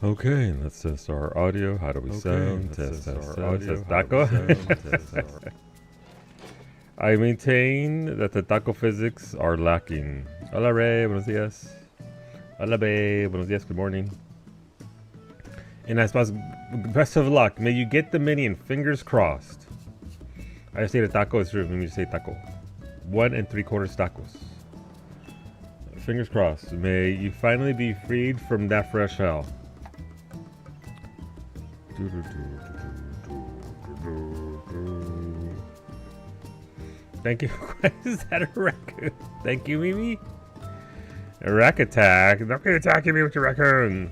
Okay, let's test our audio. How do we sound? Test our audio. Test taco. I maintain that the taco physics are lacking. Hola, Ray. Buenos dias. Hola, babe. Buenos dias. Good morning. And I suppose, best of luck. May you get the mini and fingers crossed. I say the taco is true. Let me just say taco. 1 3/4 tacos. Fingers crossed. May you finally be freed from that fresh hell. Thank you. Is that a raccoon? Thank you, Mimi. A rack attack. Don't be attacking me with your raccoon.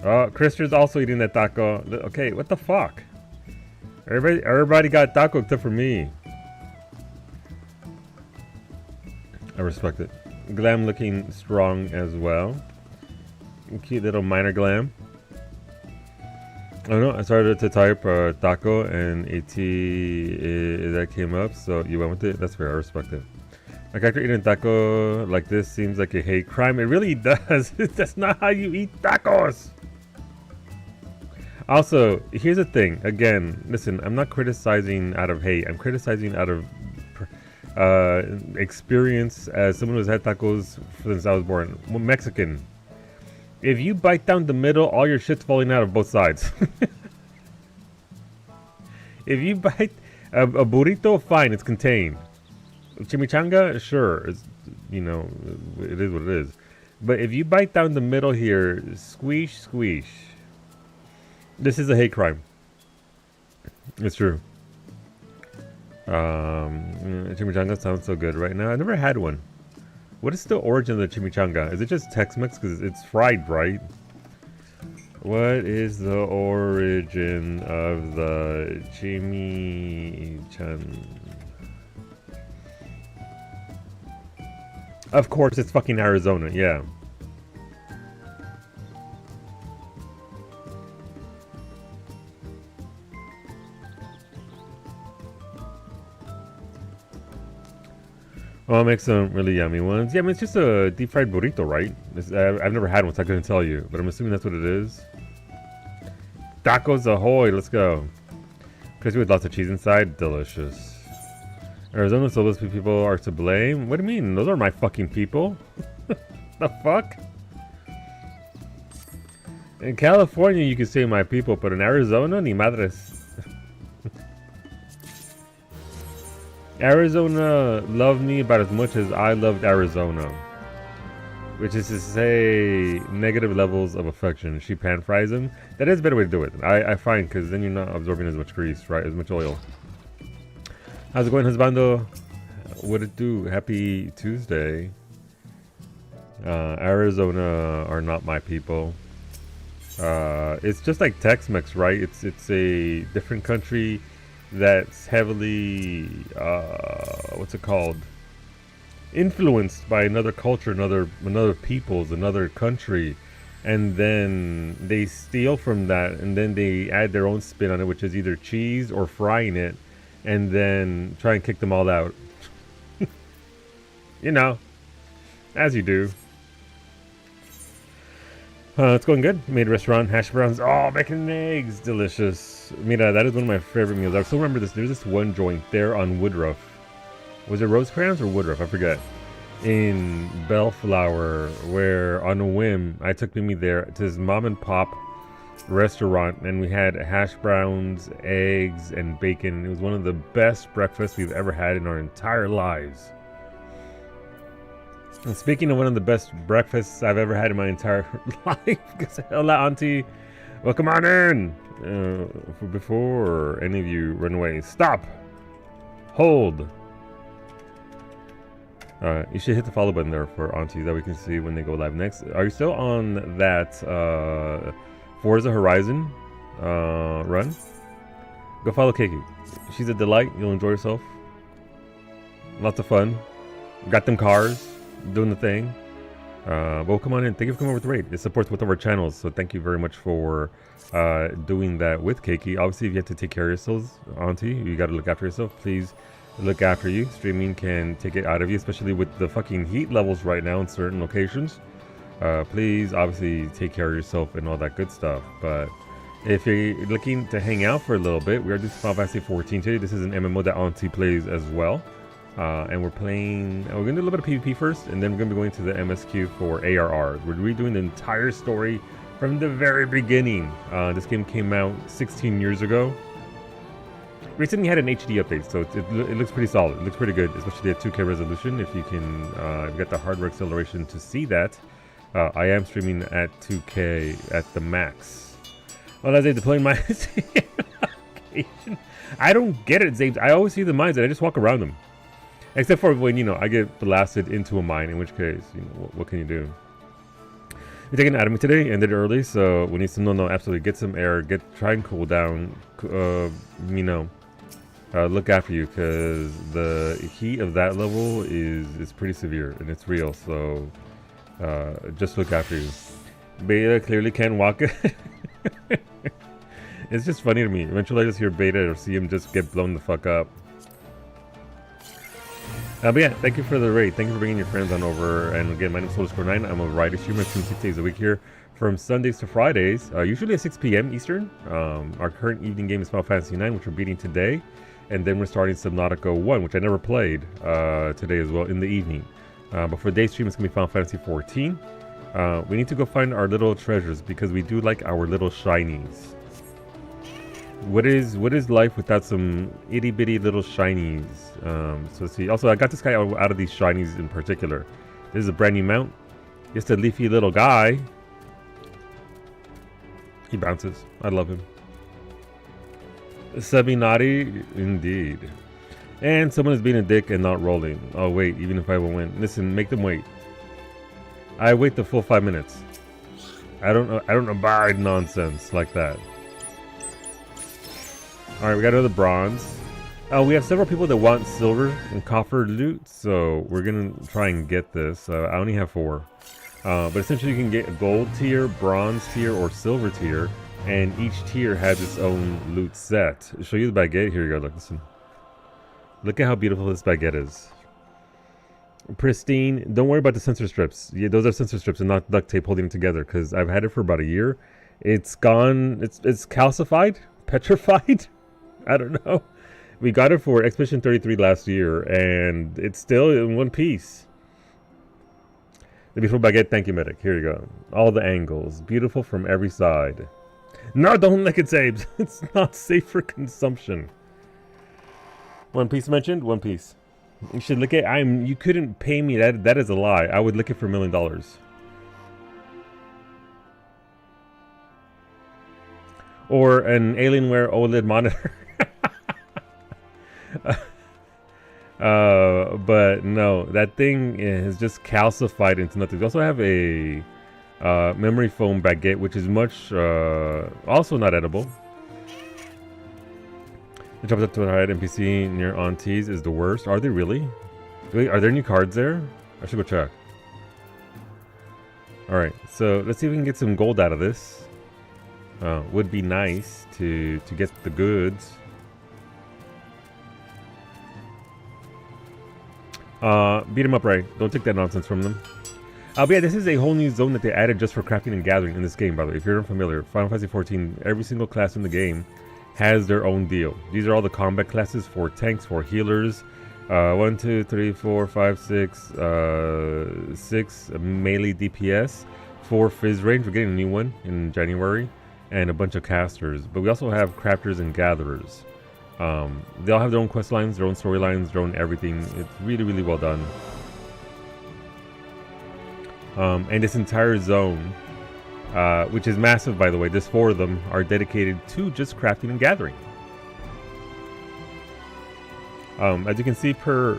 Oh, Krister's also eating that taco. Okay, what the fuck? Everybody got taco except for me. I respect it. Glam looking strong as well. Cute little minor glam. Oh no, I started to type taco and AT that came up, so you went with it. That's fair, I respect it. A character eating taco like this seems like a hate crime. It really does. That's not how you eat tacos. Also, here's the thing. Again, listen, I'm not criticizing out of hate. I'm criticizing out of experience as someone who's had tacos since I was born. Mexican. If you bite down the middle, all your shit's falling out of both sides. If you bite a burrito, fine, it's contained. Chimichanga, sure, it's, you know, it is what it is. But if you bite down the middle here, squeeze, squeeze. This is a hate crime. It's true. Chimichanga sounds so good right now. I never had one. What is the origin of the chimichanga? Is it just Tex-Mex? Because it's fried, right? What is the origin of the chimichanga? Of course, it's fucking Arizona, yeah. Oh, I'll make some really yummy ones. Yeah, I mean, it's just a deep fried burrito, right? I've never had one, so I couldn't tell you. But I'm assuming that's what it is. Tacos ahoy, let's go. Crispy with lots of cheese inside, delicious. Arizona, so those people are to blame? What do you mean? Those are my fucking people. The fuck? In California, you can say my people, but in Arizona, ni madres. Arizona loved me about as much as I loved Arizona. Which is to say, negative levels of affection. She pan fries them. That is a better way to do it. I find, because then you're not absorbing as much grease, right? As much oil. How's it going, husbando? What it do? Happy Tuesday. Arizona are not my people. It's just like Tex-Mex, right? It's a different country that's heavily what's it called, influenced by another culture, another peoples, another country, and then they steal from that and then they add their own spin on it, which is either cheese or frying it, and then try and kick them all out. You know, as you do. It's going good. Made a restaurant, hash browns. Oh, bacon and eggs, delicious. Mira, that is one of my favorite meals. I still remember this. There's this one joint there on Woodruff. Was it Rosecrans or Woodruff? I forget. In Bellflower, where on a whim, I took Mimi there to his mom and pop restaurant, and we had hash browns, eggs, and bacon. It was one of the best breakfasts we've ever had in our entire lives. And speaking of one of the best breakfasts I've ever had in my entire life, hola auntie, welcome on in. Before any of you run away, stop, hold. You should hit the follow button there for aunties that we can see when they go live next. Are you still on that Forza Horizon run? Go follow Kiki. She's a delight. You'll enjoy yourself. Lots of fun. Got them cars. Doing the thing. Well, come on in. Thank you for coming over with the raid. It supports both of our channels, so thank you very much for doing that with Keiki. Obviously, if you have to take care of yourselves, auntie, you got to look after yourself. Please look after you. Streaming can take it out of you, especially with the fucking heat levels right now in certain locations. Please, obviously, take care of yourself and all that good stuff. But if you're looking to hang out for a little bit, we are doing Final Fantasy 14 today. This is an MMO that Auntie plays as well. And we're playing, we're going to do a little bit of PvP first, and then we're going to be going to the MSQ for ARR. We're redoing the entire story from the very beginning. This game came out 16 years ago. Recently had an HD update, so it looks pretty solid. It looks pretty good, especially at 2K resolution. If you can, if you got the hardware acceleration to see that. I am streaming at 2K at the max. Well, as I deploying my location. I don't get it, Zabes. I always see the mines and I just walk around them. Except for when, you know, I get blasted into a mine, in which case, you know, what can you do? We're taking Anatomy today, ended early, so we need some, no, absolutely, get some air, try and cool down, you know, look after you, because the heat of that level is pretty severe, and it's real, so just look after you. Beta clearly can't walk it. It's just funny to me. Eventually I just hear Beta or see him just get blown the fuck up. But yeah, thank you for the raid. Thank you for bringing your friends on over. And again, my name is Soulscore9. I'm a variety streamer. I stream 6 days a week here from Sundays to Fridays, usually at 6 p.m. Eastern. Our current evening game is Final Fantasy 9, which we're beating today. And then we're starting Subnautica 1, which I never played today as well, in the evening. But for day stream, it's going to be Final Fantasy 14. We need to go find our little treasures because we do like our little shinies. What is life without some itty bitty little shinies? So let's see. Also, I got this guy out of these shinies in particular. This is a brand new mount. Just a leafy little guy. He bounces. I love him. Sabinati, indeed. And someone is being a dick and not rolling. Oh wait, even if I will win. Listen, make them wait. I wait the full 5 minutes. I don't abide nonsense like that. Alright, we got another bronze. We have several people that want silver and copper loot, so we're gonna try and get this. I only have 4. But essentially you can get a gold tier, bronze tier, or silver tier, and each tier has its own loot set. I'll show you the baguette. Here you go, look, listen. Look at how beautiful this baguette is. Pristine. Don't worry about the sensor strips. Yeah, those are sensor strips and not duct tape holding it together, because I've had it for about a year. It's gone, it's calcified, petrified. I don't know. We got it for Expedition 33 last year, and it's still in one piece. The beautiful baguette, thank you, medic. Here you go. All the angles, beautiful from every side. No, don't lick it, Sabes. It's not safe for consumption. One Piece mentioned. One Piece. You should lick it. You couldn't pay me. That is a lie. I would lick it for $1 million. Or an Alienware OLED monitor. But no, that thing is just calcified into nothing. We also have a memory foam baguette, which is much also not edible. The jump up to a hide NPC near Auntie's is the worst. Are they really? Are there any cards there? I should go check. Alright, so let's see if we can get some gold out of this. Would be nice to get the goods. Beat them up, right? Don't take that nonsense from them. But yeah, this is a whole new zone that they added just for crafting and gathering in this game, by the way. If you're unfamiliar, Final Fantasy 14, every single class in the game has their own deal. These are all the combat classes for tanks, for healers. 1, 2, 3, 4, 5, 6, 6 melee DPS, 4 Fizz range. We're getting a new one in January, and a bunch of casters. But we also have crafters and gatherers. They all have their own quest lines, their own storylines, their own everything. It's really, really well done. And this entire zone, which is massive, by the way, there's 4 of them, are dedicated to just crafting and gathering. As you can see per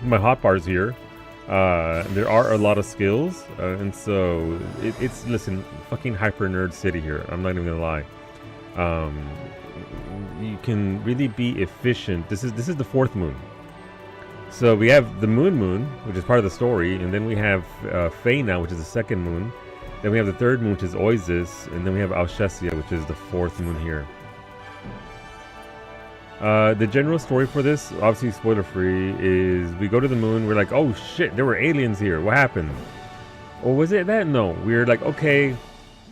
my hotbars here, there are a lot of skills, and so it's, listen, fucking hyper nerd city here. I'm not even gonna lie. You can really be efficient. This is the 4th moon. So we have the moon, which is part of the story, and then we have Faye now, which is the 2nd moon. Then we have the 3rd moon, which is Oasis, and then we have Alshesia, which is the 4th moon here. The general story for this, obviously spoiler free, is we go to the moon, we're like, oh shit, there were aliens here, what happened? Or was it that? No, we were like, okay,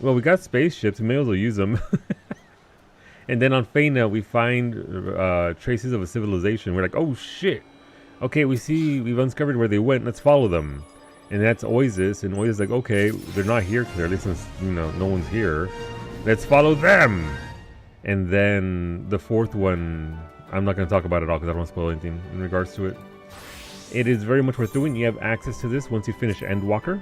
well, we got spaceships, we may as well use them. And then on Feyna, we find traces of a civilization. We're like, oh shit. Okay, we've uncovered where they went. Let's follow them. And that's Oasis. And Oasis is like, okay, they're not here clearly since, no one's here. Let's follow them. And then the fourth one, I'm not going to talk about it all because I don't want to spoil anything in regards to it. It is very much worth doing. You have access to this once you finish Endwalker.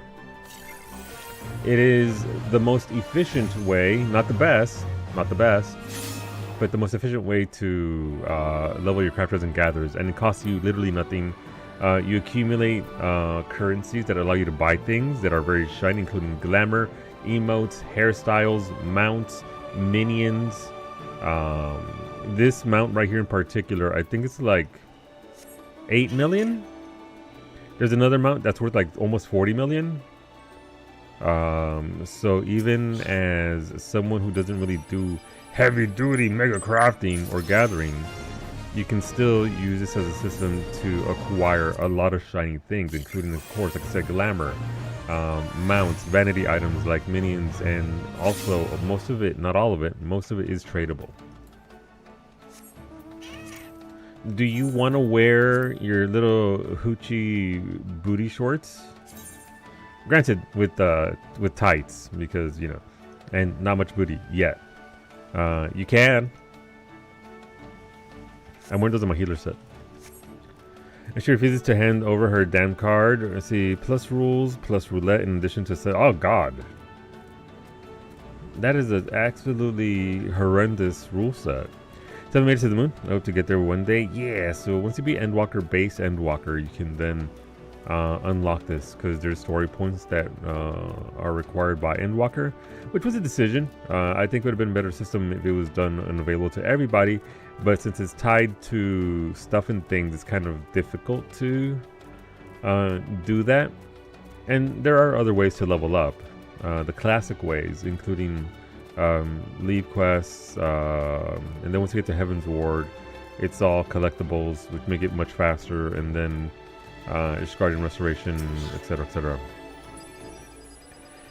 It is the most efficient way, not the best, but the most efficient way to level your crafters and gatherers, and it costs you literally nothing. You accumulate currencies that allow you to buy things that are very shiny, including glamour, emotes, hairstyles, mounts, minions. This mount right here in particular, I think it's like 8 million. There's another mount that's worth like almost 40 million. So even as someone who doesn't really do heavy duty mega crafting or gathering, you can still use this as a system to acquire a lot of shiny things, including, of course, like I said, glamour, mounts, vanity items like minions, and also most of it, not all of it, most of it is tradable. Do you want to wear your little hoochie booty shorts? Granted, with tights, because, and not much booty yet. You can. I'm wearing those on my healer set. And she refuses to hand over her damn card. Let's see, plus rules, plus roulette, in addition to set. Oh god, that is an absolutely horrendous rule set. 7 minutes to the moon. I hope to get there one day. Yeah. So once you beat Endwalker, base Endwalker, you can then unlock this because there's story points that are required by Endwalker, which was a decision. I think it would have been a better system if it was done and available to everybody, but since it's tied to stuff and things, it's kind of difficult to do that. And there are other ways to level up, the classic ways, including leave quests, and then once you get to Heaven's Ward, it's all collectibles, which make it much faster, and then Guardian Restoration, etc., etc.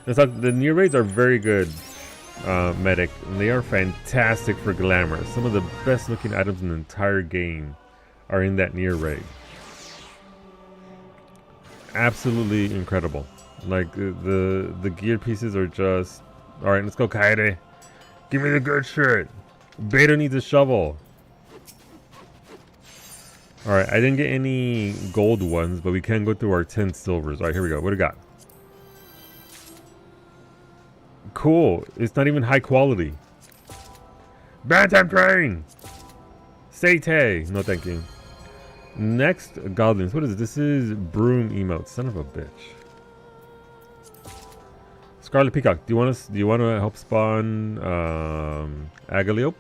The near raids are very good, medic, and they are fantastic for glamour. Some of the best looking items in the entire game are in that near raid. Absolutely incredible. Like the gear pieces are just all right. Let's go, Kaede. Give me the good shit. Beta needs a shovel. Alright, I didn't get any gold ones, but we can go through our 10 silvers. Alright, here we go. What do we got? Cool. It's not even high quality. Bantam Train! Sate! No, thank you. Next, Goblins. What is it? This is Broom Emote. Son of a bitch. Scarlet Peacock. Do you want to help spawn Agaliope?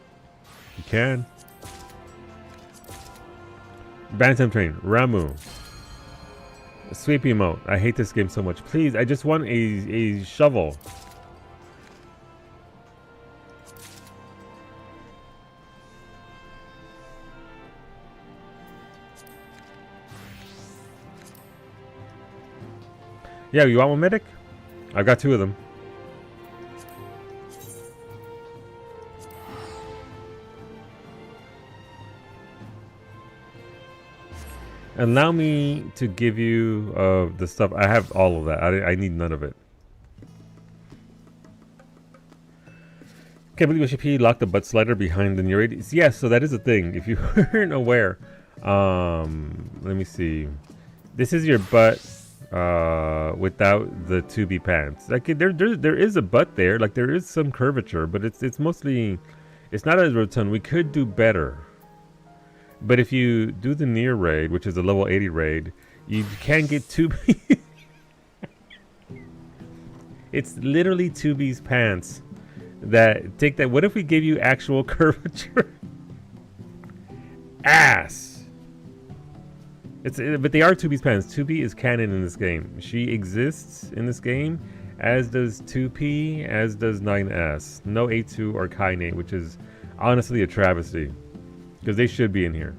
You can. Bantam Train, Ramu. Sweep emote. I hate this game so much. Please, I just want a shovel. Yeah, you want one, medic? I've got 2 of them. Allow me to give you the stuff. I have all of that. I need none of it. Can't believe OCP locked the butt slider behind the near raid. Yes, so that is a thing. If you weren't aware, let me see. This is your butt without the 2B pants. Like there is a butt there. Like there is some curvature, but it's mostly, it's not as rotund. We could do better. But if you do the near raid, which is a level 80 raid, you can get 2B. It's literally 2B's pants that take that. What if we gave you actual curvature? Ass. But they are 2B's pants. 2B is canon in this game. She exists in this game, as does 2P, as does 9S. No A2 or Kaine, which is honestly a travesty. Because they should be in here.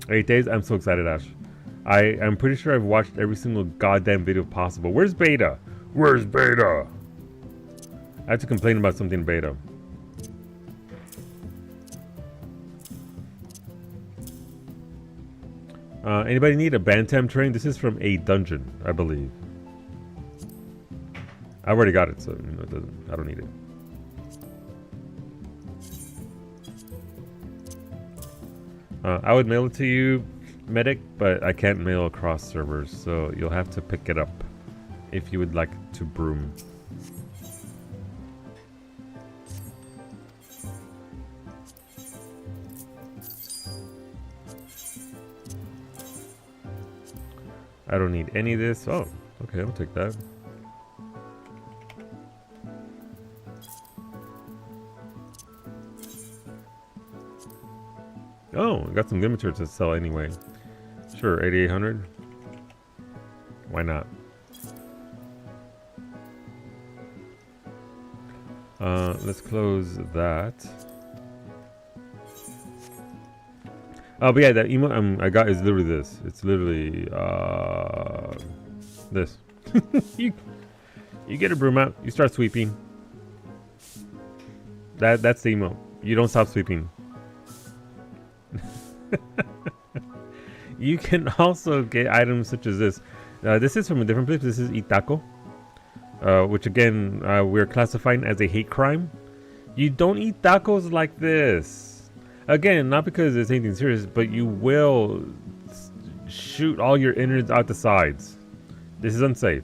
8 days? I'm so excited, Ash. I'm pretty sure I've watched every single goddamn video possible. Where's Beta? Where's Beta? I have to complain about something Beta. Anybody need a Bantam train? This is from a dungeon, I believe. I've already got it, so you know, I don't need it. I would mail it to you, Medic, but I can't mail across servers, so you'll have to pick it up if you would like to broom. I don't need any of this. Oh, okay, I'll take that. Oh, I got some good materials to sell anyway. Sure, 8,800. Why not? Let's close that. Oh, but yeah, that email I got is literally this. It's literally this. you get a broom out. You start sweeping. That's the email. You don't stop sweeping. You can also get items such as this. This is from a different place. This is Itaco, which again we're classifying as a hate crime. You don't eat tacos like this. Again, not because it's anything serious, but you will shoot all your innards out the sides. This is unsafe.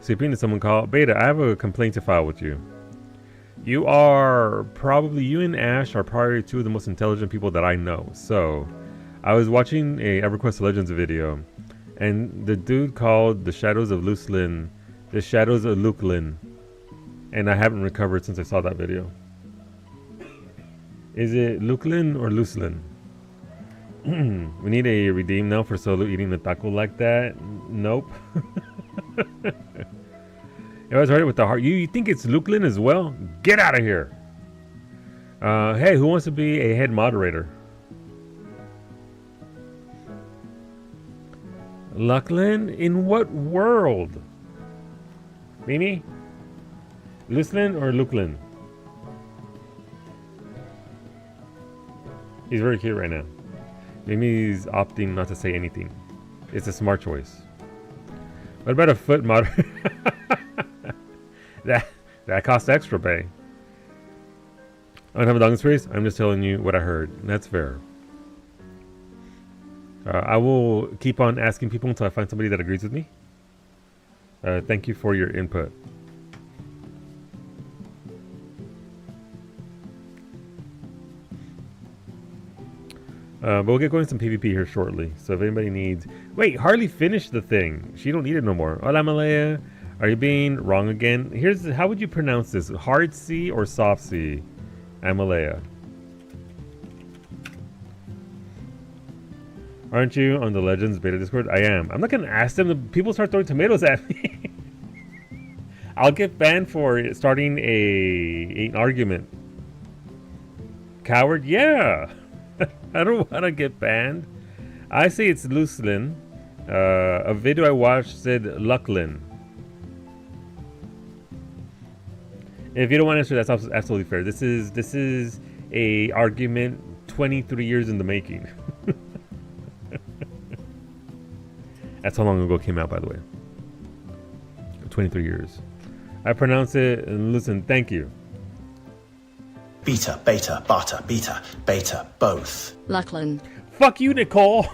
Sleeping to someone called Beta. I have a complaint to file with you. You and Ash are probably two of the most intelligent people that I know. So, I was watching a EverQuest Legends video, and the dude called the Shadows of Lucelyn the Shadows of Lucelyn, and I haven't recovered since I saw that video. Is it Lucelyn or Lucelyn? We need a redeem now for Solo eating a taco like that. Nope. I was right with the heart. You think it's Lucelyn as well? Get out of here. Hey, who wants to be a head moderator? Lucelyn? In what world? Mimi? Lucelyn or Lucelyn? He's very cute right now. Mimi's opting not to say anything. It's a smart choice. What about a foot moderator? That costs extra pay. I don't have a dog space. I'm just telling you what I heard. That's fair. I will keep on asking people until I find somebody that agrees with me. Thank you for your input. But we'll get going some PvP here shortly. So if anybody needs... Wait, Harley finished the thing. She don't need it no more. Hola, Malaya. Are you being wrong again? Here's... How would you pronounce this? Hard C or soft C? Amalea. Aren't you on the Legends beta Discord? I am. I'm not going to ask them. The people start throwing tomatoes at me. I'll get banned for starting an argument. Coward? Yeah. I don't want to get banned. I say it's Lucelyn. A video I watched said Lucklin. If you don't want to answer, that's absolutely fair. This is a argument 23 years in the making. That's how long ago it came out, by the way. 23 years. I pronounce it, and listen, thank you. Beta, beta, bata, beta, beta, both. Lachlan. Fuck you, Nicole.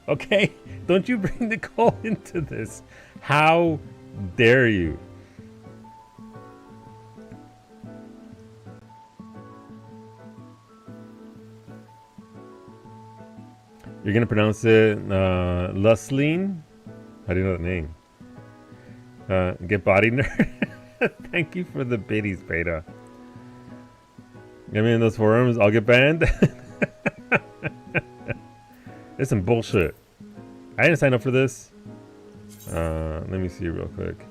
Okay? Don't you bring Nicole into this. How dare you? You're going to pronounce it Lusleen? How do you know the name? Get body nerd. Thank you for the biddies, Beta. Get me in those forums, I'll get banned. It's some bullshit. I didn't sign up for this. Let me see real quick.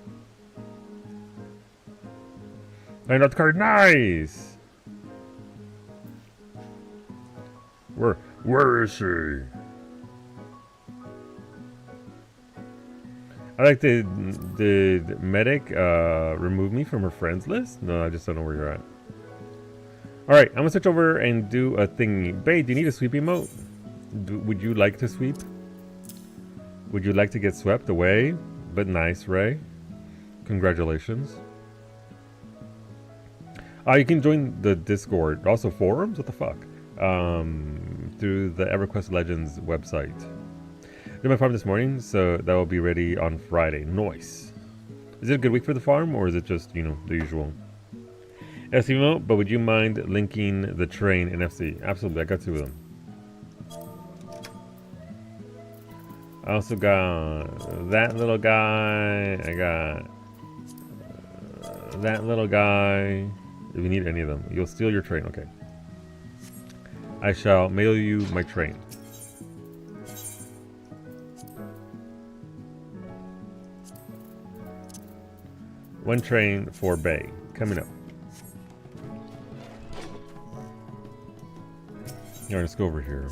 Find out the card. Nice. Where is she? I like did Medic remove me from her friends list? No, I just don't know where you're at. Alright, I'm gonna switch over and do a thingy. Babe, do you need a sweep emote? Would you like to sweep? Would you like to get swept away? But nice, Ray. Congratulations. You can join the Discord. Also forums? What the fuck? Through the EverQuest Legends website. Did my farm this morning, so that will be ready on Friday. Nice. Is it a good week for the farm, or is it just, you know, the usual? FC emote, but would you mind linking the train in FC? Absolutely, I got 2 of them. I also got that little guy. I got that little guy. If you need any of them, you'll steal your train. Okay. I shall mail you my train. One train for Bay. Coming up. Alright, let's go over here.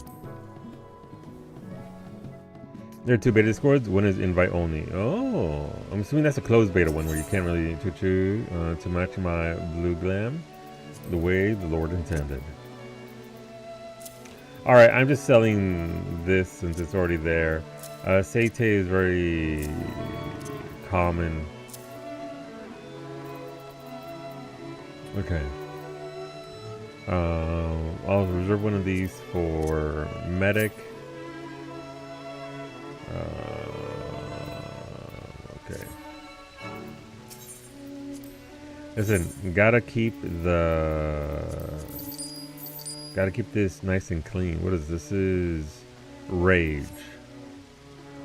There are 2 beta discords. One is invite only. Oh, I'm assuming that's a closed beta one where you can't really choo-choo to match my blue glam the way the Lord intended. Alright, I'm just selling this since it's already there. Seite is very common. Okay. I'll reserve one of these for Medic. Okay. Listen, gotta keep this nice and clean. What is this? This is Rage.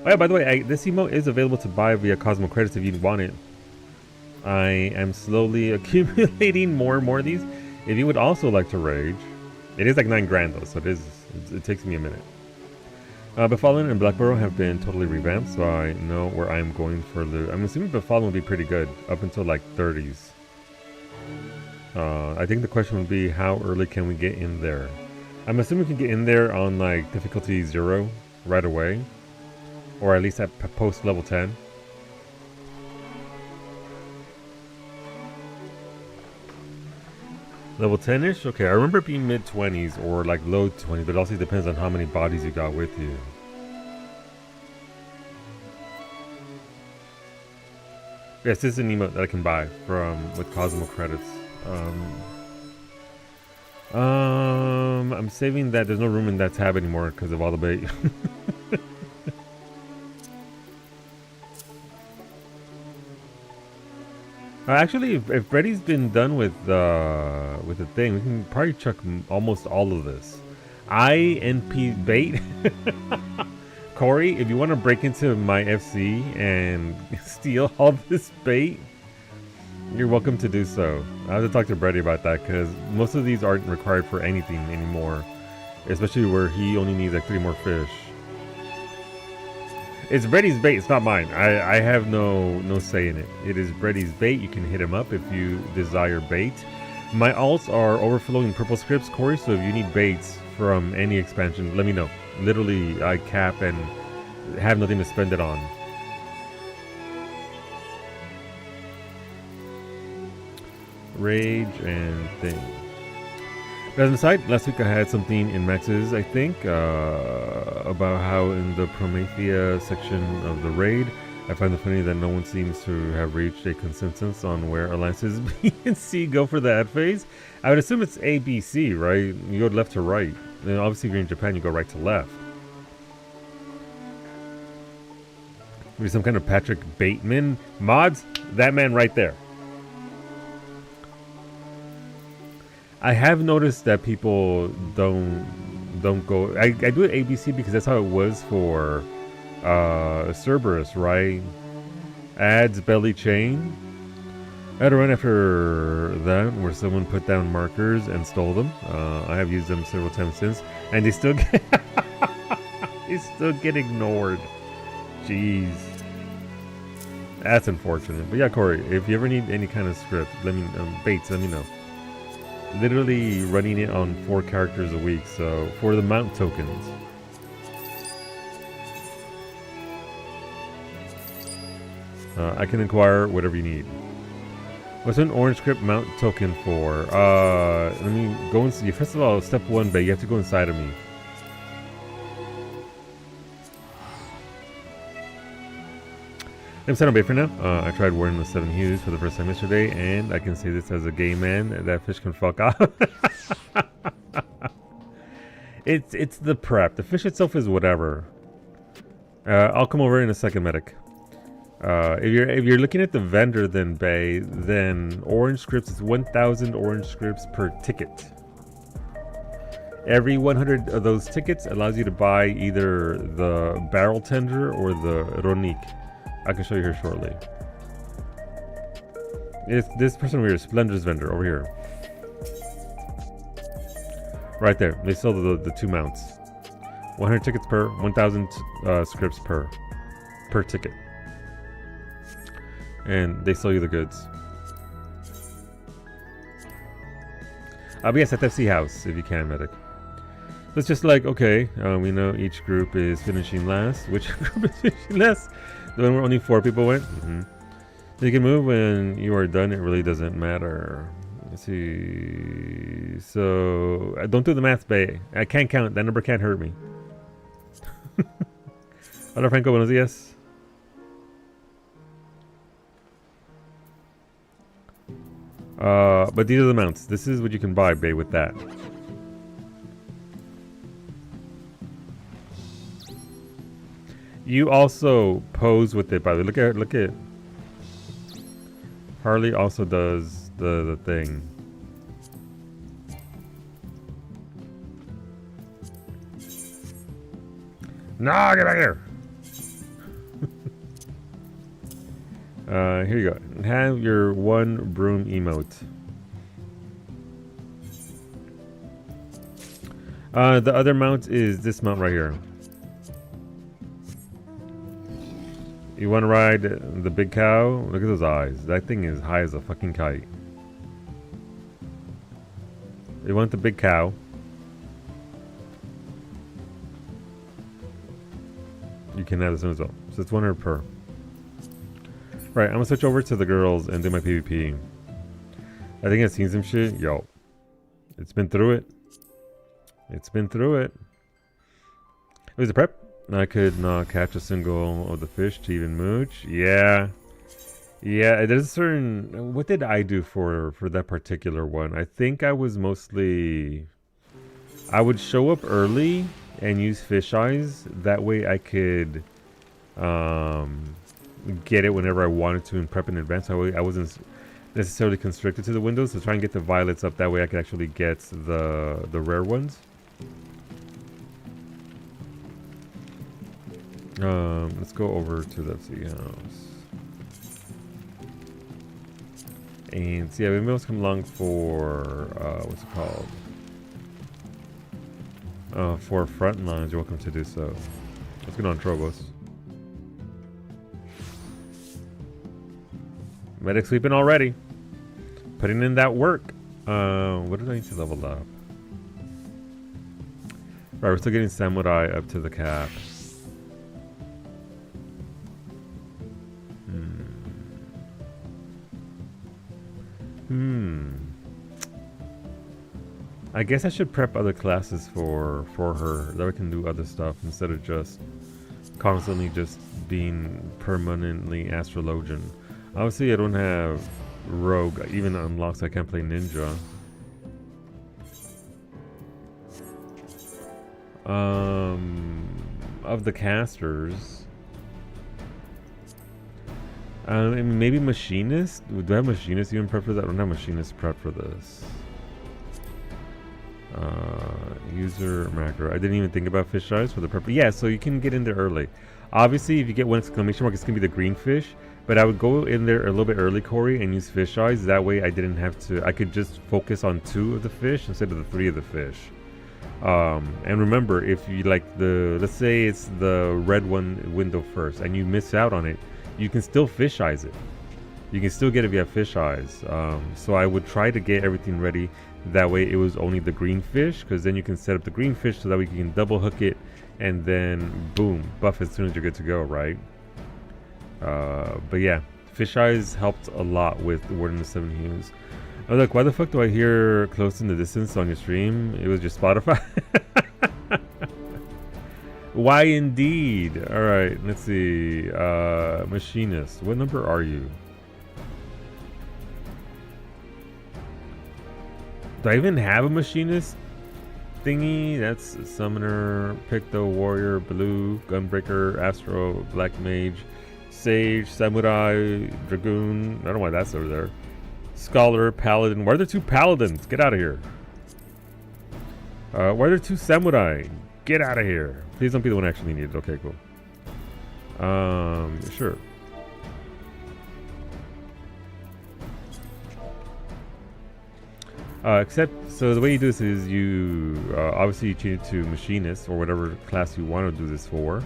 Oh yeah, by the way, this emote is available to buy via Cosmo Credits if you want it. I am slowly accumulating more and more of these. If you would also like to rage, it is like 9 grand though, so it takes me a minute. Befallen and Blackborough have been totally revamped, so I know where I'm going for loot. I'm assuming Befallen will be pretty good up until like 30s. I think the question would be, how early can we get in there? I'm assuming we can get in there on like difficulty 0 right away, or at least at post level 10. Level 10-ish? Okay, I remember it being mid-20s or like low 20s, but it also depends on how many bodies you got with you. Yes, this is an emote that I can buy with Cosmo credits. I'm saving that. There's no room in that tab anymore because of all the bait. Actually, if Freddy's been done with the thing, we can probably chuck almost all of this. INP bait. Corey, if you want to break into my FC and steal all this bait, you're welcome to do so. I have to talk to Brady about that because most of these aren't required for anything anymore, especially where he only needs like 3 more fish. It's Brady's bait, it's not mine. I have no say in it. It is Brady's bait. You can hit him up if you desire bait. My alts are overflowing purple scripts, Corey, so if you need baits from any expansion, let me know. Literally, I cap and have nothing to spend it on. Rage and thing. As an aside, last week I had something in Max's, I think, about how in the Promethea section of the raid, I find it funny that no one seems to have reached a consensus on where alliances B and C go for the ad phase. I would assume it's A, B, C, right? You go left to right. And obviously if you're in Japan, you go right to left. Maybe some kind of Patrick Bateman mods? That man right there. I have noticed that people don't go. I do it ABC because that's how it was for Cerberus, right? Ads belly chain. I had a run after that where someone put down markers and stole them. I have used them several times since, and they still get ignored. Jeez, that's unfortunate. But yeah, Corey, if you ever need any kind of script, let me baits. Let me know. Literally running it on 4 characters a week, so for the mount tokens. I can acquire whatever you need. What's an orange script mount token for? Let me go and see. First of all, step 1, Bay, you have to go inside of me. I'm set on Bay for now. I tried wearing the 7 hues for the first time yesterday, and I can say this as a gay man, that fish can fuck off. It's the prep. The fish itself is whatever. I'll come over in a second, medic. If you're looking at the vendor, then Bay, then orange scripts is 1,000 orange scripts per ticket. Every 100 of those tickets allows you to buy either the barrel tender or the ronique. I can show you here shortly. It's this person over here, Splendor's vendor over here. Right there. They sell the 2 mounts. 100 tickets per, 1,000 scripts per ticket. And they sell you the goods. I'll be at FC house if you can, medic. It's just like, okay, we know each group is finishing last. Which group is finishing last? The one where only 4 people went? You can move when you are done. It really doesn't matter. Let's see. So, don't do the math, Bay. I can't count. That number can't hurt me. Hola, Franco. Buenos días. But these are the mounts. This is what you can buy, Bay, with that. You also pose with it, by the way. Look at. Harley also does the thing. No, get back here. Here you go. Have your 1 broom emote. The other mount is this mount right here. You want to ride the big cow? Look at those eyes. That thing is high as a fucking kite. You want the big cow? You can have this one as well. So it's 100 per. Right, I'm gonna switch over to the girls and do my PvP. I think I've seen some shit. Yo. It's been through it. It's been through it. It was a prep. I could not catch a single of the fish to even mooch. Yeah. Yeah, there's a certain... What did I do for that particular one? I think I was mostly... I would show up early and use fish eyes. That way I could get it whenever I wanted to and prep in advance. That way I wasn't necessarily constricted to the windows. So try and get the violets up. That way I could actually get the rare ones. Let's go over to the FC house. And so yeah, maybe let's come along for what's it called? For front lines. You're welcome to do so. Let's get on Trobos. Medic sleeping already. Putting in that work. What did I need to level up? Right, we're still getting Samurai up to the cap. I guess I should prep other classes for her. That we can do other stuff instead of just constantly just being permanently astrologian. Obviously, I don't have rogue even unlocked, so I can't play ninja. Of the casters, maybe machinist. Do I have machinist even prep for that? I don't have machinist prep for this. User macro. I didn't even think about fish eyes for the prep. Yeah, so you can get in there early. Obviously, if you get one exclamation mark, it's gonna be the green fish. But I would go in there a little bit early, Corey, and use fish eyes. That way, I didn't have to. I could just focus on 2 of the fish instead of the 3 of the fish. And remember, if you like let's say it's the red one window first, and you miss out on it, you can still fish eyes it. You can still get it if you have fish eyes. So I would try to get everything ready. That way it was only the green fish, because then you can set up the green fish so that we can double hook it, and then boom, buff as soon as you're good to go, right? But yeah, fish eyes helped a lot with the Word in the Seven Hues. I was like, why the fuck do I hear Close in the Distance on your stream? It was just Spotify. Why indeed? Alright, let's see. Machinist. What number are you? Do I even have a machinist thingy? That's Summoner, Picto, Warrior, Blue, Gunbreaker, Astro, Black Mage, Sage, Samurai, Dragoon. I don't know why that's over there. Scholar, Paladin. Why are there two Paladins? Get out of here. Why are there two Samurai? Get out of here. Please don't be the one actually needed. Okay, cool. Sure. Except, so the way you do this is you, obviously you change it to Machinist, or whatever class you want to do this for.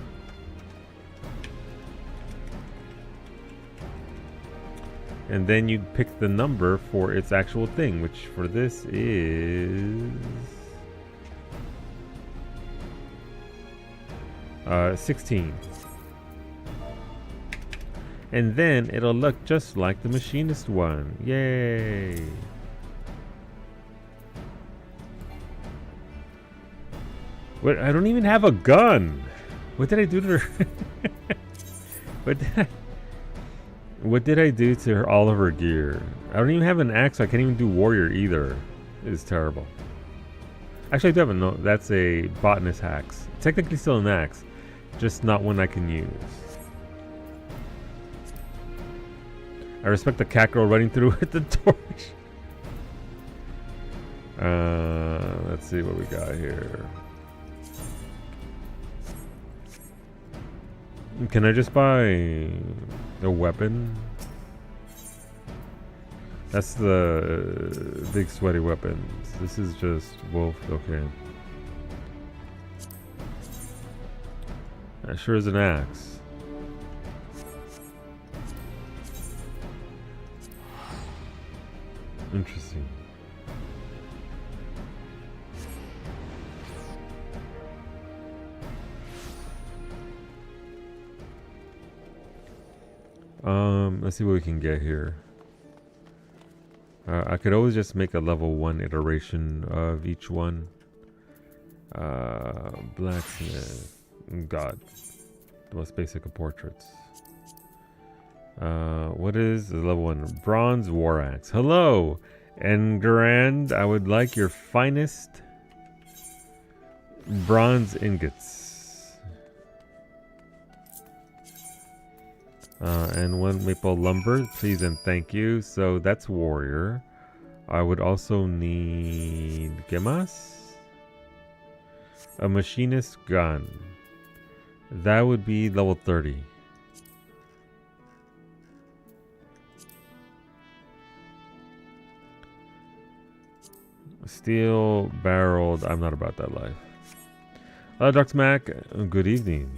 And then you pick the number for its actual thing, which for this is... 16. And then it'll look just like the Machinist one. Yay! What? I don't even have a gun. What did I do to her? What did I do to her, all of her gear? I don't even have an axe. So I can't even do warrior either. It's terrible. Actually, I do have a no. That's a botanist axe. Technically still an axe, just not one I can use. I respect the cat girl running through with the torch. Let's see what we got here. Can I just buy a weapon? That's the big sweaty weapons. This is just wolf. Okay. That sure is an axe. Interesting. Let's see what we can get here. I could always just make a level 1 iteration of each one. Blacksmith. God. The most basic of portraits. What is the level 1? Bronze War Axe. Hello! Engrand, I would like your finest bronze ingots. And 1 maple lumber, please and thank you. So that's warrior. I would also need gemas, a machinist gun. That would be level 30. Steel barreled. I'm not about that life. Hello, Dr. Mac. Good evening.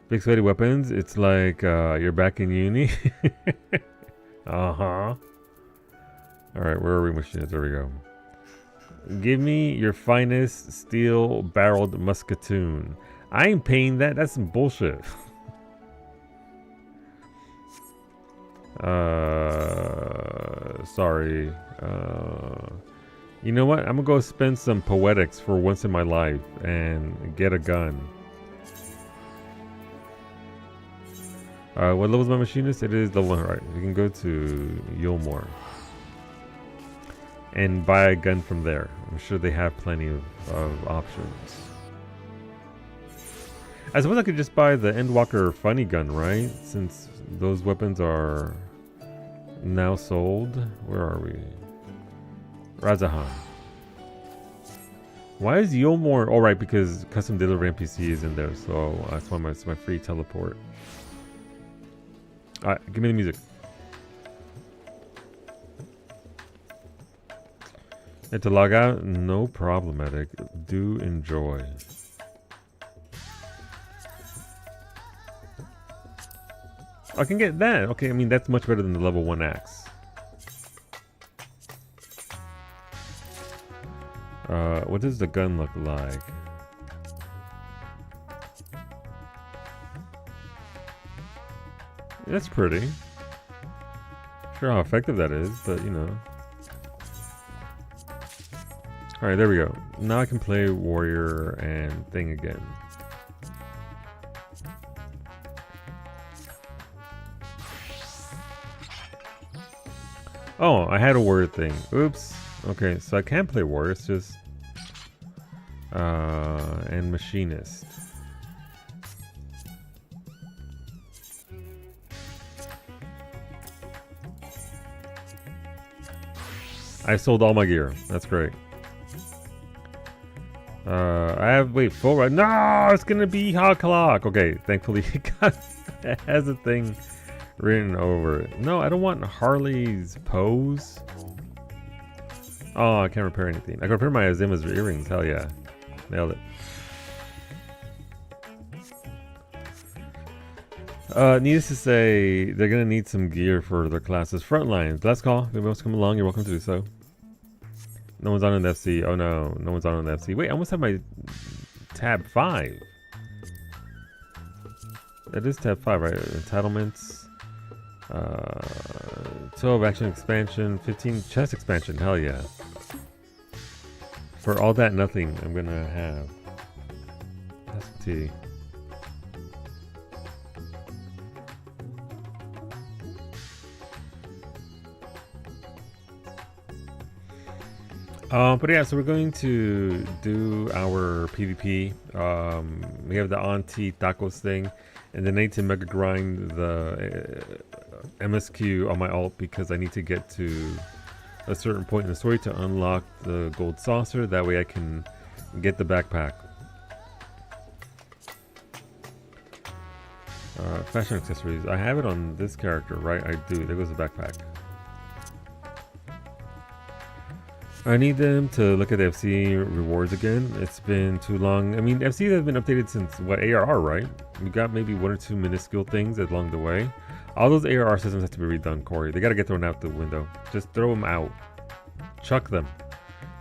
Big sweaty weapons. It's like you're back in uni. Uh-huh. Alright, where are we? Machines? There we go. Give me your finest steel barreled musketoon. I ain't paying that. That's some bullshit. Sorry. You know what? I'm gonna go spend some poetics for once in my life and get a gun. What level is my machinist? It is level 1. Right. We can go to Yulmore and buy a gun from there. I'm sure they have plenty of options. I suppose I could just buy the Endwalker funny gun, right? Since those weapons are now sold. Where are we? Razahan. Why is Yulmore? Oh, right, because custom delivery NPC is in there, so that's why it's my free teleport. Alright, give me the music. And to log out, no problematic. Do enjoy. I can get that. Okay, I mean, that's much better than the level 1 axe. What does the gun look like? That's pretty. Sure how effective that is, but you know. Alright, there we go. Now I can play warrior and thing again. Oh, I had a warrior thing. Oops. Okay, so I can play warrior, it's just and machinist. I sold all my gear. That's great. I have full right. No, it's gonna be hot clock. Okay, thankfully it has a thing written over it. No, I don't want Harley's pose. Oh, I can't repair anything. I can repair my Azima's earrings. Hell yeah, nailed it. Needless to say, they're gonna need some gear for their classes. Frontlines. Last call. If anyone wants to come along, you're welcome to do so. No one's on an FC. Oh no, no one's on an FC. Wait, I almost have my tab 5. That is tab 5, right? Entitlements. 12 action expansion, 15 chest expansion. Hell yeah. For all that nothing, I'm gonna have ST. But yeah, so we're going to do our PvP. We have the Auntie Tacos thing, and then I need to mega grind the MSQ on my alt because I need to get to a certain point in the story to unlock the gold saucer. That way I can get the backpack. Fashion accessories. I have it on this character, right? I do. There goes the backpack. I need them to look at the FC rewards again. It's been too long. I mean, FC has been updated since, what, ARR, right? We got maybe 1 or 2 minuscule things along the way. All those ARR systems have to be redone, Corey. They got to get thrown out the window. Just throw them out. Chuck them.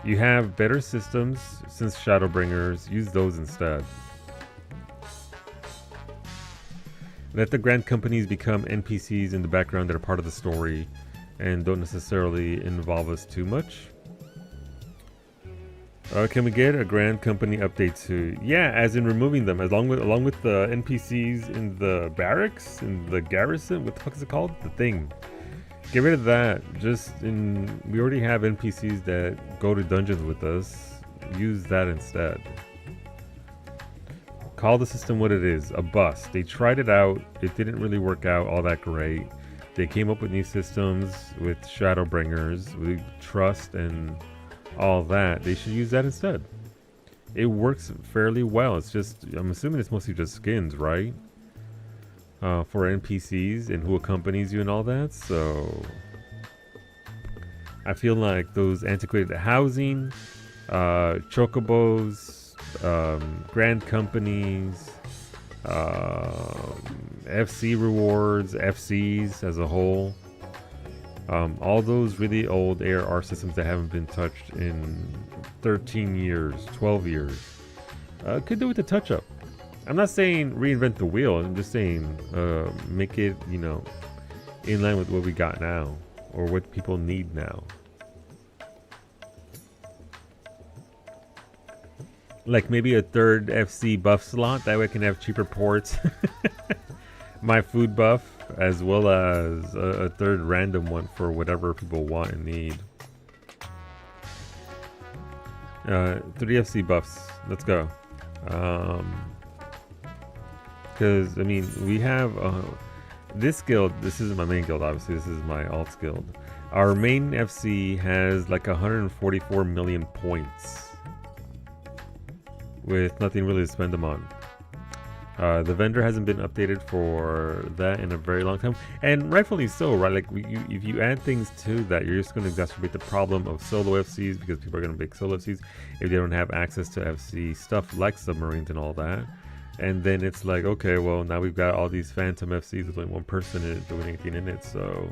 You have better systems since Shadowbringers. Use those instead. Let the grand companies become NPCs in the background that are part of the story and don't necessarily involve us too much. Can we get a grand company update too? Yeah, as in removing them, along with the NPCs in the barracks, in the garrison. What the fuck is it called? The thing. Get rid of that. We already have NPCs that go to dungeons with us. Use that instead. Call the system what it is, a bust. They tried it out. It didn't really work out all that great. They came up with new systems with Shadowbringers, with trust and all that. They should use that instead. It works fairly well. It's just, I'm assuming it's mostly just skins, right? For NPCs and who accompanies you and all that. So I feel like those antiquated housing, chocobos, grand companies, FC rewards, FCs as a whole, all those really old ARR systems that haven't been touched in 13 years, 12 years, could do with a touch-up. I'm not saying reinvent the wheel. I'm just saying make it, you know, in line with what we got now or what people need now. Like maybe a third FC buff slot. That way I can have cheaper ports. My food buff, as well as a third random one for whatever people want and need. 3 FC buffs. Let's go. Because, I mean, we have this guild. This isn't my main guild, obviously. This is my alts guild. Our main FC has like 144 million points with nothing really to spend them on. The vendor hasn't been updated for that in a very long time, and rightfully so, right? Like, if you add things to that, you're just going to exacerbate the problem of solo FCs, because people are going to make solo FCs if they don't have access to FC stuff like submarines and all that. And then it's like, okay, well, now we've got all these phantom FCs with only one person doing anything in it, so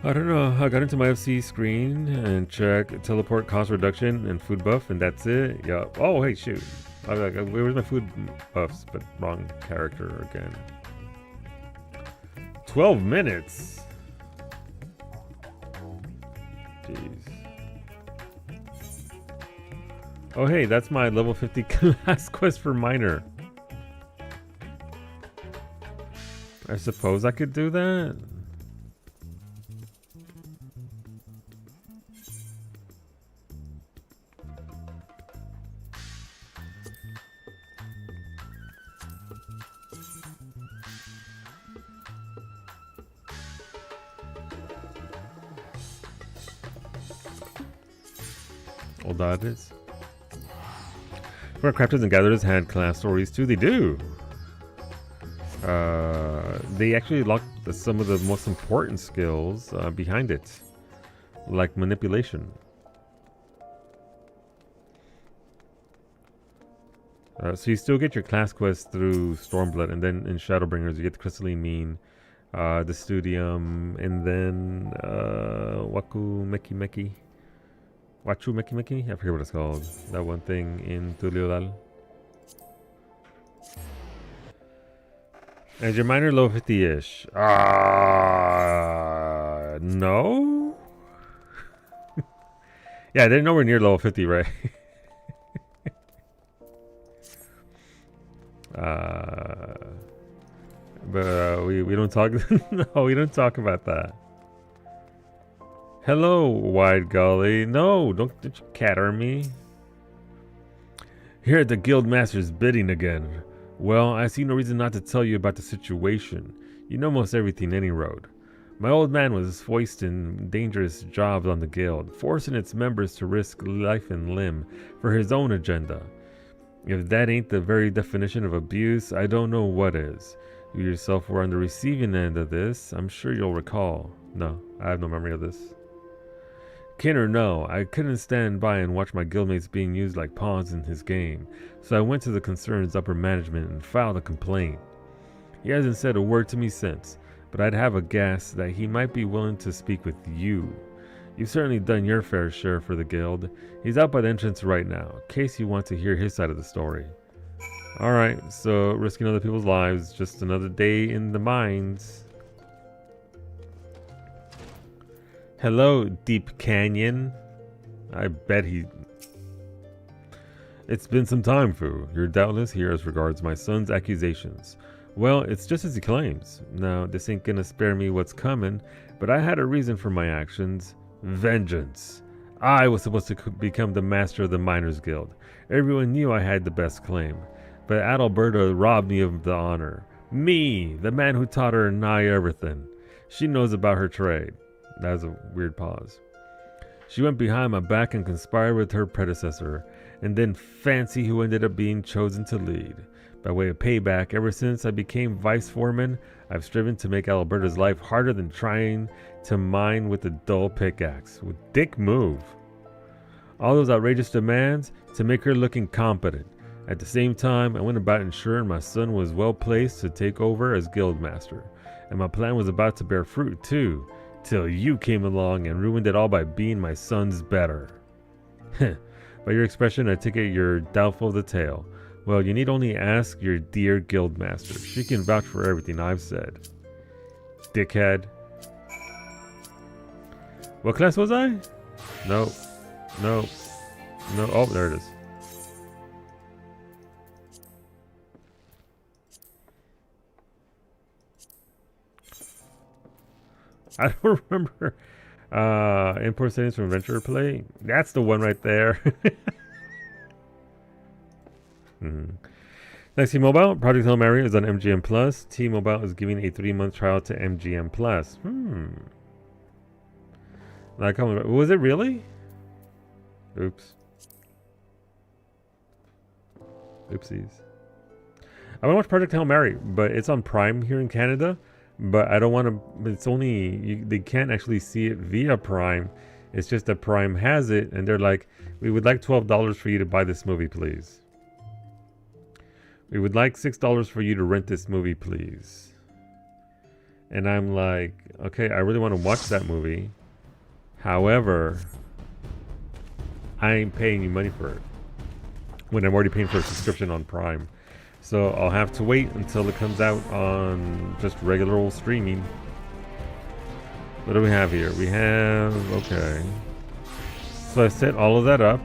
I don't know. I got into my FC screen and checked teleport cost reduction and food buff, and that's it. Yeah. Oh, hey, shoot. Where's my food buffs? But wrong character again. 12 minutes. Jeez. Oh, hey, that's my level 50 class quest for miner. I suppose I could do that. Old that is. Where crafters and gatherers had class stories too. They do. They actually lock some of the most important skills behind it, like manipulation. So you still get your class quests through Stormblood, and then in Shadowbringers you get the Crystalline Mean, the Studium, and then Wachu Meki Meki. I forget what it's called. That one thing in Tuliolal. And your miner low 50-ish. No? Yeah, they're nowhere near level 50, right? But we don't talk. No, we don't talk about that. Hello, Wide Gully. No, don't you catter me. Here at the Guildmaster's bidding again. Well, I see no reason not to tell you about the situation. You know most everything any road. My old man was foisting dangerous jobs on the guild, forcing its members to risk life and limb for his own agenda. If that ain't the very definition of abuse, I don't know what is. You yourself were on the receiving end of this, I'm sure you'll recall. No, I have no memory of this. Kin or no, I couldn't stand by and watch my guildmates being used like pawns in his game, so I went to the concern's upper management and filed a complaint. He hasn't said a word to me since, but I'd have a guess that he might be willing to speak with you. You've certainly done your fair share for the guild. He's out by the entrance right now, in case you want to hear his side of the story. Alright, so risking other people's lives, just another day in the mines. Hello, Deep Canyon. I bet he... It's been some time, Fu. You're doubtless here as regards my son's accusations. Well, it's just as he claims. Now, this ain't gonna spare me what's coming, but I had a reason for my actions. Vengeance. I was supposed to become the master of the Miners Guild. Everyone knew I had the best claim, but Adalberta robbed me of the honor. Me, the man who taught her nigh everything. She knows about her trade. That was a weird pause. She went behind my back and conspired with her predecessor, and then fancy who ended up being chosen to lead. By way of payback, ever since I became vice foreman, I've striven to make Alberta's life harder than trying to mine with a dull pickaxe. With dick move. All those outrageous demands to make her look incompetent. At the same time, I went about ensuring my son was well placed to take over as guildmaster. And my plan was about to bear fruit too, till you came along and ruined it all by being my son's better. By your expression, I take it you're doubtful of the tale. Well, you need only ask your dear guildmaster. She can vouch for everything I've said. Dickhead. What class was I? No. No. No. Oh, there it is. I don't remember import settings from Adventure Play. That's the one right there. Next, T-Mobile. Project Hail Mary is on MGM Plus. T-Mobile is giving a 3-month trial to MGM Plus. Was it really? Oops. Oopsies. I want to watch Project Hail Mary, but it's on Prime here in Canada. But I don't want to. It's only they can't actually see it via Prime. It's just that Prime has it, and they're like, "We would like $12 for you to buy this movie, please. We would like $6 for you to rent this movie, please." And I'm like, "Okay, I really want to watch that movie. However, I ain't paying you money for it when I'm already paying for a subscription on Prime." So I'll have to wait until it comes out on just regular old streaming. What do we have here? We have, okay. So I set all of that up.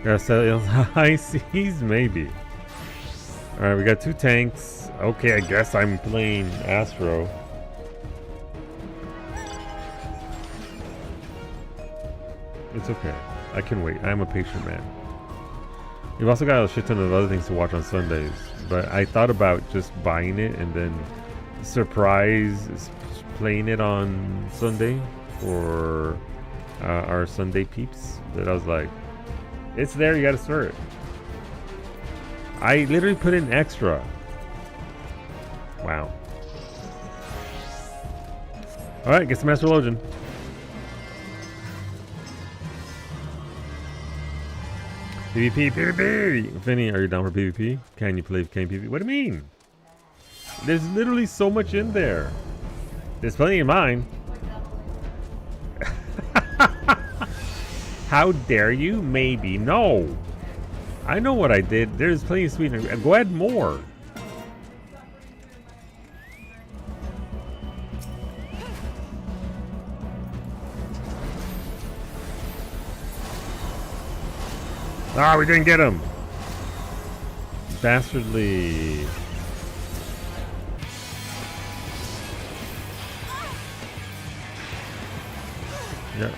Gotta set high seas, maybe. Alright, we got 2 tanks. Okay, I guess I'm playing Astro. It's okay. I can wait. I'm a patient man. You've also got a shit ton of other things to watch on Sundays. But I thought about just buying it and then surprise playing it on Sunday for our Sunday peeps. But I was like, it's there, you gotta start it. I literally put in extra. Wow. Alright, get some Master Logian. PvP, PvP! Finny, are you down for PvP? Can you play PvP? What do you mean? There's literally so much in there. There's plenty in mine. How dare you? Maybe. No. I know what I did. There's plenty of sweetener. Go add more. Ah, we didn't get him. Bastardly. Yeah.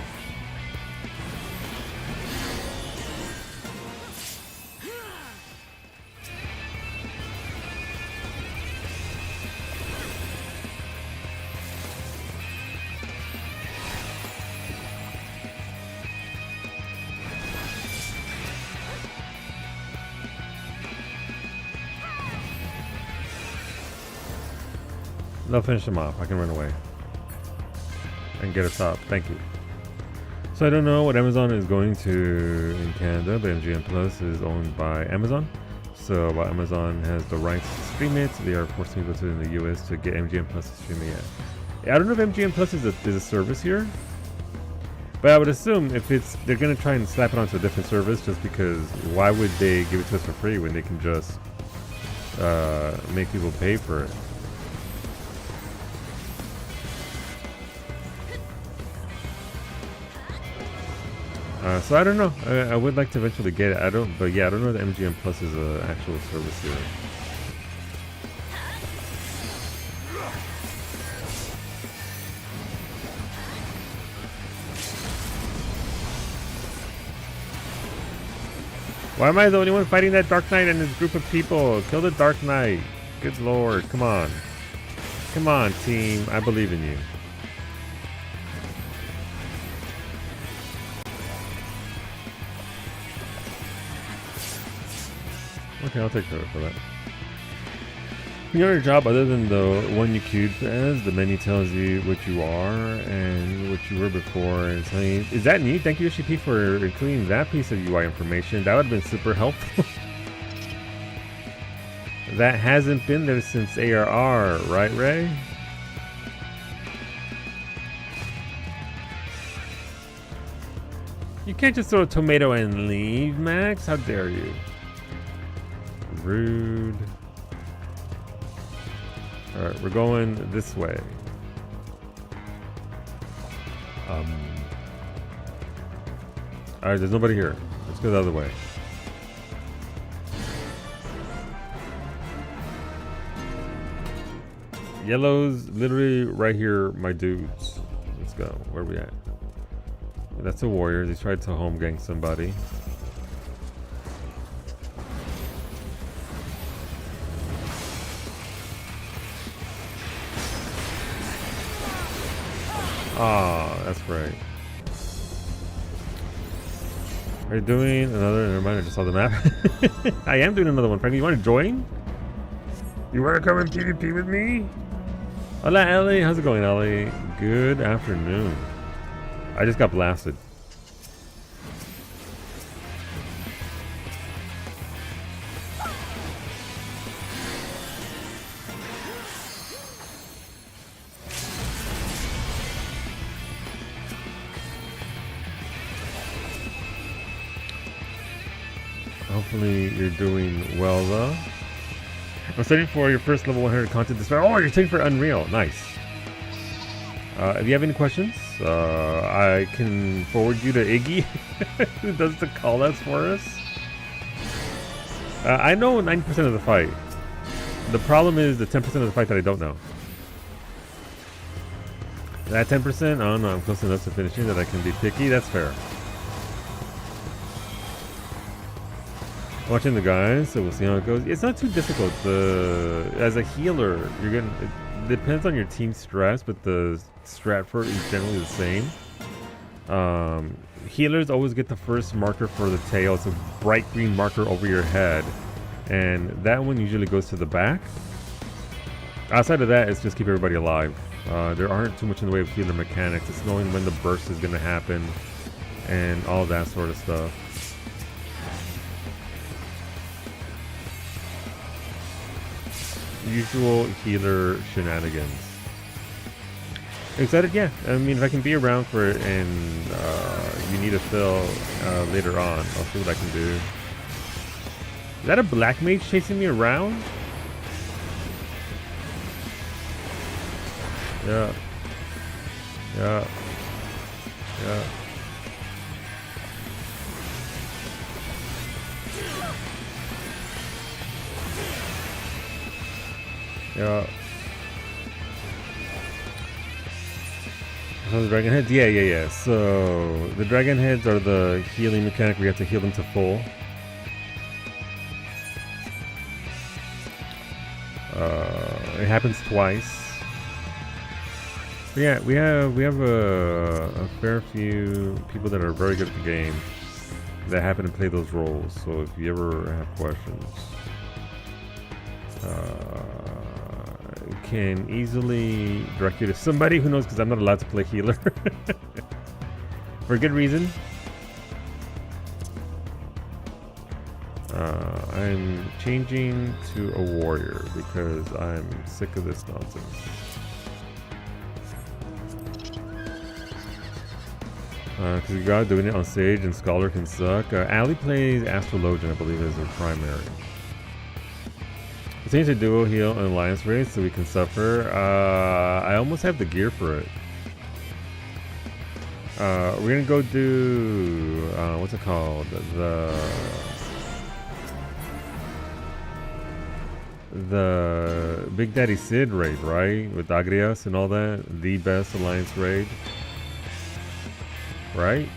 They'll finish them off. I can run away and get us up. Thank you. So I don't know what Amazon is going to in Canada, but MGM Plus is owned by Amazon. So while Amazon has the rights to stream it, they are forcing people to in the US to get MGM Plus to stream it. I don't know if MGM Plus is a service here, but I would assume if they're going to try and slap it onto a different service, just because why would they give it to us for free when they can just make people pay for it? So I don't know. I would like to eventually get it. But yeah, I don't know if MGM Plus is an actual service here. Why am I the only one fighting that Dark Knight and his group of people? Kill the Dark Knight. Good lord, come on. Come on, team. I believe in you. Okay, I'll take credit for that. Your job, other than the one you queued as, the menu tells you what you are and what you were before. And telling you, is that neat? Thank you, SCP, for including that piece of UI information. That would have been super helpful. That hasn't been there since ARR, right, Ray? You can't just throw a tomato and leave, Max. How dare you? Rude. Alright, we're going this way. Alright, there's nobody here. Let's go the other way. Yellow's literally right here, my dudes. Let's go. Where are we at? That's a warrior. He tried to home gang somebody. Ah, that's right. Are you doing another? Never mind, I just saw the map. I am doing another one. Frankie, you want to join? You want to come and PvP with me? Hola, Ellie. How's it going, Ellie? Good afternoon. I just got blasted. Hopefully you're doing well though. I'm studying for your first level 100 content display. Oh, you're studying for Unreal. Nice. If you have any questions, I can forward you to Iggy, who does the callouts for us. I know 90% of the fight. The problem is the 10% of the fight that I don't know. That 10%, I don't know, I'm close enough to finishing that I can be picky. That's fair. Watching the guys, so we'll see how it goes. It's not too difficult. As a healer, it depends on your team stress, but the strat for it is generally the same. Healers always get the first marker for the tail. It's a bright green marker over your head, and that one usually goes to the back. Outside of that, it's just keep everybody alive. There aren't too much in the way of healer mechanics. It's knowing when the burst is going to happen and all that sort of stuff. Usual healer shenanigans. Excited? Yeah. I mean, if I can be around for it and you need a fill later on, I'll see what I can do. Is that a black mage chasing me around? Yeah. Yeah. Yeah. Yeah. So the dragon heads? Yeah. So the dragon heads are the healing mechanic. We have to heal them to full. It happens twice. But yeah, we have a fair few people that are very good at the game that happen to play those roles. So if you ever have questions, can easily direct you to somebody who knows, because I'm not allowed to play healer for a good reason. I'm changing to a warrior because I'm sick of this nonsense. Because you got doing it on stage and Scholar can suck. Ali plays Astrologian, I believe, is her primary. It seems to duo heal and alliance race so we can suffer. I almost have the gear for it. We're gonna go do what's it called? The Big Daddy Sid raid, right? With Agrias and all that. The best alliance raid. Right?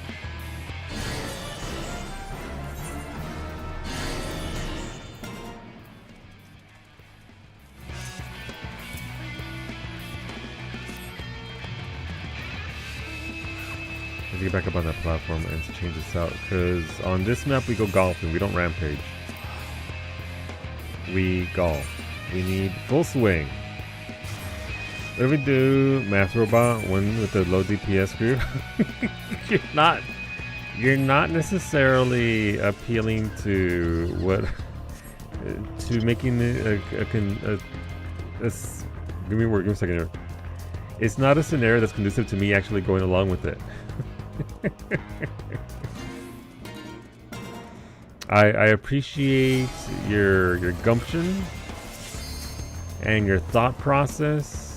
Let's get back up on that platform and change this out, because on this map we go golfing, we don't rampage. We golf. We need full swing. What do we do? Math robot, one with the low DPS group. You're not necessarily appealing to what to making it give me a second here. It's not a scenario that's conducive to me actually going along with it. I appreciate your gumption and your thought process.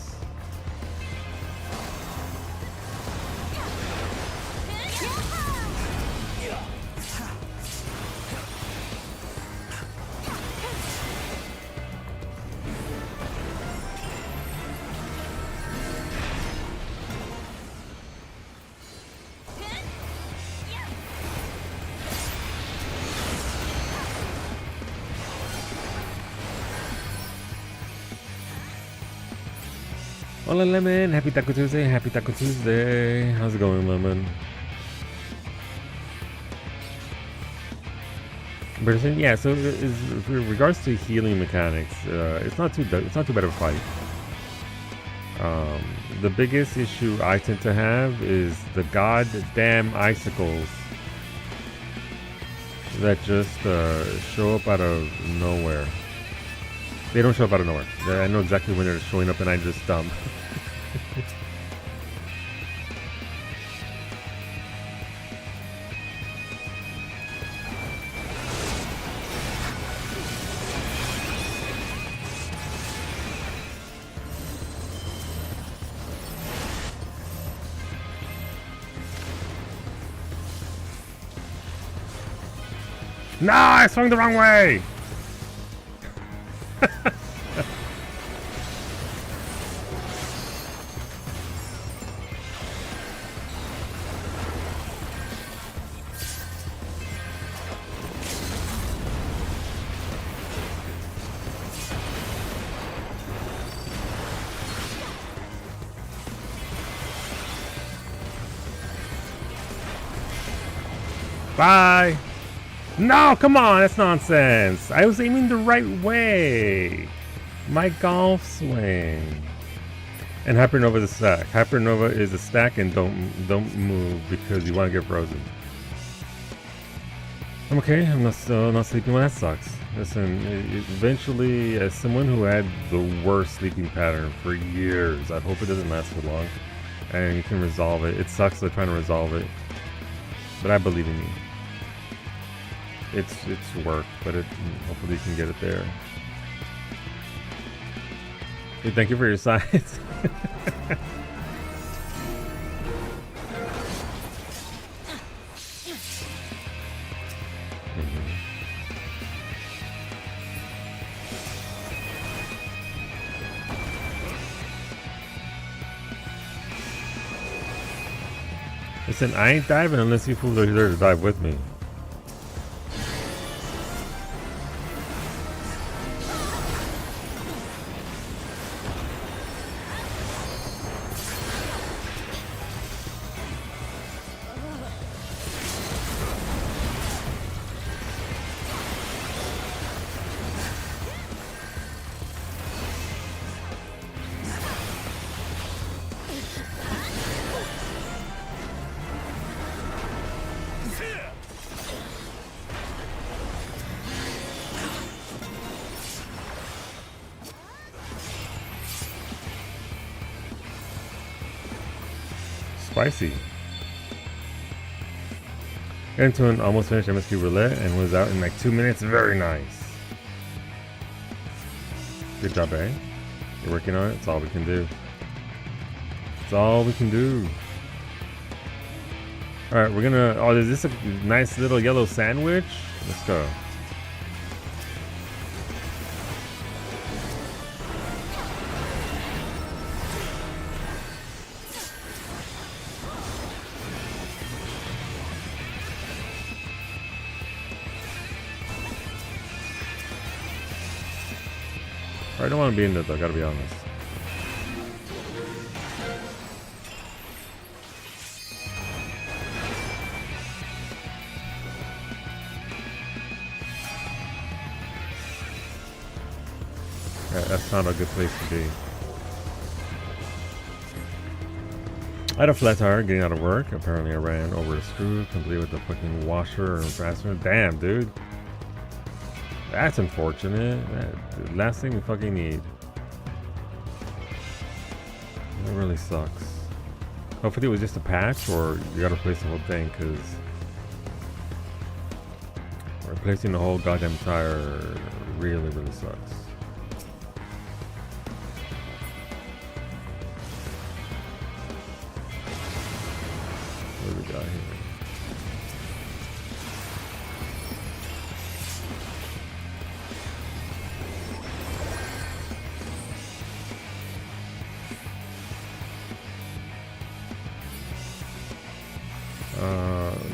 Hola Lemon, happy Taco Tuesday, happy Taco Tuesday. How's it going, Lemon? But yeah, so with regards to healing mechanics, it's not too bad of a fight. The biggest issue I tend to have is the goddamn icicles that just show up out of nowhere. They don't show up out of nowhere. I know exactly when they're showing up and I just dump. No, I swung the wrong way! Bye! No, come on, that's nonsense. I was aiming the right way. My golf swing. And Hypernova is a stack. Hypernova is a stack, and don't move because you want to get frozen. I'm okay. I'm not sleeping. Well, that sucks. Listen, eventually, as someone who had the worst sleeping pattern for years, I hope it doesn't last too long, and you can resolve it. It sucks they're trying to resolve it, but I believe in you. It's work, but hopefully you can get it there. Hey, thank you for your sides. Listen, I ain't diving unless you fools are there to dive with me. Spicy. Got into an almost finished MSQ roulette and was out in like 2 minutes. Very nice. Good job, eh? You're working on it. It's all we can do. It's all we can do. Alright, we're gonna... Oh, is this a nice little yellow sandwich? Let's go. I don't want to be in it though, gotta be honest. Yeah, that's not a good place to be. I had a flat tire getting out of work. Apparently I ran over a screw, complete with the fucking washer and fastener. Damn, dude. That's unfortunate. That's the last thing we fucking need. It really sucks. Hopefully it was just a patch, or you gotta replace the whole thing, because replacing the whole goddamn tire really sucks. What do we got here?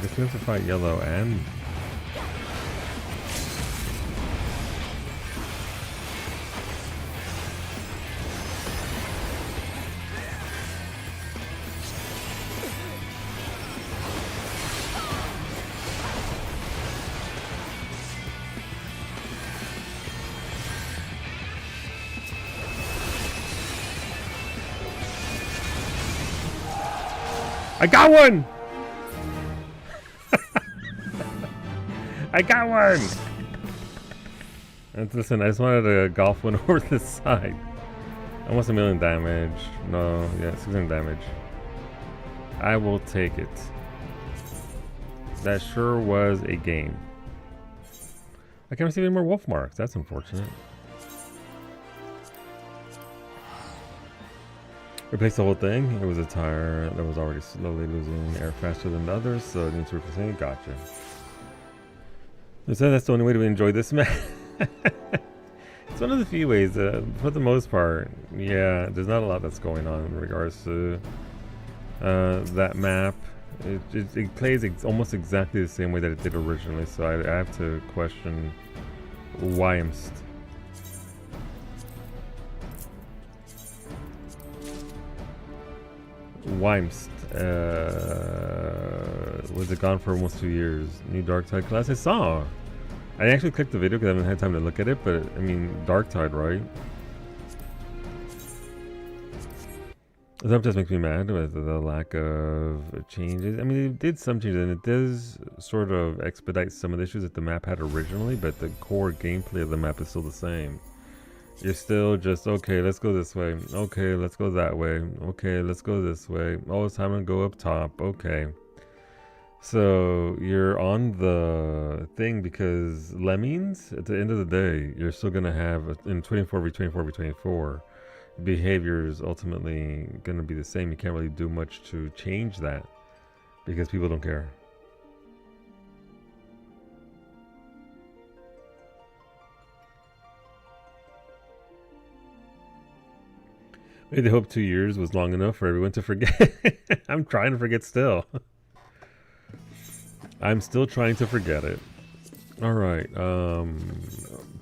Guess we have to fight yellow and... I got one! I got one! And listen, I just wanted to golf one over this side. Almost 1,000,000 damage. No, yeah, 600 damage. I will take it. That sure was a game. I can't receive any more wolf marks. That's unfortunate. Replace the whole thing. It was a tire that was already slowly losing air faster than the others, so it needs replacing. Gotcha. So that's the only way to enjoy this map. It's one of the few ways, for the most part. Yeah, there's not a lot that's going on in regards to that map. It plays almost exactly the same way that it did originally, so I have to question Wimst. Was it gone for almost 2 years? New Darktide class? I saw. I actually clicked the video because I haven't had time to look at it, but I mean, Darktide, right? That just makes me mad with the lack of changes. I mean, it did some changes, and it does sort of expedite some of the issues that the map had originally, but the core gameplay of the map is still the same. You're still just, okay, let's go this way. Okay, let's go that way. Okay, let's go this way. Oh, it's time to go up top. Okay. So you're on the thing because lemmings, at the end of the day, you're still going to have, in 24v24v24, behaviors ultimately going to be the same. You can't really do much to change that because people don't care. Maybe they hope 2 years was long enough for everyone to forget. I'm trying to forget still. I'm still trying to forget it. Alright,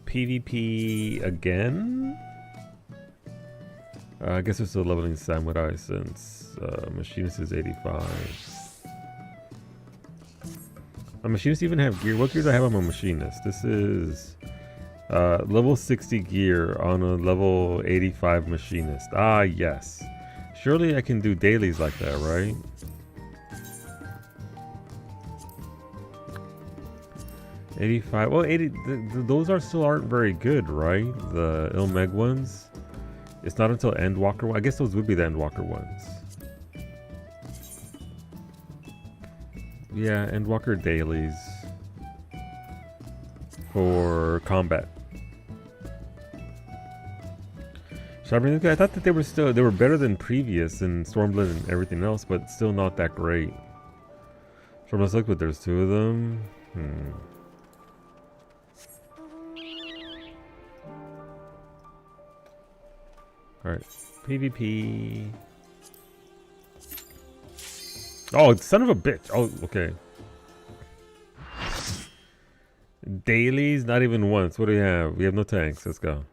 PvP again? I guess we're still leveling Samurai since Machinist is 85. A Machinist even have gear? What gear do I have on my Machinist? This is level 60 gear on a level 85 Machinist. Ah, yes. Surely I can do dailies like that, right? '85. Well, 80. Those aren't very good, right? The Ilmeg ones. It's not until Endwalker. I guess those would be the Endwalker ones. Yeah, Endwalker dailies for combat. I thought that they were better than previous in Stormblood and everything else, but still not that great. Stormblood's Liquid, there's 2 of them. Alright, PvP. Oh, son of a bitch. Oh, okay. Dailies, not even once. What do we have? We have no tanks. Let's go.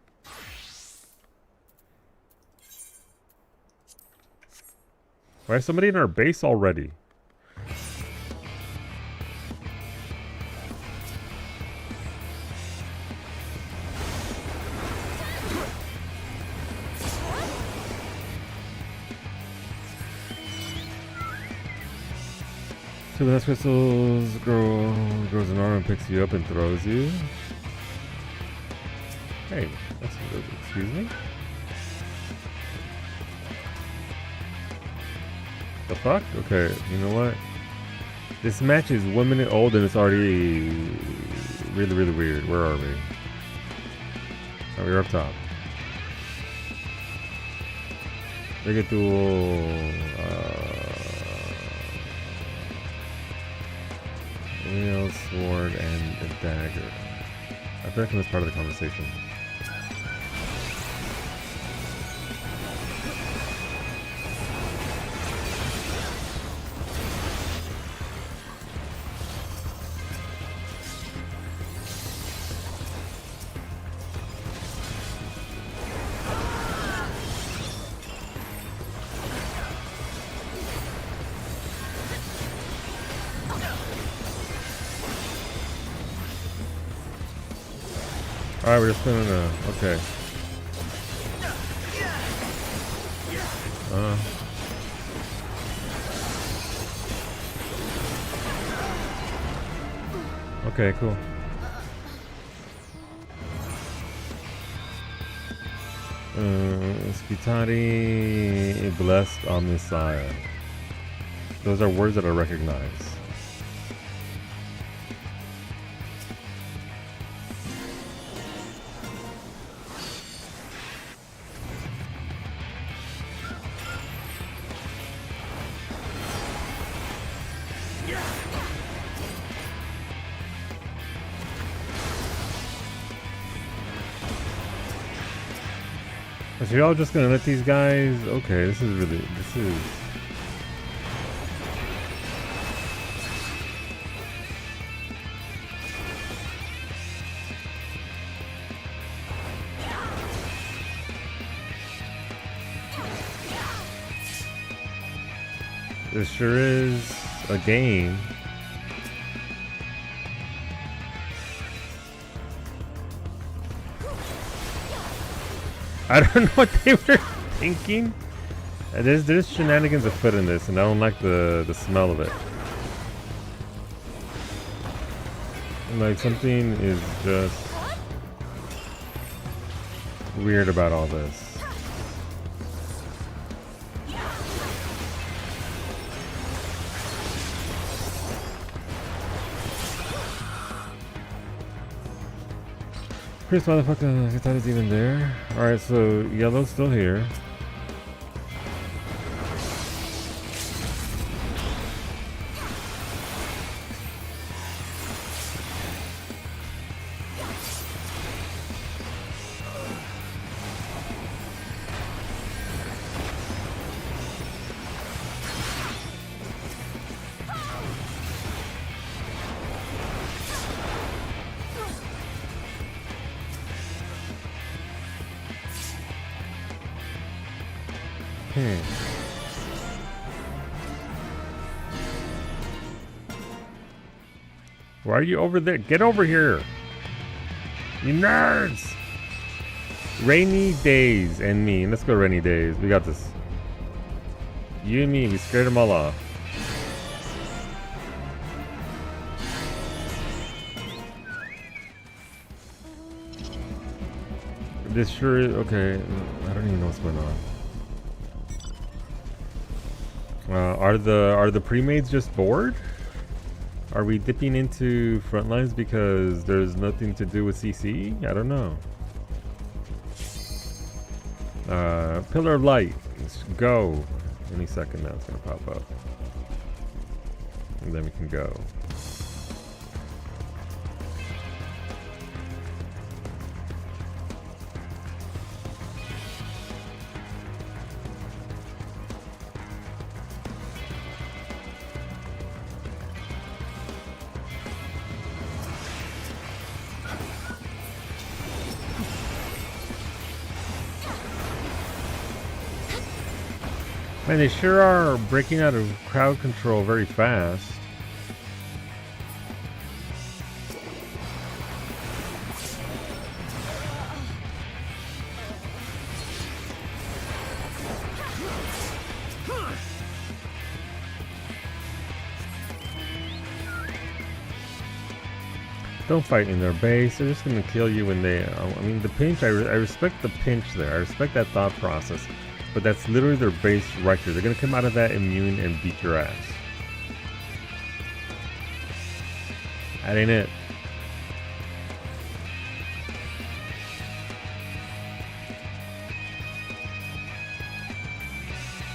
Why is somebody in our base already? Two less crystals grows an arm and picks you up and throws you. Hey, excuse me? The fuck? Okay, you know what? This match is 1 minute old and it's already really, really weird. Where are we? Oh, we're up top. Make it duel. Wheel, sword, and a dagger. I feel like that's part of the conversation. Alright, we're just gonna, okay. Okay, cool. Spitari blessed on Messiah. Those are words that I recognize. So y'all just gonna let these guys? Okay, this is really, this is... This sure is a game. I don't know what they were thinking. There's shenanigans afoot in this, and I don't like the smell of it. Like, something is just weird about all this. Chris, motherfucker, I thought it's even there. Alright, so yellow's still here. Why are you over there? Get over here! You nerds! Rainy Days and me. Let's go Rainy Days. We got this. You and me, we scared them all off. This sure is... Okay, I don't even know what's going on. Are the pre-mades just bored? Are we dipping into Frontlines because there's nothing to do with CC? I don't know. Pillar of Light. Let's go. Any second now it's gonna pop up. And then we can go. Man, they sure are breaking out of crowd control very fast. Don't fight in their base. They're just gonna kill you when they... I mean, the pinch, I respect the pinch there. I respect that thought process. But that's literally their base right there. They're gonna come out of that immune and beat your ass. That ain't it.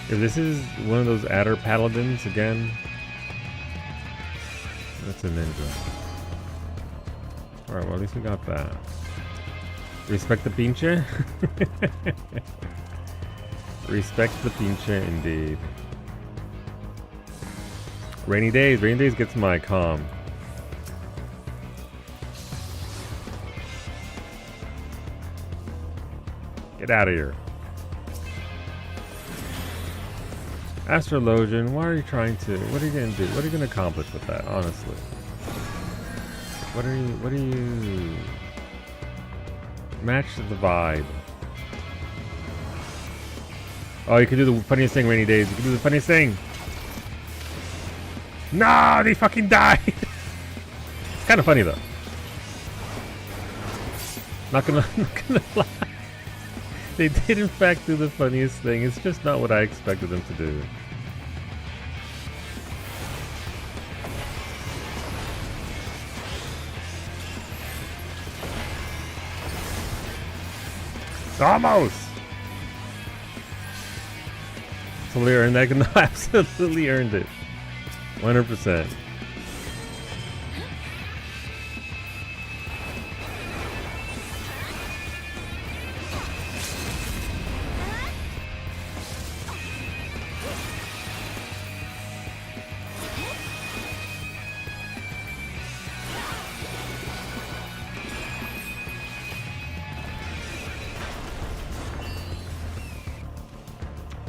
If this is one of those adder paladins again, that's a ninja. Alright, well at least we got that. Respect the pinche? Respect the pinche indeed. Rainy Days. Rainy Days gets my comm. Get out of here. Astrologian, why are you trying to... What are you going to do? What are you going to accomplish with that, honestly? What are you... Match the vibe. Oh, you can do the funniest thing, Rainy Days. You can do the funniest thing. No, they fucking died. It's kind of funny though. Not gonna lie. They did in fact do the funniest thing. It's just not what I expected them to do. Almost. Totally earned that. No, absolutely earned it. 100%.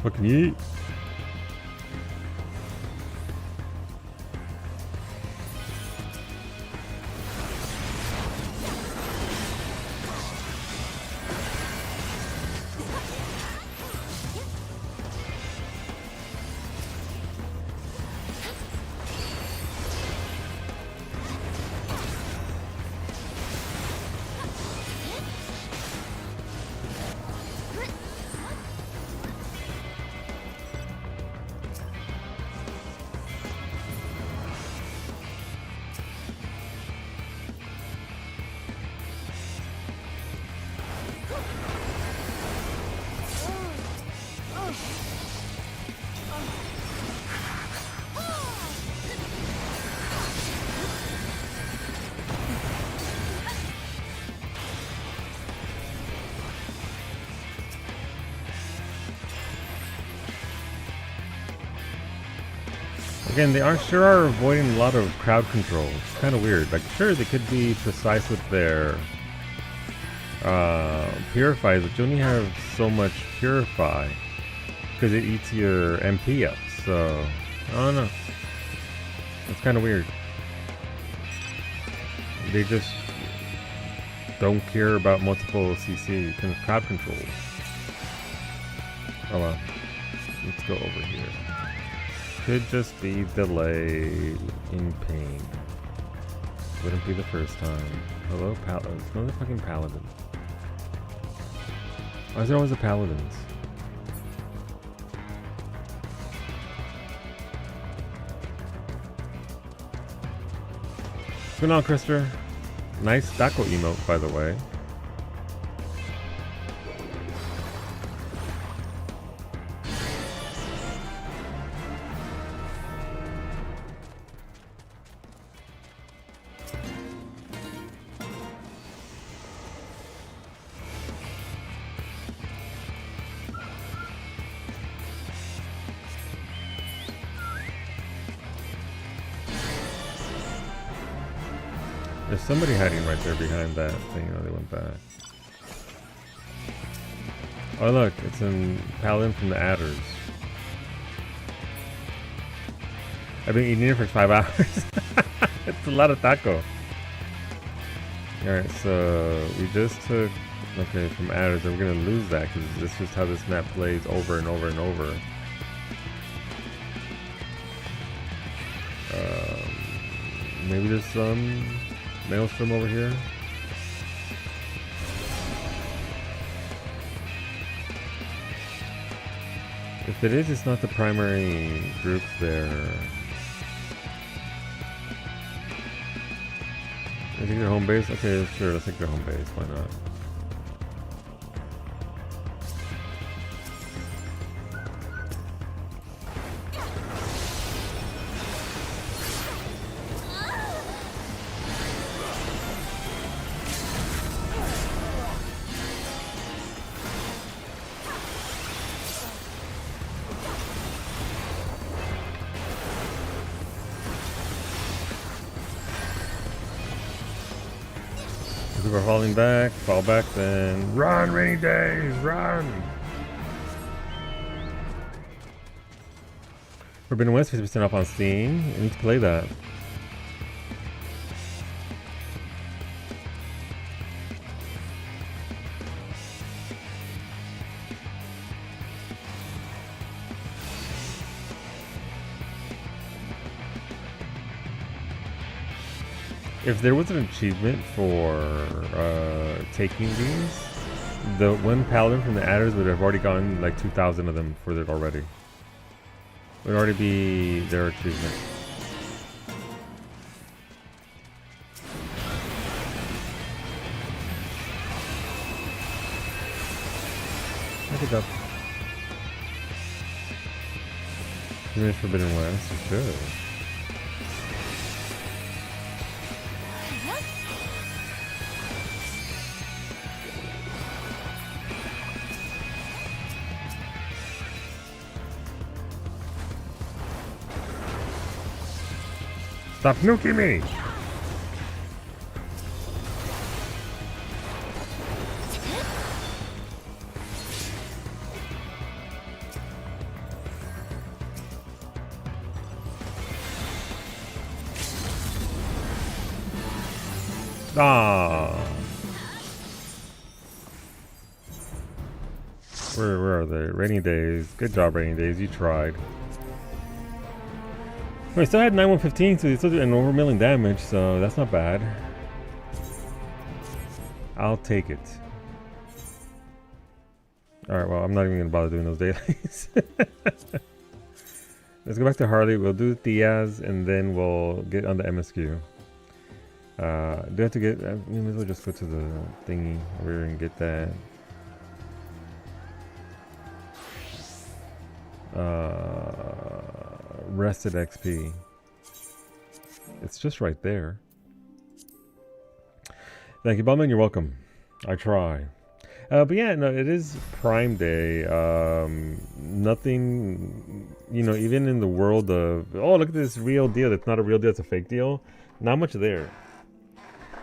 Fucking eat. Again, they sure are avoiding a lot of crowd control. It's kind of weird. Like, sure, they could be precise with their purifies, but you only have so much purify because it eats your MP up. So, I don't know. It's kind of weird. They just don't care about multiple CC kind of crowd control. Oh well. Let's go over here. Could just be delay in pain. Wouldn't be the first time. Hello, paladins. Another fucking paladin. Why is there always the paladins? What's going on, Krister? Nice Dako emote, by the way. There's somebody hiding right there behind that thing. Oh, they went back. Oh look, it's a paladin from the adders. I've been eating it for 5 hours. It's a lot of taco. Alright, so we just took, okay, from adders, and we're gonna lose that because this is just how this map plays over and over and over. Maybe there's some maelstrom over here. If it is, it's not the primary group there. I think their home base? Okay, sure, let's take their home base, why not? If we're falling back, fall back then. Run, rainy days, run! Forbidden West 50% off on Steam. I need to play that. If there was an achievement for taking these, the one paladin from the adders would have already gotten like 2,000 of them for it already. It would already be their achievement. Look it up. Finish Forbidden West, you should. Stop nuking me! Ah. Where are they? Rainy days. Good job, rainy days. You tried. We still had 9115, so they still did an over million damage, so that's not bad. I'll take it. Alright, well, I'm not even gonna bother doing those dailies. Let's go back to Harley. We'll do Diaz, and then we'll get on the MSQ. Do I have to get... we may as well just go to the thingy over here and get that. Rested XP. It's just right there. Thank you, Bowman. You're welcome. I try. But yeah, no, it is Prime Day. Nothing, you know, even in the world of, oh, look at this real deal. It's not a real deal. It's a fake deal. Not much there.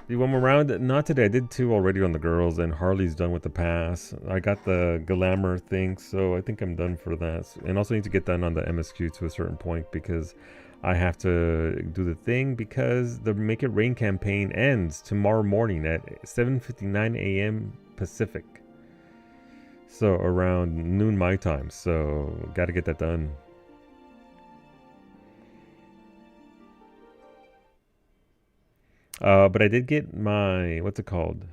Do one more round? Not today. I did 2 already on the girls, and Harley's done with the pass. I got the glamour thing, so I think I'm done for that. And also need to get done on the MSQ to a certain point because I have to do the thing because the Make It Rain campaign ends tomorrow morning at 7:59 a.m. Pacific. So around noon my time. So got to get that done. But I did get my, what's it called?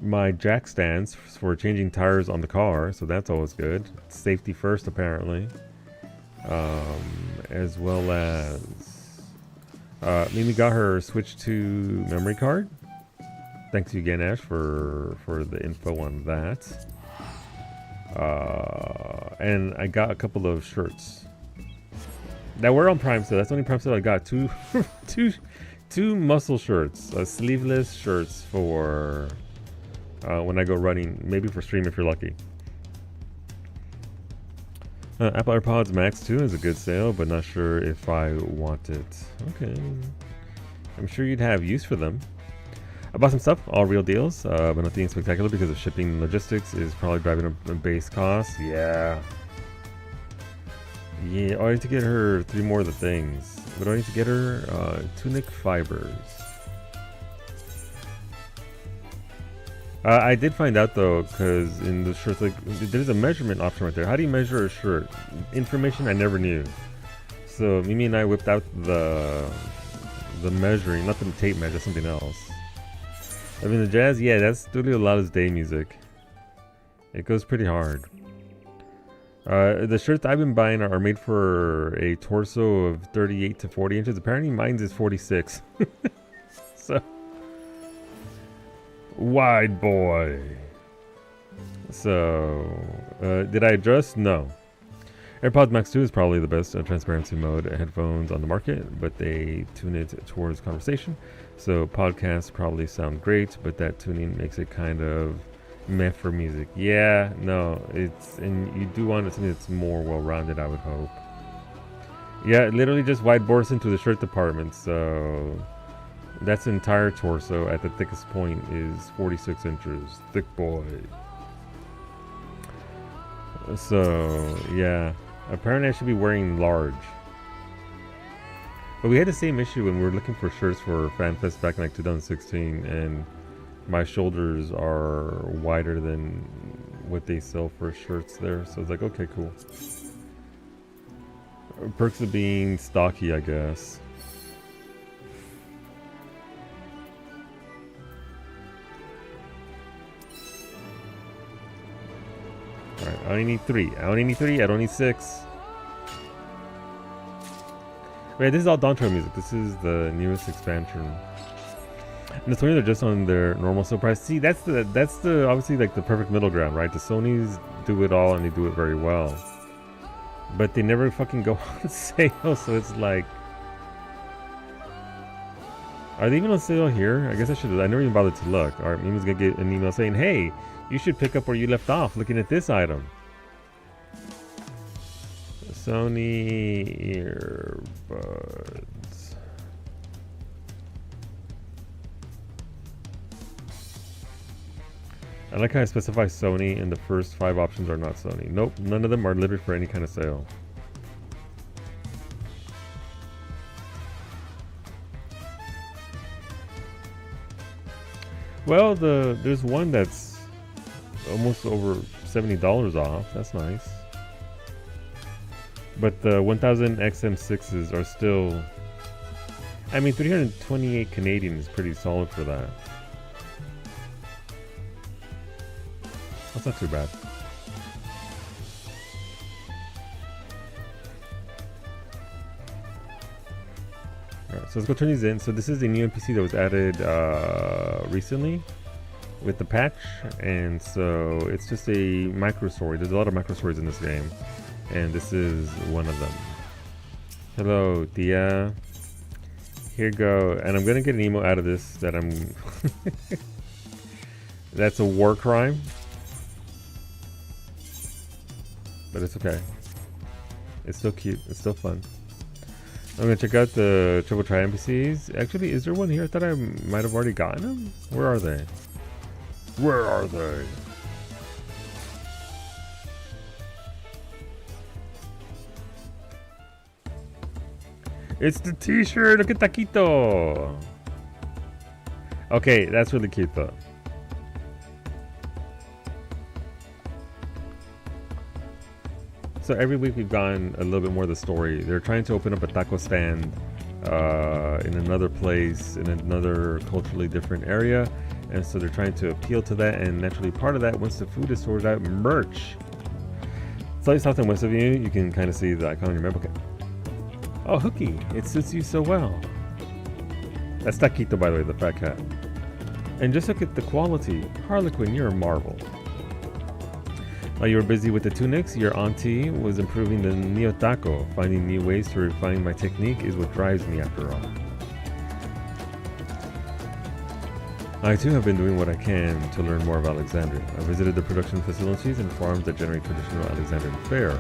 My jack stands for changing tires on the car, so that's always good. Safety first, apparently. As well as Mimi got her Switch 2 memory card. Thanks to you again, Ash, for the info on that. And I got a couple of shirts that were on Prime sale. That's the only Prime sale I got. Two muscle shirts, sleeveless shirts for when I go running, maybe for stream if you're lucky. Apple AirPods Max 2 is a good sale, but not sure if I want it. Okay. I'm sure you'd have use for them. I bought some stuff, all real deals, but nothing spectacular because of shipping and logistics is probably driving up the base cost. Yeah. Yeah, I need to get her 3 more of the things. What do I need to get her? Tunic fibers. I did find out though, because in the shirts, like, there's a measurement option right there. How do you measure a shirt? Information I never knew. So Mimi and I whipped out the measuring, not the tape measure, something else. I mean the jazz, yeah, that's Studio Lala's day music. It goes pretty hard. The shirts I've been buying are made for a torso of 38 to 40 inches. Apparently mine's is 46. So wide boy. So did I adjust? No. AirPods Max 2 is probably the best transparency mode headphones on the market, but they tune it towards conversation. So podcasts probably sound great, but that tuning makes it kind of meh for music. Yeah, no, it's, and you do want something that's more well-rounded, I would hope. Yeah, literally just wide bores into the shirt department, so that's the entire torso at the thickest point is 46 inches. Thick boy. So, yeah. Apparently I should be wearing large. But we had the same issue when we were looking for shirts for FanFest back in like 2016, and my shoulders are wider than what they sell for shirts there. So it's like, okay, cool. Perks of being stocky, I guess. Alright, I only need 3. I only need 3, I don't need 6. Wait, this is all Dontro music. This is the newest expansion. And the Sony, they're just on their normal sale price. See, that's the obviously like the perfect middle ground, right? The Sonys do it all and they do it very well. But they never fucking go on sale, so it's like, are they even on sale here? I guess I never even bothered to look. Alright, Mimi's gonna get an email saying, hey, you should pick up where you left off looking at this item. Sony earbuds. I like how I specify Sony and the first 5 options are not Sony. Nope, none of them are literally for any kind of sale. Well, there's one that's almost over $70 off. That's nice. But the 1000 XM6s are still... I mean, 328 Canadian is pretty solid for that. That's not too bad. Alright, so let's go turn these in. So this is a new NPC that was added recently with the patch, and so it's just a micro story. There's a lot of micro stories in this game, and this is one of them. Hello, Tia. Here you go, and I'm gonna get an emo out of this that I'm. That's a war crime, but it's okay. It's still cute. It's still fun. I'm gonna check out the Triple Try NPCs. Actually, is there one here? I thought I might have already gotten them. Where are they? Where are they? It's the t-shirt. Look at Taquito. Okay, that's really cute though. So every week we've gotten a little bit more of the story. They're trying to open up a taco stand in another place, in another culturally different area. And so they're trying to appeal to that. And naturally part of that, once the food is sorted out, merch. Slightly south and west of you, you can kind of see the icon on your map. Okay. Oh, Hooky, it suits you so well. That's Taquito, by the way, the fat cat. And just look at the quality. Harlequin, you're a marvel. While you were busy with the tunics, your auntie was improving the Neo Taco. Finding new ways to refine my technique is what drives me after all. I too have been doing what I can to learn more of Alexandria. I visited the production facilities and farms that generate traditional Alexandrian fare,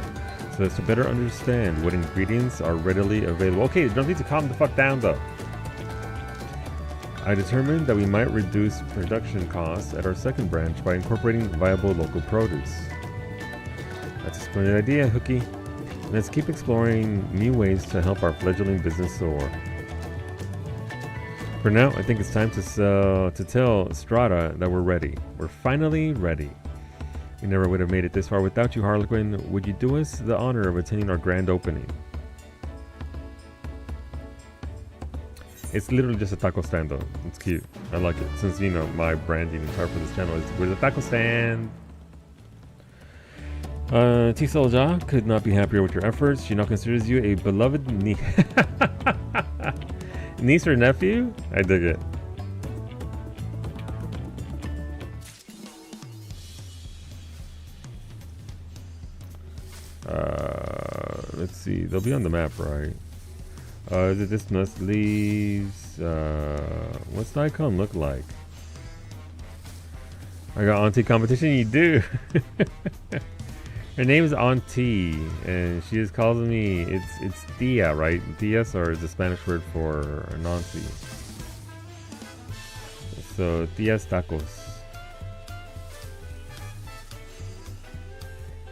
so as to better understand what ingredients are readily available. Okay, you don't need to calm the fuck down though. I determined that we might reduce production costs at our second branch by incorporating viable local produce. That's a splendid idea, Hooky. Let's keep exploring new ways to help our fledgling business soar. For now, I think it's time to tell Strata that we're ready. We're finally ready. We never would have made it this far without you, Harlequin. Would you do us the honor of attending our grand opening? It's literally just a taco stand though. It's cute. I like it. Since, you know, my branding chart for this channel is with a taco stand. T-Solja could not be happier with your efforts. She now considers you a beloved niece. Niece or nephew? I dig it. Let's see. They'll be on the map, right? This must leaves. What's the icon look like? I got Auntie competition. You do. Her name is Auntie, and she is calling me. It's Tia, right? Tias are the Spanish word for an auntie. So Tias tacos.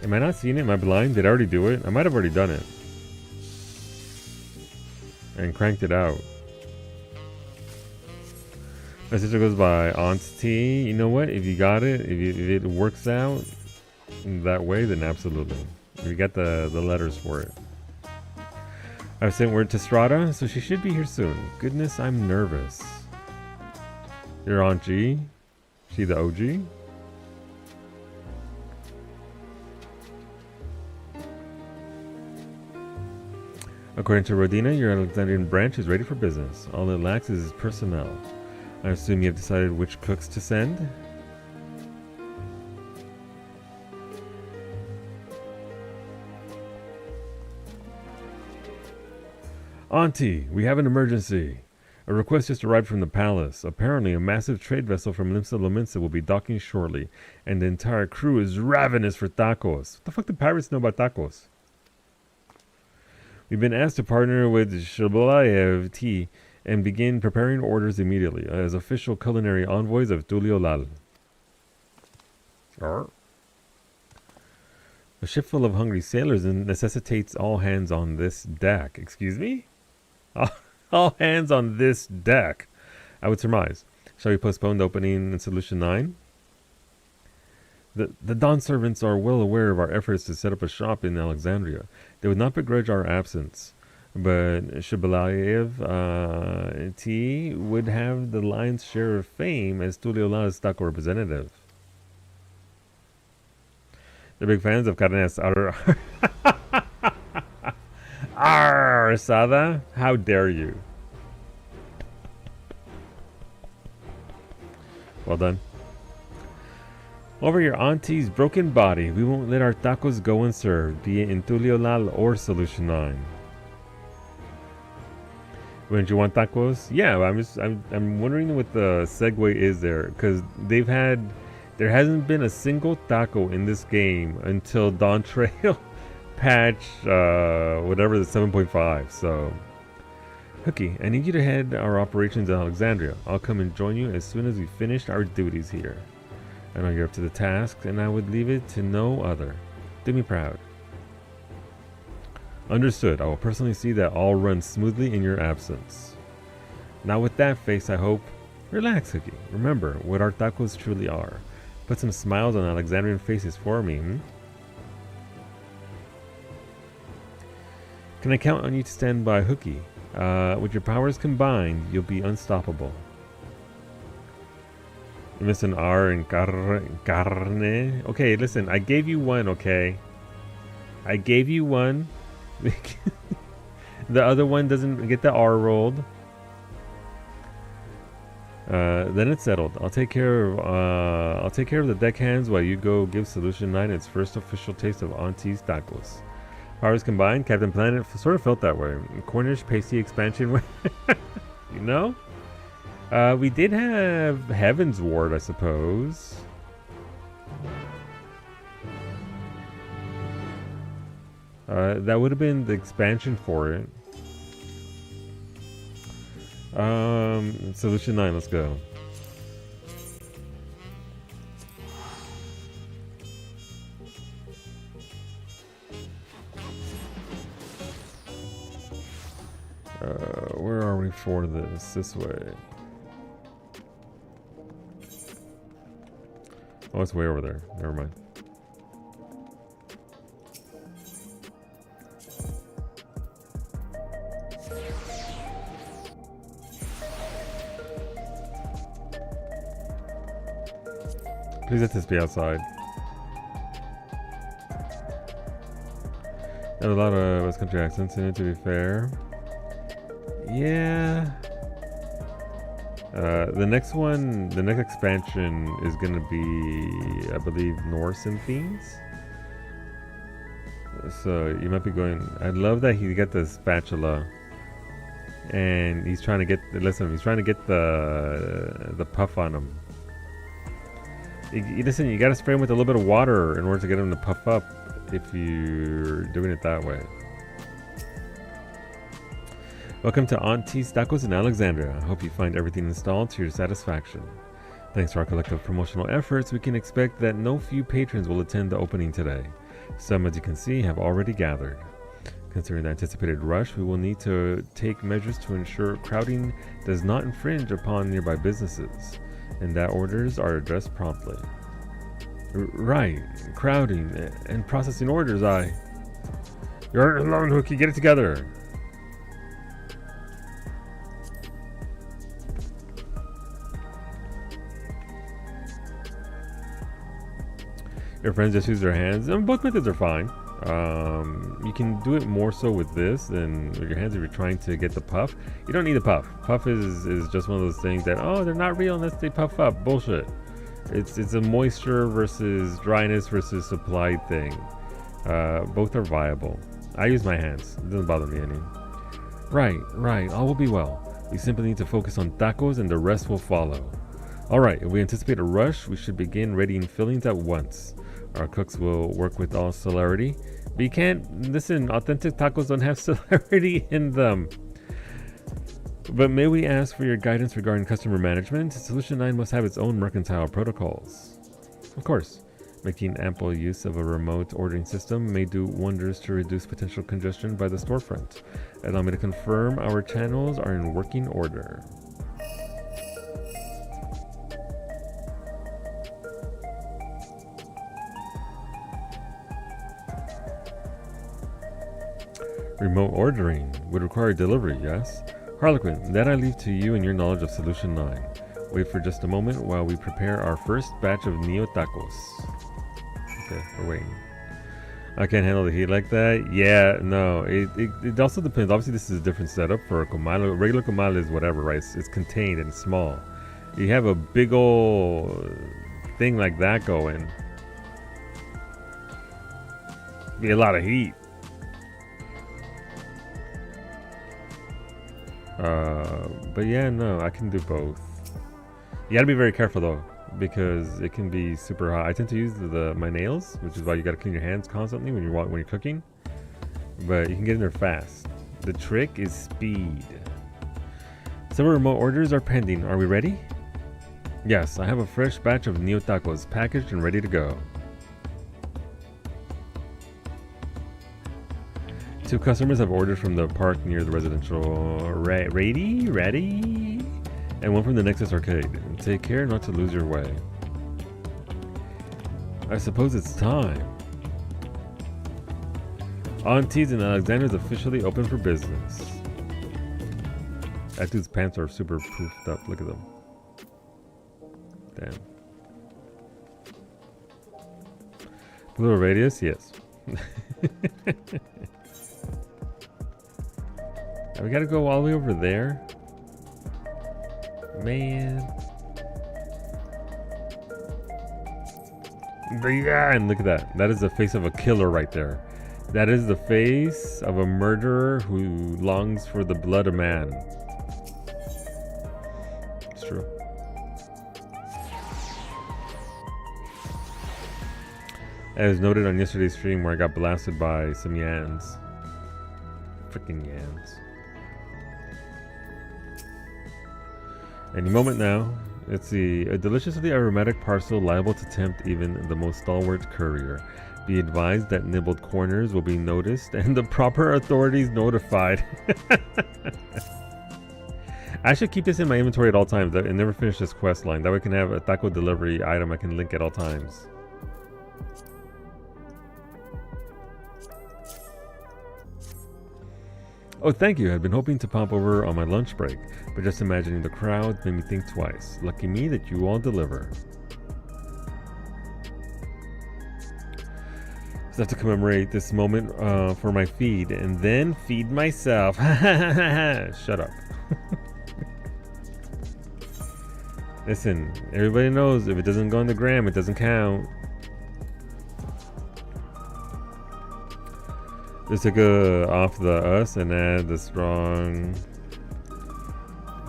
Am I not seeing it? Am I blind? Did I already do it? I might have already done it. And cranked it out. My sister goes by Auntie. You know what? If you got it, if it works out that way, then absolutely. We got the letters for it. I've sent word to Strata, so she should be here soon. Goodness, I'm nervous. Your Aunt G? She the OG? According to Rodina, your Alexandrian branch is ready for business. All it lacks is personnel. I assume you have decided which cooks to send? Auntie, we have an emergency. A request just arrived from the palace. Apparently, a massive trade vessel from Limsa Lominsa will be docking shortly, and the entire crew is ravenous for tacos. What the fuck do pirates know about tacos? We've been asked to partner with Shabalayev Tea and begin preparing orders immediately as official culinary envoys of Tulio Lal. A ship full of hungry sailors necessitates all hands on this deck. Excuse me? All hands on this deck, I would surmise. Shall we postpone the opening in Solution 9? The Dawn servants are well aware of our efforts to set up a shop in Alexandria. They would not begrudge our absence. But Shabalayev T would have the lion's share of fame as Tuliola's taco representative. They're big fans of carne asada. Asada? How dare you? Well done. Over your auntie's broken body, we won't let our tacos go unserved, be it in Tuliolal or Solution 9. Wouldn't you want tacos? Yeah, I'm wondering what the segue is there, because there hasn't been a single taco in this game until Dawn Trail patch whatever the 7.5. So Hookie, I need you to head our operations in Alexandria. I'll come and join you as soon as we finished our duties here. I know you're up to the task, and I would leave it to no other. Do me proud. Understood. I will personally see that all runs smoothly in your absence. Now with that face, I hope... Relax, Hookie. Remember what our tacos truly are. Put some smiles on Alexandrian faces for me, Can I count on you to stand by, Hookie? With your powers combined, you'll be unstoppable. You missed an R in carne. Okay, listen, I gave you one, okay? I gave you one. The other one doesn't get the R rolled. Then it's settled. I'll take care of the deckhands while you go give Solution 9 its first official taste of Auntie's tacos. Powers combined, Captain Planet sort of felt that way. Cornish pasty expansion. You know? We did have Heaven's Ward, I suppose. That would have been the expansion for it. Solution 9, let's go. Where are we for this? This way. Oh, it's way over there. Never mind. Please let this be outside. There are a lot of West Country accents in it, to be fair. Yeah. The next expansion is gonna be, I believe, Norse and themes. So you might be going. I love that he got the spatula, and he's trying to get. Listen, he's trying to get the puff on him. Listen, you gotta spray him with a little bit of water in order to get him to puff up. If you're doing it that way. Welcome to Auntie's Tacos in Alexandria. I hope you find everything installed to your satisfaction. Thanks to our collective promotional efforts, we can expect that no few patrons will attend the opening today. Some, as you can see, have already gathered. Considering the anticipated rush, we will need to take measures to ensure crowding does not infringe upon nearby businesses, and that orders are addressed promptly. Right, crowding and processing orders, You're alone, Hookie, get it together! Your friends just use their hands. Both methods are fine. You can do it more so with this than with your hands if you're trying to get the puff. You don't need a puff. Puff is just one of those things that, oh, they're not real unless they puff up. Bullshit. It's a moisture versus dryness versus supply thing. Both are viable. I use my hands. It doesn't bother me any. Right. All will be well. We simply need to focus on tacos and the rest will follow. Alright, if we anticipate a rush, we should begin readying fillings at once. Our cooks will work with all celerity. But you can't... Listen, authentic tacos don't have celerity in them. But may we ask for your guidance regarding customer management? Solution 9 must have its own mercantile protocols. Of course. Making ample use of a remote ordering system may do wonders to reduce potential congestion by the storefront. Allow me to confirm our channels are in working order. Remote ordering would require delivery, yes? Harlequin, that I leave to you and your knowledge of Solution 9. Wait for just a moment while we prepare our first batch of Neo Tacos. Okay, we're waiting. I can't handle the heat like that. Yeah, no, it also depends. Obviously, this is a different setup for a comal. Regular comal is whatever, right? It's contained and small. You have a big old thing like that going. Be a lot of heat. But yeah, no, I can do both. You gotta be very careful though, because it can be super hot. I tend to use my nails, which is why you gotta clean your hands constantly when you're cooking. But you can get in there fast. The trick is speed. Several remote orders are pending. Are we ready? Yes, I have a fresh batch of Neo Tacos packaged and ready to go. 2 customers have ordered from the park near the residential ready? And 1 from the Nexus Arcade. Take care not to lose your way. I suppose it's time. Auntie's in Alexander's officially open for business. That dude's pants are super poofed up. Look at them. Damn. Little radius? Yes. We gotta go all the way over there. Man. Yeah, and look at that. That is the face of a killer right there. That is the face of a murderer who longs for the blood of man. It's true. As noted on yesterday's stream where I got blasted by some yans. Freaking yans. Any moment now. Let's see. A deliciously aromatic parcel liable to tempt even the most stalwart courier. Be advised that nibbled corners will be noticed and the proper authorities notified. I should keep this in my inventory at all times and never finish this quest line. That way I can have a taco delivery item I can link at all times. Oh, thank you. I'd been hoping to pop over on my lunch break, but just imagining the crowd made me think twice. Lucky me that you all deliver. So I have to commemorate this moment for my feed and then feed myself. Shut up. Listen, everybody knows if it doesn't go on the gram, it doesn't count. Let's take off the us and add the strong.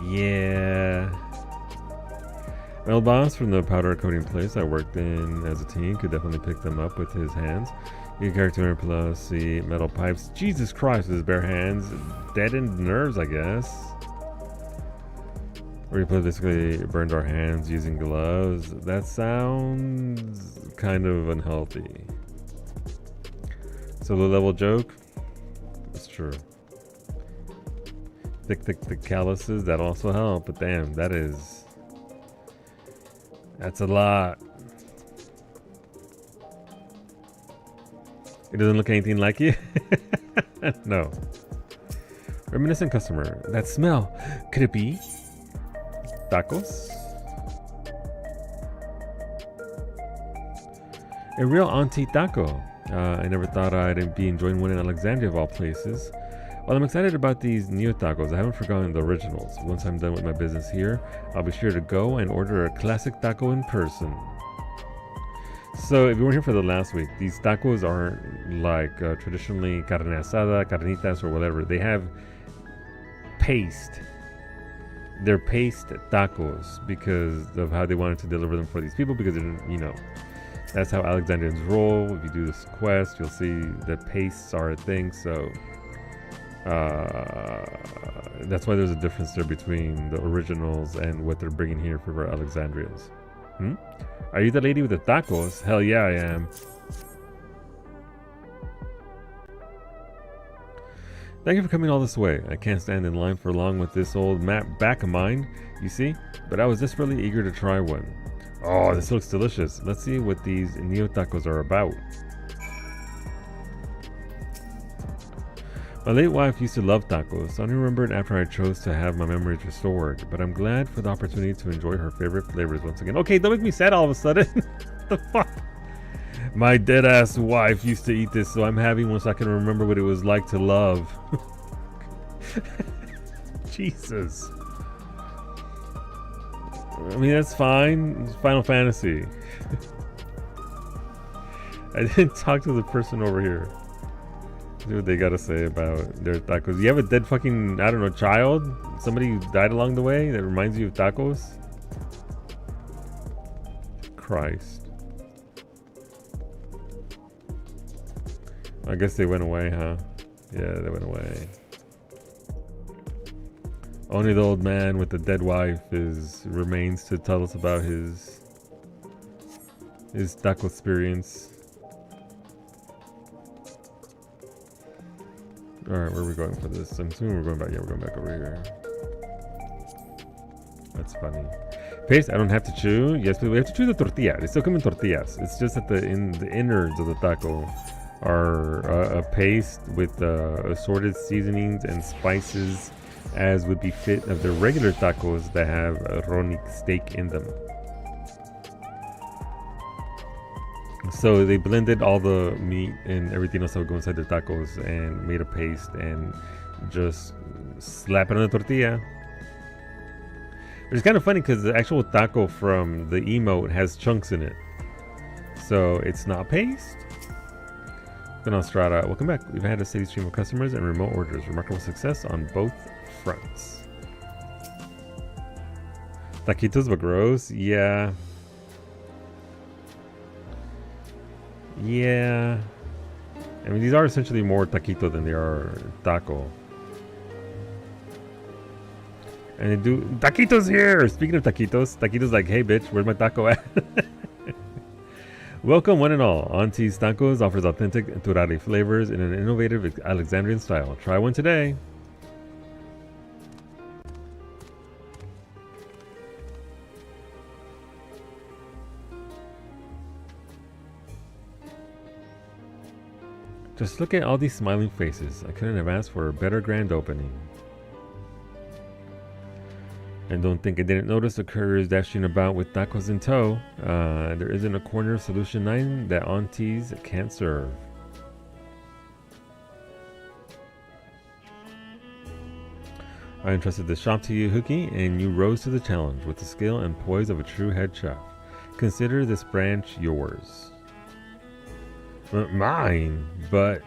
Yeah. My old boss from the powder coating place I worked in as a teen could definitely pick them up with his hands. You character plus the metal pipes. Jesus Christ, with his bare hands. Deadened nerves, I guess. Or he basically burned our hands using gloves. That sounds kind of unhealthy. So low level joke? That's true. Thick calluses, that also help, but damn, that's a lot. It doesn't look anything like you? No. Reminiscent customer. That smell. Could it be? Tacos? A real auntie taco. I never thought I'd be enjoying one in Alexandria of all places. While I'm excited about these Neo Tacos, I haven't forgotten the originals. Once I'm done with my business here, I'll be sure to go and order a classic taco in person. So if you weren't here for the last week, these tacos aren't like traditionally carne asada, carnitas, or whatever. They have paste. They're paste tacos because of how they wanted to deliver them for these people, because they're, you know, that's how Alexandrians roll. If you do this quest, you'll see that pastes are a thing. So that's why there's a difference there between the originals and what they're bringing here for Alexandrians. Are you the lady with the tacos? Hell yeah, I am. Thank you for coming all this way. I can't stand in line for long with this old map back of mine, you see? But I was desperately eager to try one. Oh, this looks delicious. Let's see what these Neo Tacos are about. My late wife used to love tacos, so I only remembered after I chose to have my memories restored, but I'm glad for the opportunity to enjoy her favorite flavors once again. Okay, don't make me sad all of a sudden. The fuck? My dead-ass wife used to eat this, so I'm having one so I can remember what it was like to love. Jesus. I mean, that's fine. It's Final Fantasy. I didn't talk to the person over here. See what they gotta say about their tacos. You have a dead fucking, I don't know, child? Somebody who died along the way that reminds you of tacos? Christ. I guess they went away, huh? Yeah, they went away. Only the old man with the dead wife remains to tell us about his taco experience. Alright, where are we going for this? I'm assuming we're going back. Yeah, we're going back over here. That's funny. Paste, I don't have to chew. Yes, but we have to chew the tortilla. They still come in tortillas. It's just that the innards of the taco are a paste with assorted seasonings and spices as would be fit of the regular tacos that have ronic steak in them. So they blended all the meat and everything else that would go inside their tacos and made a paste and just slap it on the tortilla. Which is kind of funny because the actual taco from the emote has chunks in it. So it's not paste. Then Strata, welcome back. We've had a steady stream of customers and remote orders. Remarkable success on both fronts. Taquitos but gross? Yeah. Yeah. I mean, these are essentially more taquito than they are taco. And they do... Taquitos here! Speaking of taquitos, taquitos like, hey bitch, where's my taco at? Welcome one and all. Auntie's Tacos offers authentic turari flavors in an innovative Alexandrian style. Try one today. Just look at all these smiling faces. I couldn't have asked for a better grand opening. And don't think I didn't notice the couriers dashing about with tacos in tow. There isn't a corner of Solution 9 that aunties can't serve. I entrusted this shop to you, Hookie, and you rose to the challenge with the skill and poise of a true head chef. Consider this branch yours. Mine, but...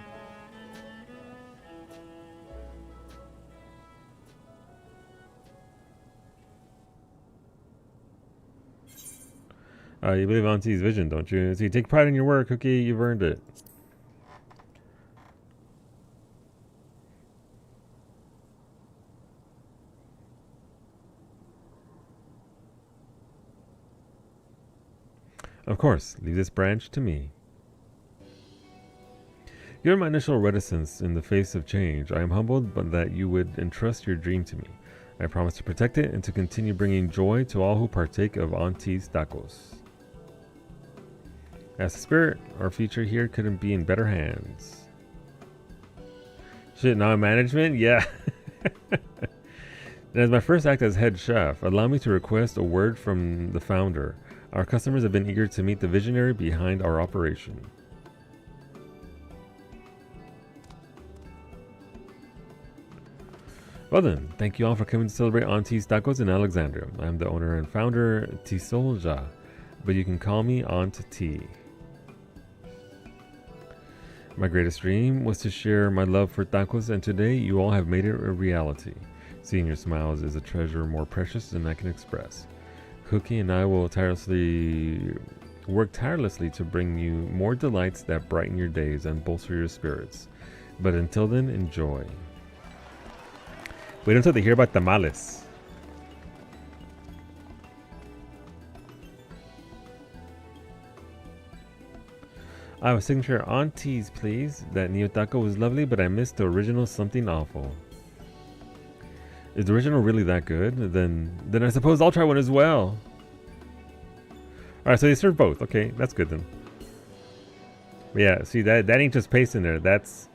you believe Auntie's vision, don't you? So you take pride in your work, Cookie. You've earned it. Of course, leave this branch to me. Given my initial reticence in the face of change, I am humbled but that you would entrust your dream to me. I promise to protect it and to continue bringing joy to all who partake of Auntie's Tacos. As a spirit, our future here couldn't be in better hands. Shit, now management? Yeah. And as my first act as head chef, allow me to request a word from the founder. Our customers have been eager to meet the visionary behind our operation. Well then, thank you all for coming to celebrate Auntie's Tacos in Alexandria. I am the owner and founder, Tisolja, but you can call me Aunt T. My greatest dream was to share my love for tacos, and today you all have made it a reality. Seeing your smiles is a treasure more precious than I can express. Cookie and I will work tirelessly to bring you more delights that brighten your days and bolster your spirits. But until then, enjoy. Wait until they hear about tamales. I have a signature Auntie's, please. That Neo Taco was lovely, but I missed the original something awful. Is the original really that good? Then I suppose I'll try one as well. Alright, so they serve both. Okay, that's good then. But yeah, see that ain't just paste in there. That's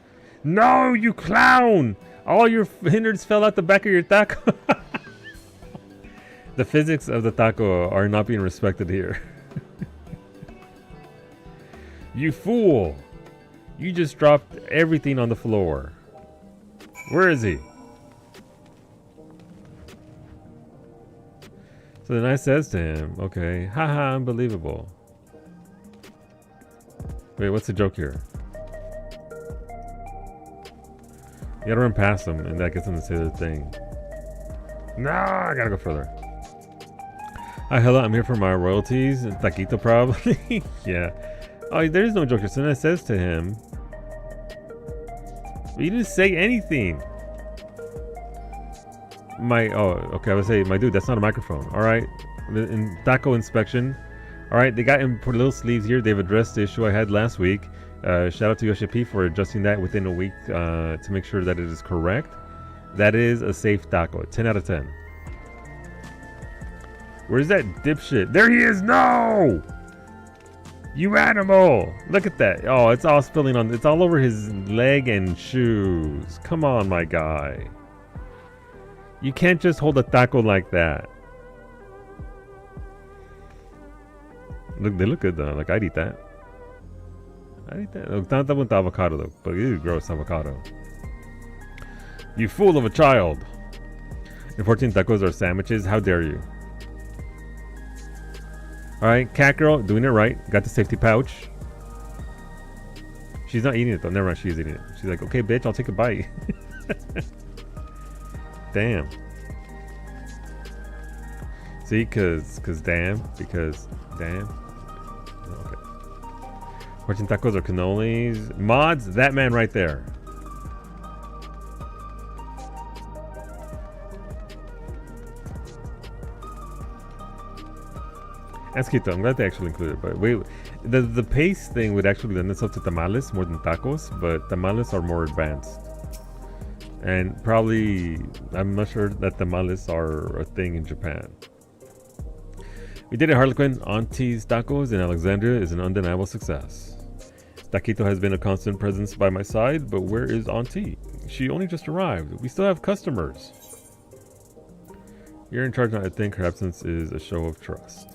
No, you clown! All your innards fell out the back of your taco. The physics of the taco are not being respected here. You fool! You just dropped everything on the floor. Where is he? So then I says to him, okay, haha, unbelievable. Wait, what's the joke here? You gotta run past him, and that gets him to say the thing. No, I gotta go further. Hi, hello, I'm here for my royalties. Taquito, probably. Yeah. Oh, there is no joke here. So then I says to him, you didn't say anything. Okay, I would say, my dude, that's not a microphone. All right. In taco inspection. All right, they got him put little sleeves here. They've addressed the issue I had last week. Shout out to Yoshi P for adjusting that within a week to make sure that it is correct. That is a safe taco. 10 out of 10. Where's that dipshit? There he is! No! You animal! Look at that. Oh, it's all spilling on. It's all over his leg and shoes. Come on, my guy. You can't just hold a taco like that. Look, they look good though. Like, I'd eat that. I'd eat that. Not that with avocado though, but ew, gross avocado. You fool of a child. And 14 tacos are sandwiches. How dare you? Alright, cat girl, doing it right. Got the safety pouch. She's not eating it though. Never mind, she's eating it. She's like, okay, bitch, I'll take a bite. Damn. See, because damn. Okay. 14 tacos or cannolis. Mods, that man right there. That's cute though. I'm glad they actually included it. But wait, the pace thing would actually lend itself to tamales more than tacos, but tamales are more advanced. And probably, I'm not sure that tamales are a thing in Japan. We did it, Harlequin. Auntie's Tacos in Alexandria is an undeniable success. Taquito has been a constant presence by my side, but where is Auntie? She only just arrived. We still have customers. You're in charge now. I think her absence is a show of trust.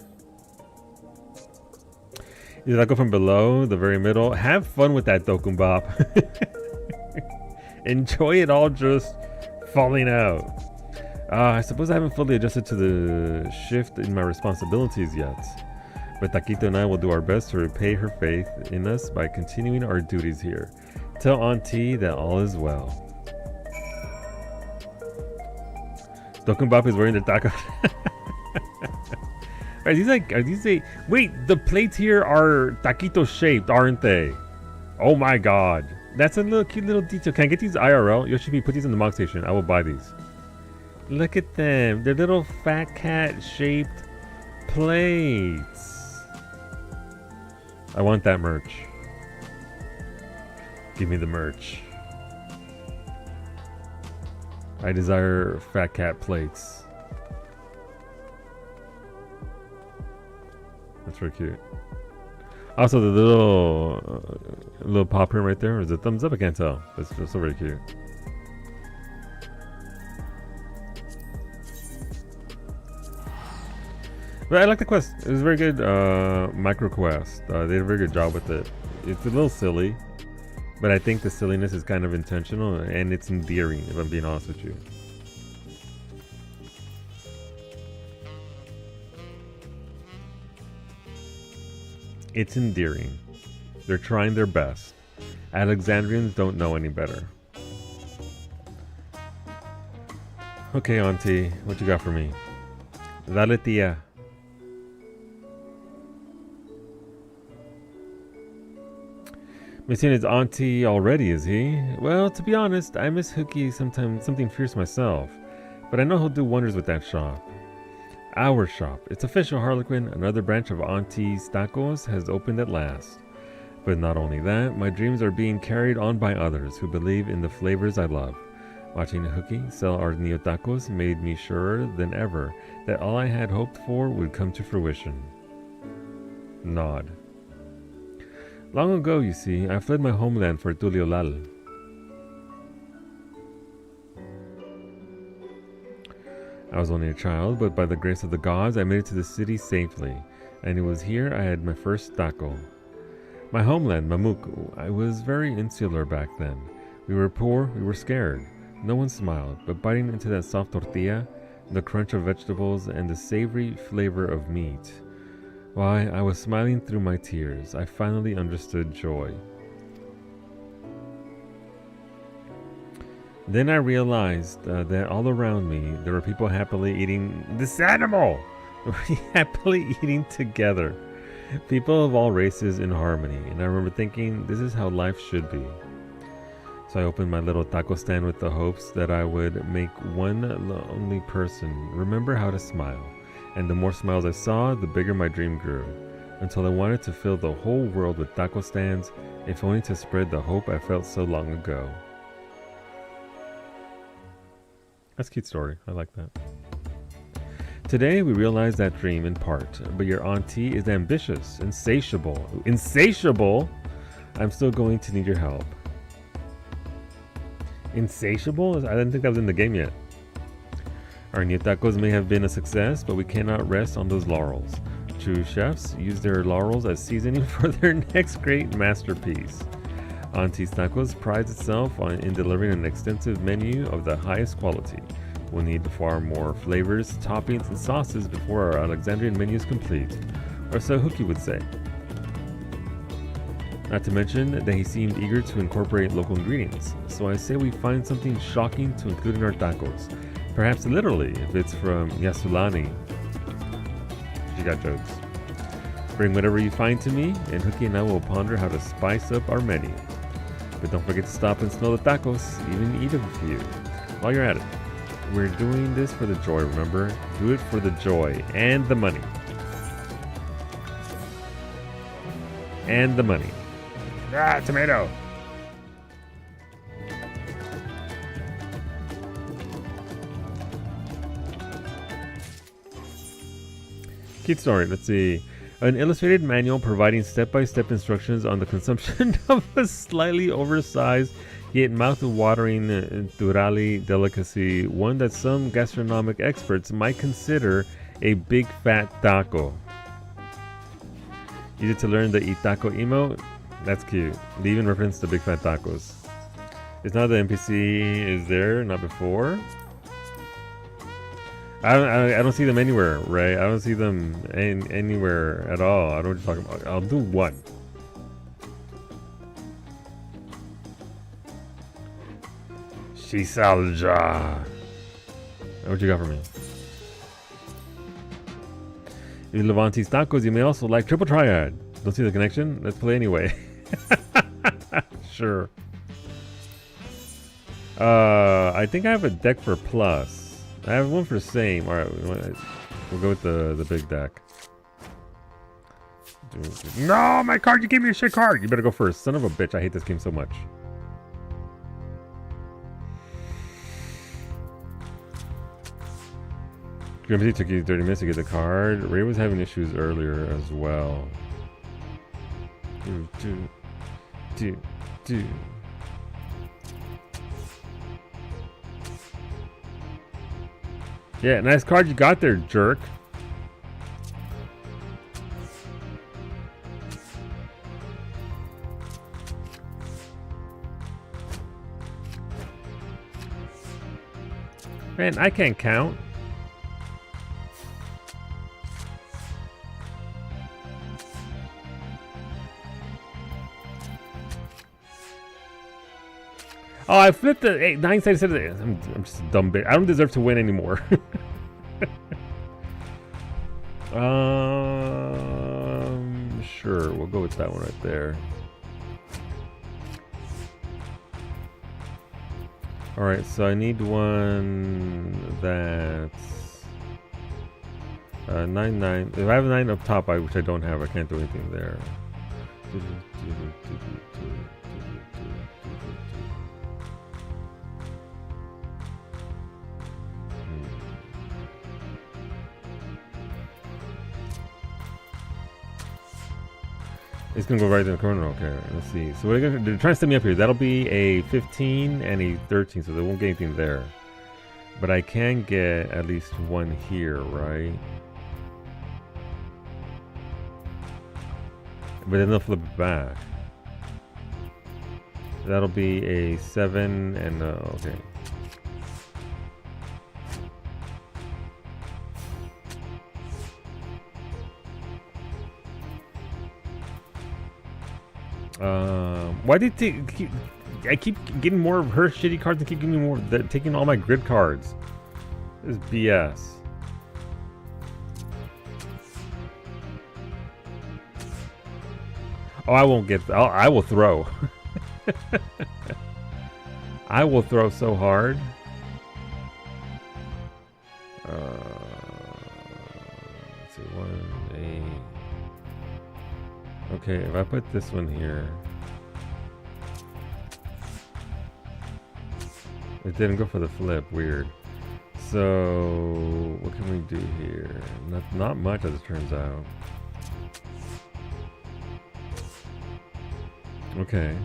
Is taco from below, the very middle. Have fun with that, Dokumbop. Enjoy it all just falling out. I suppose I haven't fully adjusted to the shift in my responsibilities yet. But Taquito and I will do our best to repay her faith in us by continuing our duties here. Tell Auntie that all is well. Dokumbop is wearing the taco. Are these wait, the plates here are taquito shaped, aren't they? Oh my god. That's a little cute little detail. Can I get these IRL? Yoshi, put these in the mog station. I will buy these. Look at them. They're little fat cat shaped plates. I want that merch. Give me the merch. I desire fat cat plates. That's very cute. Also, the little paw print right there is a thumbs up. I can't tell. It's just so very cute. But I like the quest. It was a very good micro quest. They did a very good job with it. It's a little silly, but I think the silliness is kind of intentional and it's endearing, if I'm being honest with you. It's endearing. They're trying their best. Alexandrians don't know any better. Okay, Auntie, what you got for me? Dale, tía. Missing his auntie already, is he? Well, to be honest, I miss Hooky something fierce myself. But I know he'll do wonders with that shop. Our shop. It's official, Harlequin. Another branch of Auntie's Tacos has opened at last. But not only that, my dreams are being carried on by others who believe in the flavors I love. Watching Hooky sell our Neo Tacos made me surer than ever that all I had hoped for would come to fruition. Nod. Long ago, you see, I fled my homeland for Tuliolal. I was only a child, but by the grace of the gods, I made it to the city safely, and it was here I had my first taco. My homeland, Mamuku, I was very insular back then. We were poor, we were scared. No one smiled, but biting into that soft tortilla, the crunch of vegetables, and the savory flavor of meat, why, I was smiling through my tears. I finally understood joy. Then I realized that all around me, there were people happily eating this animal! Happily eating together. People of all races in harmony, and I remember thinking, this is how life should be. So I opened my little taco stand with the hopes that I would make one lonely person remember how to smile. And the more smiles I saw, the bigger my dream grew, until I wanted to fill the whole world with taco stands, if only to spread the hope I felt so long ago. That's a cute story. I like that. Today, we realize that dream in part, but your auntie is ambitious, insatiable. Insatiable? I'm still going to need your help. Insatiable? I didn't think that was in the game yet. Our new tacos may have been a success, but we cannot rest on those laurels. True chefs use their laurels as seasoning for their next great masterpiece. Auntie's Tacos prides itself in delivering an extensive menu of the highest quality. We'll need far more flavors, toppings, and sauces before our Alexandrian menu is complete, or so Hookie would say. Not to mention that he seemed eager to incorporate local ingredients, so I say we find something shocking to include in our tacos. Perhaps literally, if it's from Yasulani. She got jokes. Bring whatever you find to me, and Hookie and I will ponder how to spice up our menu. But don't forget to stop and smell the tacos, even eat a few. While you're at it, we're doing this for the joy, remember? Do it for the joy and the money. And the money. Ah, tomato! Cute story. Let's see. An illustrated manual providing step-by-step instructions on the consumption of a slightly oversized yet mouth-watering Durali delicacy, one that some gastronomic experts might consider a big fat taco. Use it to learn the Itaco emote. That's cute. They even reference the big fat tacos. It's not the NPC is there, not before. I don't see them anywhere, Ray. I don't see them anywhere at all. I don't know what you're talking about. I'll do one. Shisalja. What you got for me? If you love Auntie's Tacos, you may also like Triple Triad. Don't see the connection? Let's play anyway. Sure. I think I have a deck for plus. I have one for same. Alright, we'll go with the big deck. No, my card! You gave me a shit card! You better go first. Son of a bitch, I hate this game so much. Grimsy took you 30 minutes to get the card. Ray was having issues earlier as well. Do. Yeah, nice card you got there, jerk. Man, I can't count. Oh, I flipped the 9 sided. I'm just a dumb bitch. I don't deserve to win anymore. Sure, we'll go with that one right there. All right, so I need one that's 9-9. If I have a 9 up top, which I don't have, I can't do anything there. It's gonna go right in the corner. Okay, let's see. So they're trying to set me up here. That'll be a 15 and a 13, so they won't get anything there. But I can get at least one here, right? But then they'll flip it back. That'll be a 7 and okay. Why did they keep? I keep getting more of her shitty cards and keep getting more. Taking all my grid cards. This is BS. Oh, I won't get. I will throw. I will throw so hard. Let's see, 1, 8. Okay, if I put this one here, it didn't go for the flip. Weird. So what can we do here? Not much, as it turns out. Okay.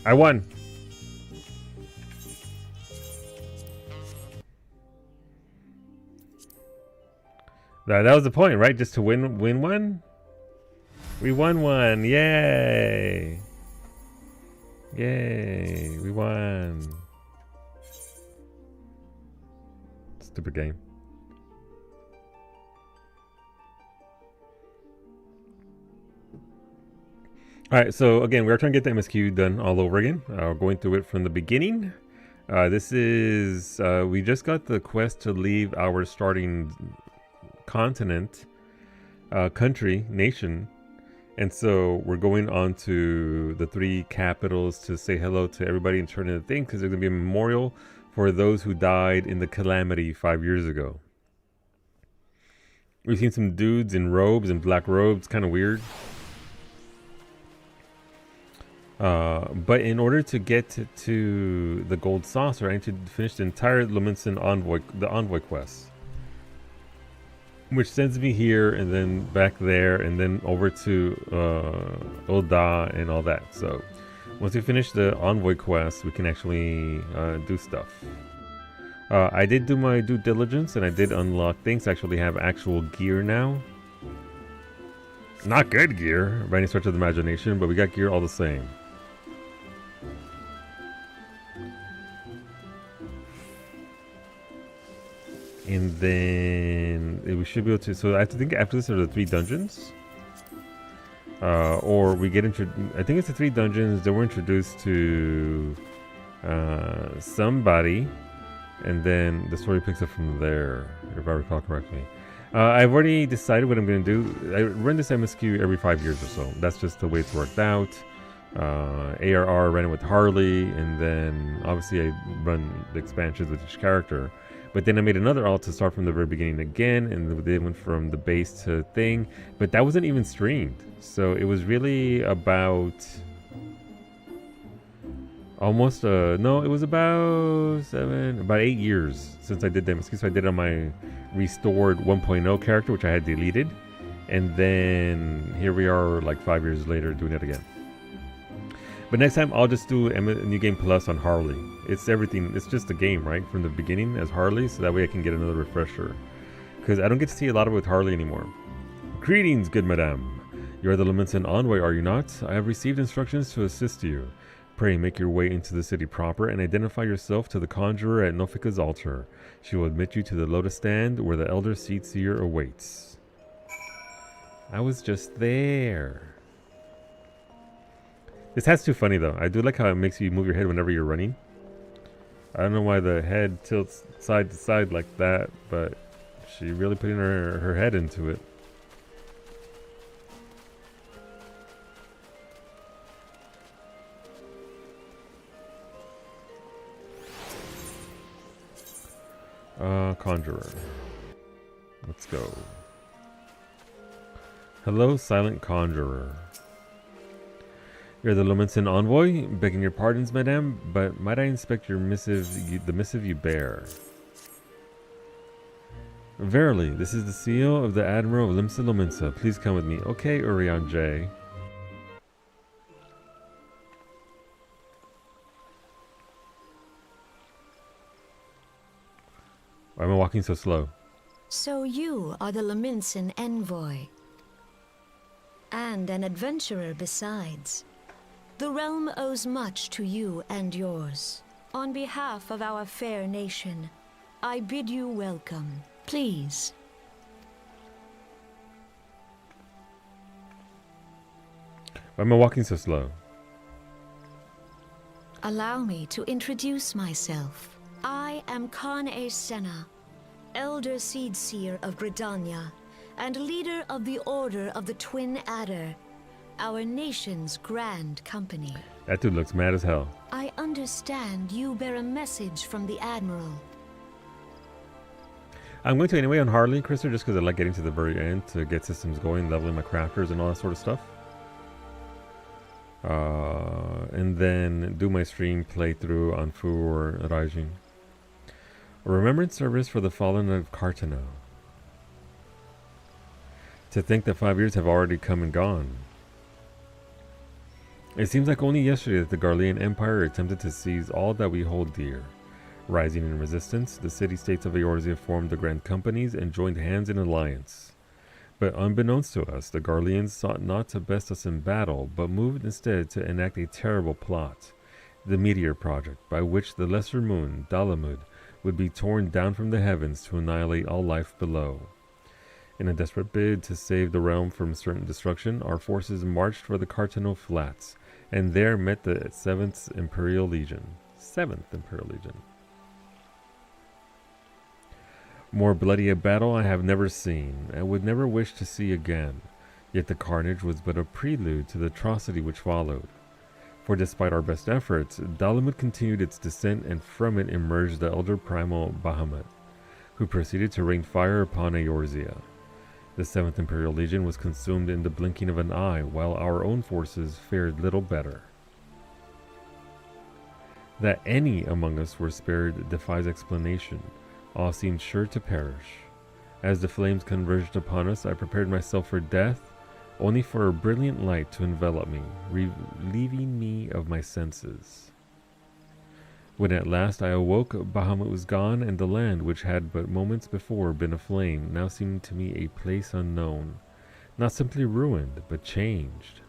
I won. That was the point, right? Just to win one? We won one. Yay. Yay. We won. Stupid game. Alright, so again, we're trying to get the MSQ done all over again. Going through it from the beginning. This is... we just got the quest to leave our starting continent, country, nation. And so we're going on to the 3 capitals to say hello to everybody and turn in the thing, because there's going to be a memorial for those who died in the calamity 5 years ago. We've seen some dudes in robes and black robes, kind of weird. But in order to get to the gold saucer, I need to finish the entire Lumenson envoy, the envoy quest, which sends me here and then back there and then over to Oda and all that. So once we finish the envoy quest, we can actually do stuff. I did do my due diligence and I did unlock things. I actually have actual gear now. Not good gear by any stretch of the imagination, but we got gear all the same. And then we should be able to. So I have to think after this are the 3 dungeons, or we get I think it's the 3 dungeons. Then we're introduced to somebody, and then the story picks up from there, if I recall correctly. I've already decided what I'm going to do. I run this MSQ every 5 years or so. That's just the way it's worked out. ARR ran it with Harley, and then obviously I run the expansions with each character. But then I made another alt to start from the very beginning again, and they went from the base to thing. But that wasn't even streamed. So it was really about almost, no, it was about 8 years since I did the MSQ. So I did it on my restored 1.0 character, which I had deleted. And then here we are like 5 years later doing it again. But next time I'll just do a New Game Plus on Harley. It's everything. It's just a game, right? From the beginning as Harley, so that way I can get another refresher. Because I don't get to see a lot of it with Harley anymore. Greetings, good madame. You are the Lumenson envoy, are you not? I have received instructions to assist you. Pray make your way into the city proper and identify yourself to the conjurer at Nofika's altar. She will admit you to the lotus stand where the elder seat seer awaits. I was just there. This hat's too funny though. I do like how it makes you move your head whenever you're running. I don't know why the head tilts side to side like that, but she really putting her head into it. Conjurer. Let's go. Hello, silent conjurer. You're the Lomenson envoy? Begging your pardons, madame, but might I inspect your missive, the missive you bear? Verily, this is the seal of the Admiral of Limsa Lomensa. Please come with me. Okay, Urian J. Why am I walking so slow? So you are the Lomenson envoy. And an adventurer besides. The realm owes much to you and yours. On behalf of our fair nation, I bid you welcome. Please. Why am I walking so slow? Allow me to introduce myself. I am Khan-e Senna, Elder Seedseer of Gridania, and leader of the Order of the Twin Adder, our nation's grand company. That dude looks mad as hell. I understand you bear a message from the Admiral. I'm going to anyway on Harley, Krister, just because I like getting to the very end to get systems going, leveling my crafters and all that sort of stuff. And then do my stream playthrough on Fu or Raijin. A remembrance service for the fallen of Cartano. To think that 5 years have already come and gone. It seems like only yesterday that the Garlean Empire attempted to seize all that we hold dear. Rising in resistance, the city-states of Eorzea formed the Grand Companies and joined hands in alliance. But unbeknownst to us, the Garleans sought not to best us in battle, but moved instead to enact a terrible plot, the Meteor Project, by which the lesser moon, Dalamud, would be torn down from the heavens to annihilate all life below. In a desperate bid to save the realm from certain destruction, our forces marched for the Cartano Flats, and there met the 7th Imperial Legion. 7th Imperial Legion. More bloody a battle I have never seen, and would never wish to see again, yet the carnage was but a prelude to the atrocity which followed. For despite our best efforts, Dalamud continued its descent, and from it emerged the elder primal Bahamut, who proceeded to rain fire upon Eorzea. The 7th Imperial Legion was consumed in the blinking of an eye, while our own forces fared little better. That any among us were spared defies explanation. All seemed sure to perish. As the flames converged upon us, I prepared myself for death, only for a brilliant light to envelop me, relieving me of my senses. When at last I awoke, Bahamut was gone, and the land, which had but moments before been aflame, now seemed to me a place unknown, not simply ruined, but changed.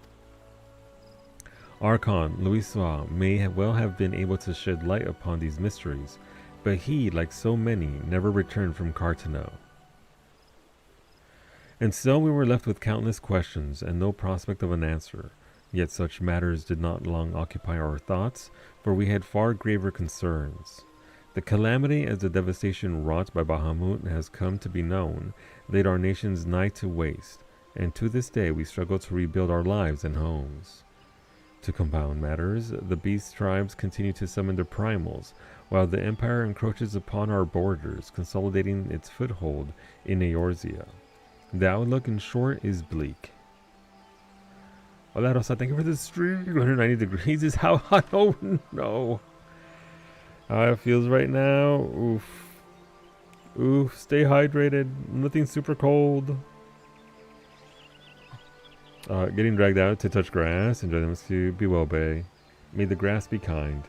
Archon Louisoix may well have been able to shed light upon these mysteries, but he, like so many, never returned from Cartano. And so we were left with countless questions and no prospect of an answer. Yet such matters did not long occupy our thoughts, for we had far graver concerns. The calamity, as the devastation wrought by Bahamut has come to be known, laid our nations nigh to waste, and to this day we struggle to rebuild our lives and homes. To compound matters, the beast tribes continue to summon their primals, while the Empire encroaches upon our borders, consolidating its foothold in Eorzea. The outlook, in short, is bleak. Hola Rosa, thank you for the stream. 190 degrees is how hot. Oh no. How it feels right now. Oof. Oof. Stay hydrated. Nothing super cold. Getting dragged out to touch grass. Enjoy them to be well, Bay. May the grass be kind.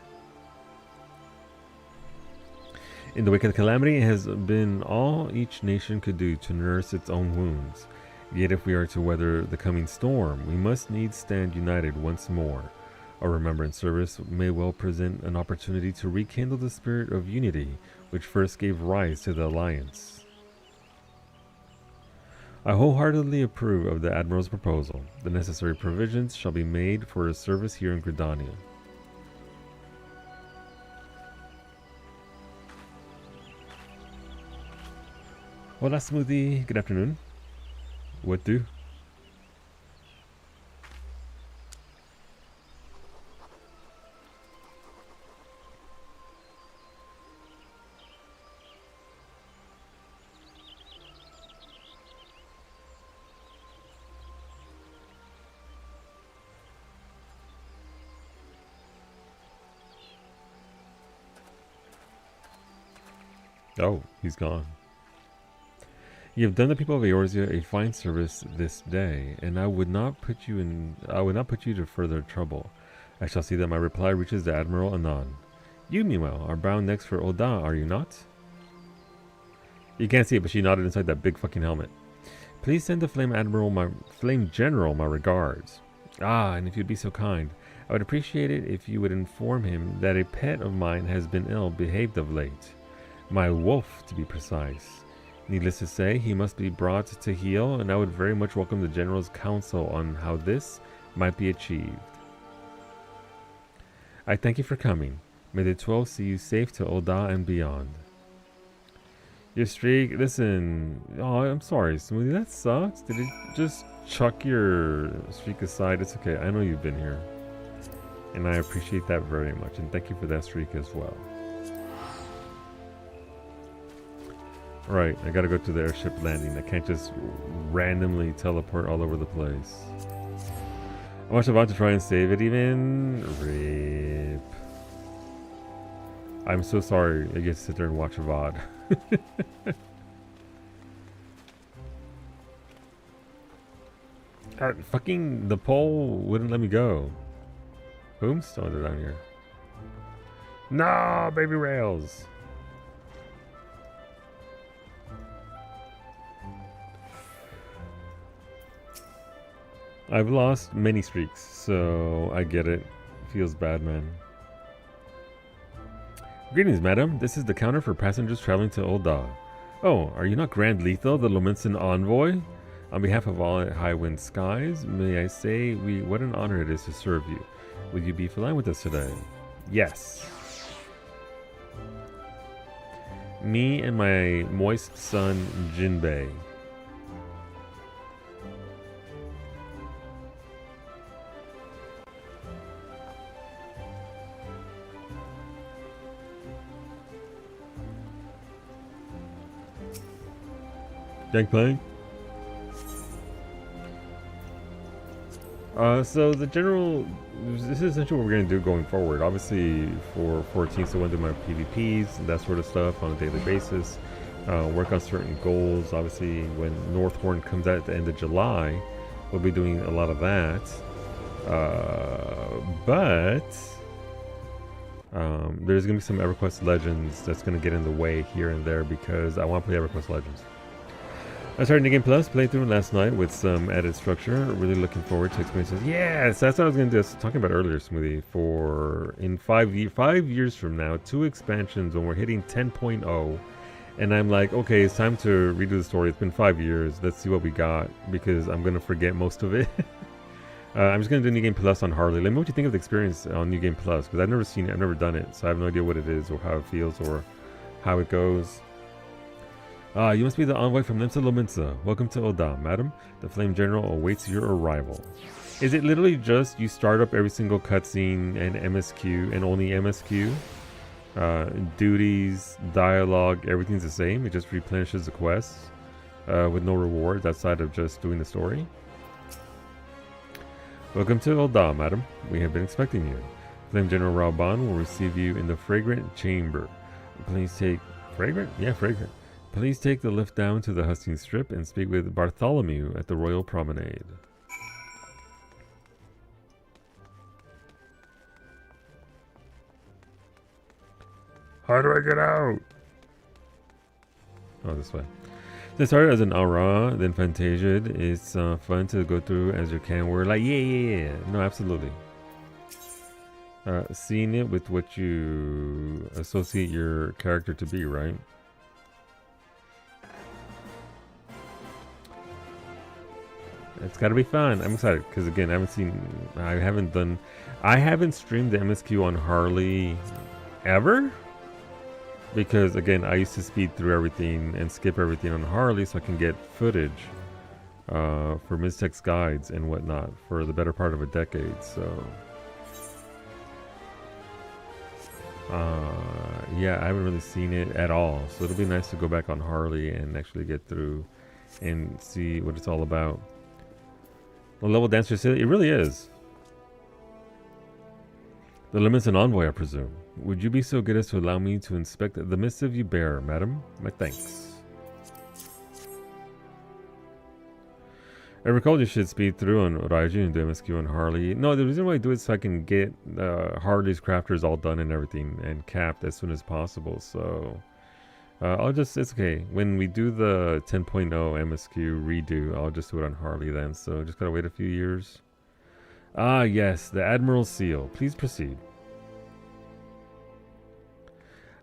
In the wake of the calamity, it has been all each nation could do to nurse its own wounds. Yet if we are to weather the coming storm, we must needs stand united once more. A remembrance service may well present an opportunity to rekindle the spirit of unity which first gave rise to the alliance. I wholeheartedly approve of the Admiral's proposal. The necessary provisions shall be made for a service here in Gridania. Hola Smoothie, good afternoon. What do? Oh, he's gone. You have done the people of Eorzea a fine service this day, and I would not put you to further trouble. I shall see that my reply reaches the Admiral anon. You, meanwhile, are bound next for Oda, are you not? You can't see it, but she nodded inside that big fucking helmet. Please send the Flame General my regards. Ah, and if you'd be so kind, I would appreciate it if you would inform him that a pet of mine has been ill-behaved of late. My wolf, to be precise. Needless to say, he must be brought to heel, and I would very much welcome the General's counsel on how this might be achieved. I thank you for coming. May the 12 see you safe to Oda and beyond. Your streak, listen. Oh, I'm sorry, Smoothie. That sucks. Did it just chuck your streak aside? It's okay. I know you've been here. And I appreciate that very much. And thank you for that streak as well. Right, I gotta go to the airship landing. I can't just randomly teleport all over the place. I was about to try and save it even. Rip. I'm so sorry I get to sit there and watch a VOD. Fucking the pole wouldn't let me go. Boom, still down here. No, baby rails. I've lost many streaks, so I get it. Feels bad, man. Greetings, madam. This is the counter for passengers traveling to Ul'dah. Oh, are you not Grand Lethal, the Lominsan envoy? On behalf of all at High Wind Skies, may I say what an honor it is to serve you. Will you be flying with us today? Yes. Me and my moist son, Jinbei. Gangplank. So the general, this is essentially what we're going to do going forward. Obviously for 14, so I want to do my PvPs and that sort of stuff on a daily basis. Work on certain goals. Obviously when Northhorn comes out at the end of July, we'll be doing a lot of that. But there's going to be some EverQuest Legends that's going to get in the way here and there because I want to play EverQuest Legends. I started New Game Plus playthrough last night with some added structure. Really looking forward to experiences. Yes, that's what I was going to do. I was talking about earlier, Smoothie. For in 5 years from now, 2 expansions when we're hitting 10.0. And I'm like, okay, it's time to redo the story. It's been 5 years. Let's see what we got because I'm going to forget most of it. I'm just going to do New Game Plus on Harley. Let me know what you think of the experience on New Game Plus because I've never seen it. I've never done it. So I have no idea what it is or how it feels or how it goes. You must be the envoy from Limsa Lominsa. Welcome to Ul'dah, madam. The Flame General awaits your arrival. Is it literally just you start up every single cutscene and MSQ and only MSQ? Duties, dialogue, everything's the same. It just replenishes the quests with no rewards outside of just doing the story. Welcome to Ul'dah, madam. We have been expecting you. Flame General Raoban will receive you in the Fragrant Chamber. Please take... Fragrant? Yeah, Fragrant. Please take the lift down to the Hustings Strip and speak with Bartholomew at the Royal Promenade. How do I get out? Oh, this way. They started as an aura, then Fantasia. It's fun to go through as you can. We're like, yeah. No, absolutely. Seeing it with what you associate your character to be, right? It's got to be fun. I'm excited because again, I haven't streamed the MSQ on Harley ever because again, I used to speed through everything and skip everything on Harley so I can get footage for Miztech's guides and whatnot for the better part of a decade. So yeah, I haven't really seen it at all. So it'll be nice to go back on Harley and actually get through and see what it's all about. The level dancer, it really is. The Lominsan envoy, I presume. Would you be so good as to allow me to inspect the missive you bear, madam? My thanks. I recall you should speed through on Raiju and do MSQ and Harley. No, the reason why I do it is so I can get Harley's crafters all done and everything and capped as soon as possible. So I'll just, it's okay. When we do the 10.0 MSQ redo, I'll just do it on Harley then. So just gotta wait a few years. Ah, yes, the Admiral Seal. Please proceed.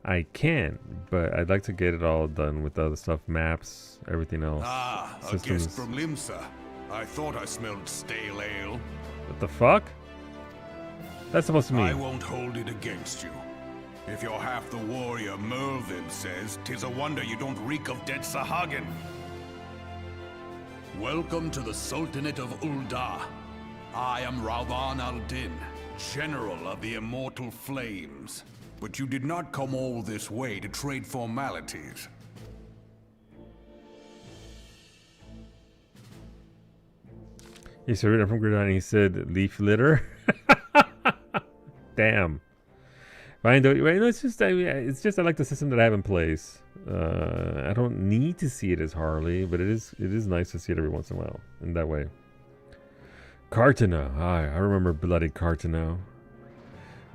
I can, but I'd like to get it all done with the other stuff, maps, everything else. Ah, systems. A guest from Limsa. I thought I smelled stale ale. What the fuck? That's supposed to mean. I won't hold it against you. If you're half the warrior Merlvin says, 'tis a wonder you don't reek of dead Sahagin. Welcome to the Sultanate of Ul'dah. I am Rauban al-Din, General of the Immortal Flames. But you did not come all this way to trade formalities. He said, I'm from Gridon, he said, leaf litter? Damn. Fine, though. It's just I like the system that I have in place. I don't need to see it as Harley, but it is nice to see it every once in a while in that way. Cartano. I remember bloody Cartano.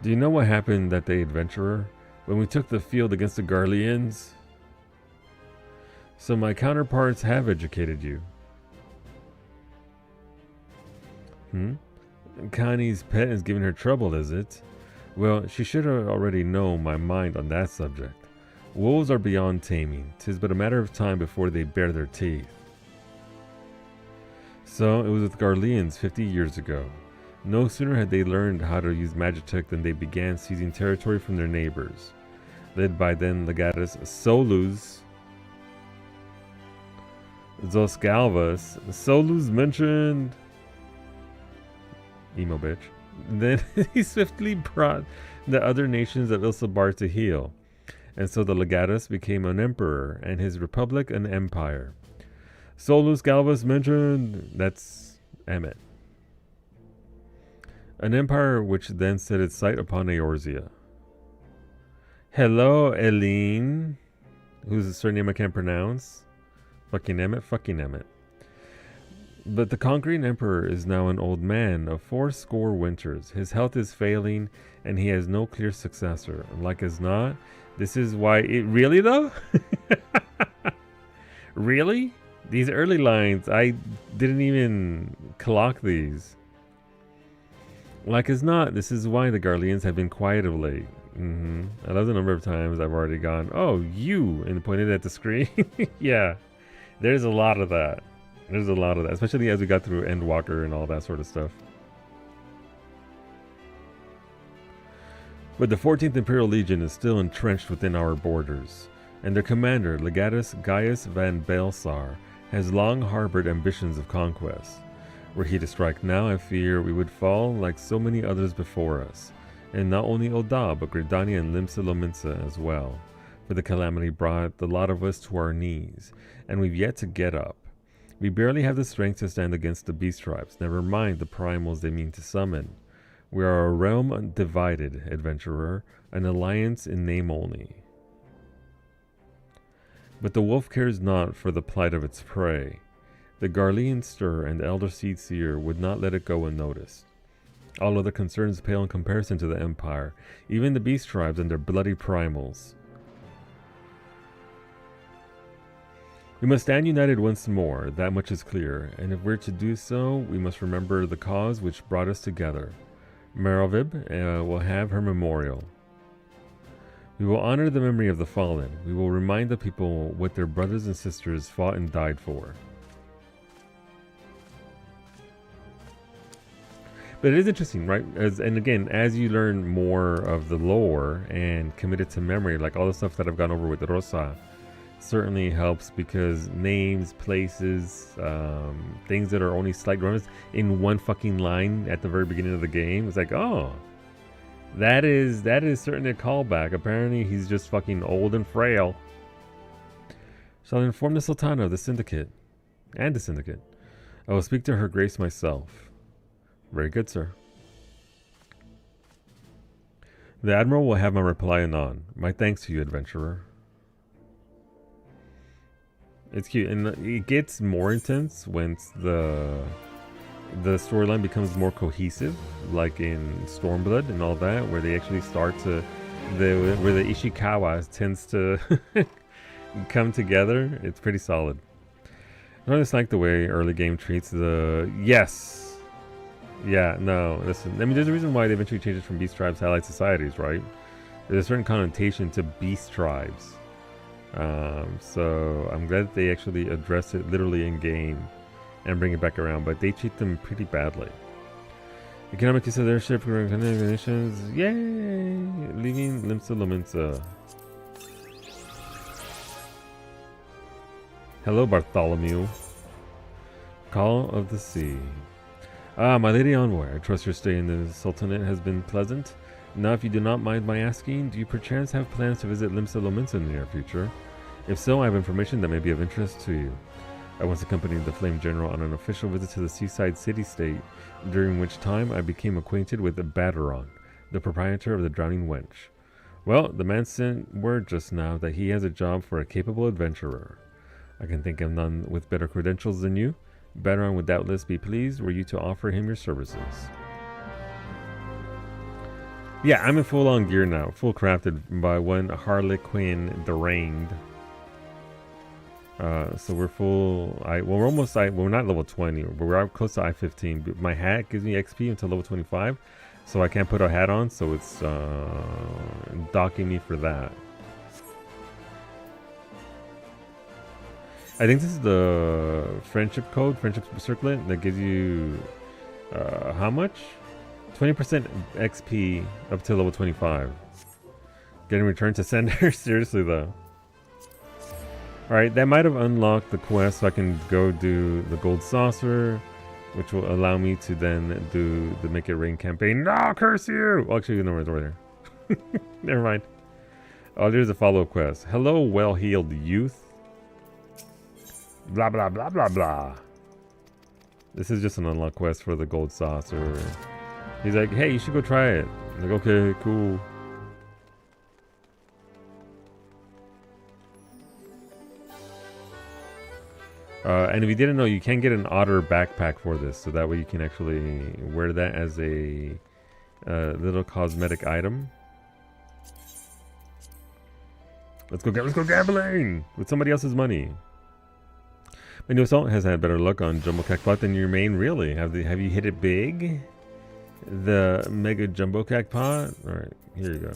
Do you know what happened that day, adventurer? When we took the field against the Garleans? So my counterparts have educated you. Connie's pet is giving her trouble, is it? Well, she should already know my mind on that subject. Wolves are beyond taming. 'Tis but a matter of time before they bare their teeth. So it was with Garleans 50 years ago. No sooner had they learned how to use Magitek than they began seizing territory from their neighbors. Led by then legatus Solus Zosgalvas. Solus mentioned... Emo bitch. Then he swiftly brought the other nations of Ilsabar to heel. And so the legatus became an emperor, and his republic an empire. Solus Galvas mentioned... That's Emmet. An empire which then set its sight upon Eorzea. Hello, Eileen. Whose surname I can't pronounce. Fucking Emmet. But the conquering emperor is now an old man of 80 winters. His health is failing, and he has no clear successor. Like as not, this is why it... Really, though? Really? These early lines, I didn't even clock these. Like as not, this is why the Garleans have been quiet of late. I love the number of times I've already gone, oh, you, and pointed at the screen. Yeah, there's a lot of that. There's a lot of that, especially as we got through Endwalker and all that sort of stuff. But the 14th Imperial Legion is still entrenched within our borders, and their commander, Legatus Gaius van Baelsar, has long harbored ambitions of conquest. Were he to strike now, I fear we would fall like so many others before us, and not only Ul'dah, but Gridania and Limsa Lominsa as well, for the calamity brought the lot of us to our knees, and we've yet to get up. We barely have the strength to stand against the beast tribes, never mind the primals they mean to summon. We are a realm undivided, adventurer, an alliance in name only. But the wolf cares not for the plight of its prey. The Garlean stir and the Elder Seed Seer would not let it go unnoticed. All other concerns pale in comparison to the Empire, even the beast tribes and their bloody primals. We must stand united once more, that much is clear, and if we're to do so, we must remember the cause which brought us together. Merovib will have her memorial. We will honor the memory of the fallen. We will remind the people what their brothers and sisters fought and died for. But it is interesting, right? And again, as you learn more of the lore and commit it to memory, like all the stuff that I've gone over with Rosa, certainly helps because names, places, things that are only slight remnants in one fucking line at the very beginning of the game. It's like, oh, that is certainly a callback. Apparently he's just fucking old and frail. Shall I inform the Sultana of the Syndicate? And the Syndicate. I will speak to her grace myself. Very good, sir. The Admiral will have my reply anon. My thanks to you, adventurer. It's cute, and it gets more intense when the storyline becomes more cohesive, like in Stormblood and all that, where they actually start to where the Ishikawa tends to come together. It's pretty solid. I just like the way early game treats the Yeah, no, listen. I mean, there's a reason why they eventually changed it from beast tribes to allied societies, right? There's a certain connotation to beast tribes. So I'm glad that they actually address it literally in game and bring it back around, but they treat them pretty badly. Economic use of their ship for conditions. Yay! Leaving Limsa Lominsa. Hello, Bartholomew. Call of the Sea. Ah, my lady envoy, I trust your stay in the Sultanate has been pleasant. Now, if you do not mind my asking, do you perchance have plans to visit Limsa Lominsa in the near future? If so, I have information that may be of interest to you. I once accompanied the Flame General on an official visit to the seaside city-state, during which time I became acquainted with Baderon, the proprietor of the Drowning Wench. Well, the man sent word just now that he has a job for a capable adventurer. I can think of none with better credentials than you. Baderon would doubtless be pleased were you to offer him your services. Yeah, I'm in full-on gear now, full crafted by one Harlequin Deranged. So we're full. We're almost. We're not level 20, but we're close to I-15. But my hat gives me XP until level 25, so I can't put a hat on. So it's docking me for that. I think this is the friendship code, friendship circlet that gives you how much? 20% XP up to level 25. Getting returned to sender. Seriously though. Alright, that might have unlocked the quest so I can go do the gold saucer, which will allow me to then do the Make It Rain campaign. No, curse you! Well, actually, no, it's over there. Never mind. Oh, there's a follow-up quest. Hello, well-heeled youth. Blah, blah, blah, blah, blah. This is just an unlock quest for the gold saucer. He's like, hey, you should go try it. I'm like, okay, cool. And if you didn't know, you can get an otter backpack for this, so that way you can actually wear that as a little cosmetic item. Let's go gambling with somebody else's money. My new assault has had better luck on Jumbo Cactpot than your main, really. Have you hit it big? The Mega Jumbo Cactpot? Alright, here you go.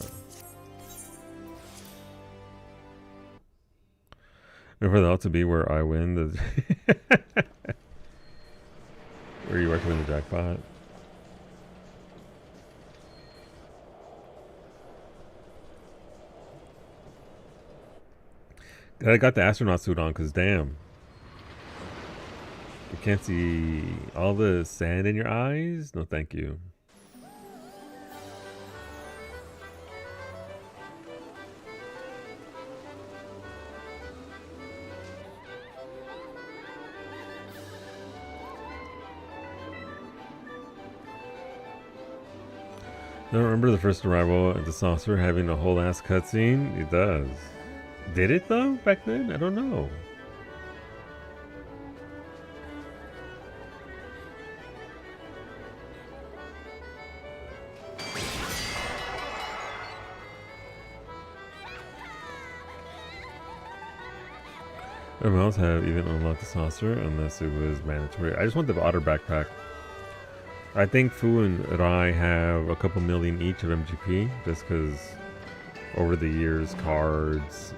And for that to be where I win the where you work to win the jackpot. I got the astronaut suit on because damn. You can't see all the sand in your eyes? No thank you. I don't remember the first arrival at the saucer having a whole ass cutscene. It does. Did it though back then? I don't know. Everyone else have even unlocked the saucer unless it was mandatory. I just want the otter backpack. I think Fu and Rai have a couple million each of MGP, just because over the years, cards,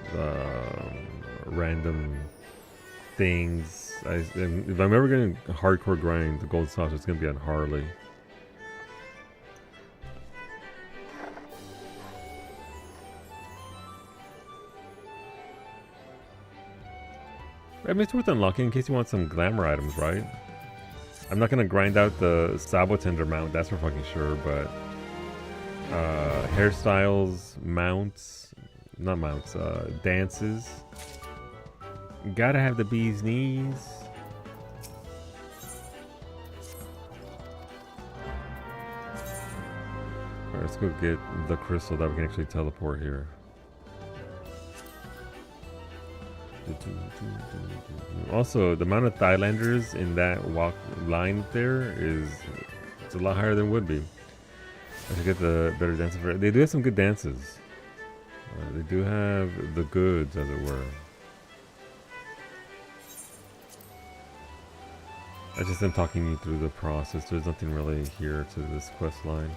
random things. If I'm ever going to hardcore grind the gold saucer, it's going to be on Harley. I mean, it's worth unlocking in case you want some glamour items, right? I'm not gonna grind out the Sabotender mount, that's for fucking sure, but hairstyles, mounts, not mounts, dances. Gotta have the bee's knees. Alright, let's go get the crystal that we can actually teleport here. Also, the amount of Thailanders in that walk line there is it's a lot higher than it would be. I should get the better dances for it. They do have some good dances. They do have the goods, as it were. I just am talking you through the process. There's nothing really here to this quest line.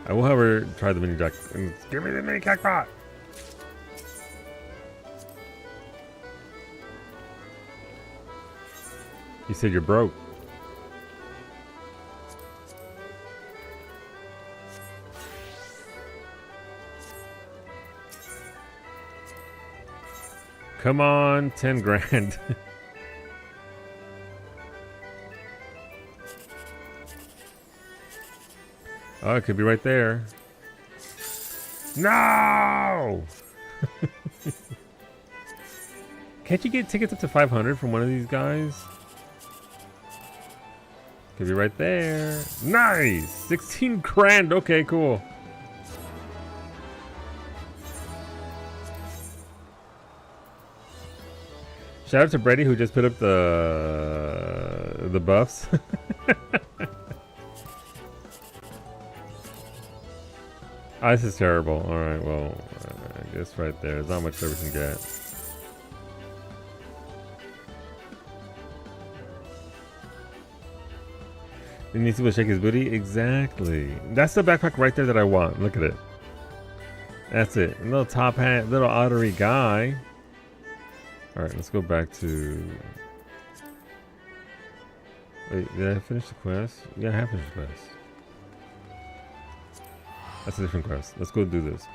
I will, however, try the mini jack. Give me the mini jackpot! You said you're broke. Come on, 10 grand. Oh, it could be right there. No! Can't you get tickets up to 500 from one of these guys? Could be right there. Nice! 16 grand. Okay, cool. Shout out to Brady who just put up the buffs. Oh, this is terrible. Alright, well, I guess right there. There's not much that we can get. He needs to shake his booty? Exactly. That's the backpack right there that I want. Look at it. That's it. A little top hat, little ottery guy. Alright, let's go back to... Wait, did I finish the quest? Yeah, I have finished the quest. That's a different quest. Let's go do this.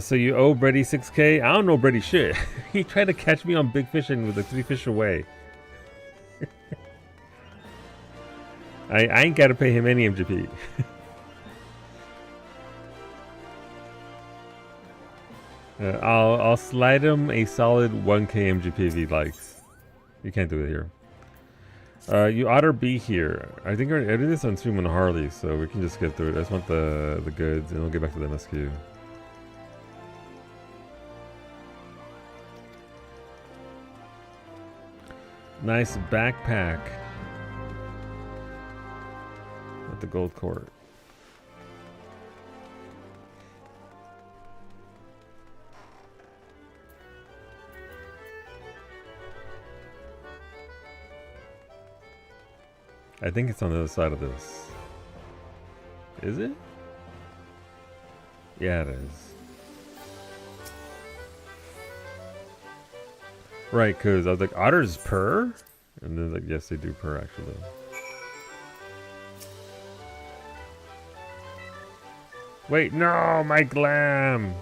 So you owe Brady 6k? I don't know Brady shit. He tried to catch me on big fishing with the 3 fish away. I ain't gotta pay him any MGP. I'll slide him a solid 1k MGP if he likes. You can't do it here. You ought to be here. I think I did this on stream on Harley, so we can just get through it. I just want the goods, and we'll get back to the MSQ. Nice backpack. At the gold court. I think it's on the other side of this. Is it? Yeah, it is. Right, because I was like, otters purr? And then like, yes, they do purr, actually. Wait, no, my glam!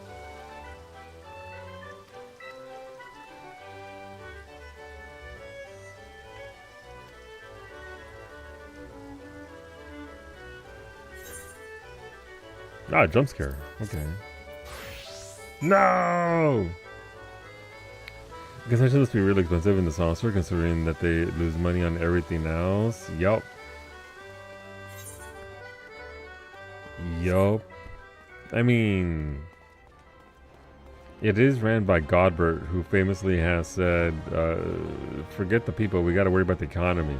Ah, jump scare. Okay. No! I guess I should just be really expensive in the saucer, considering that they lose money on everything else. Yup. Yup. I mean, it is ran by Godbert, who famously has said, forget the people, we gotta worry about the economy.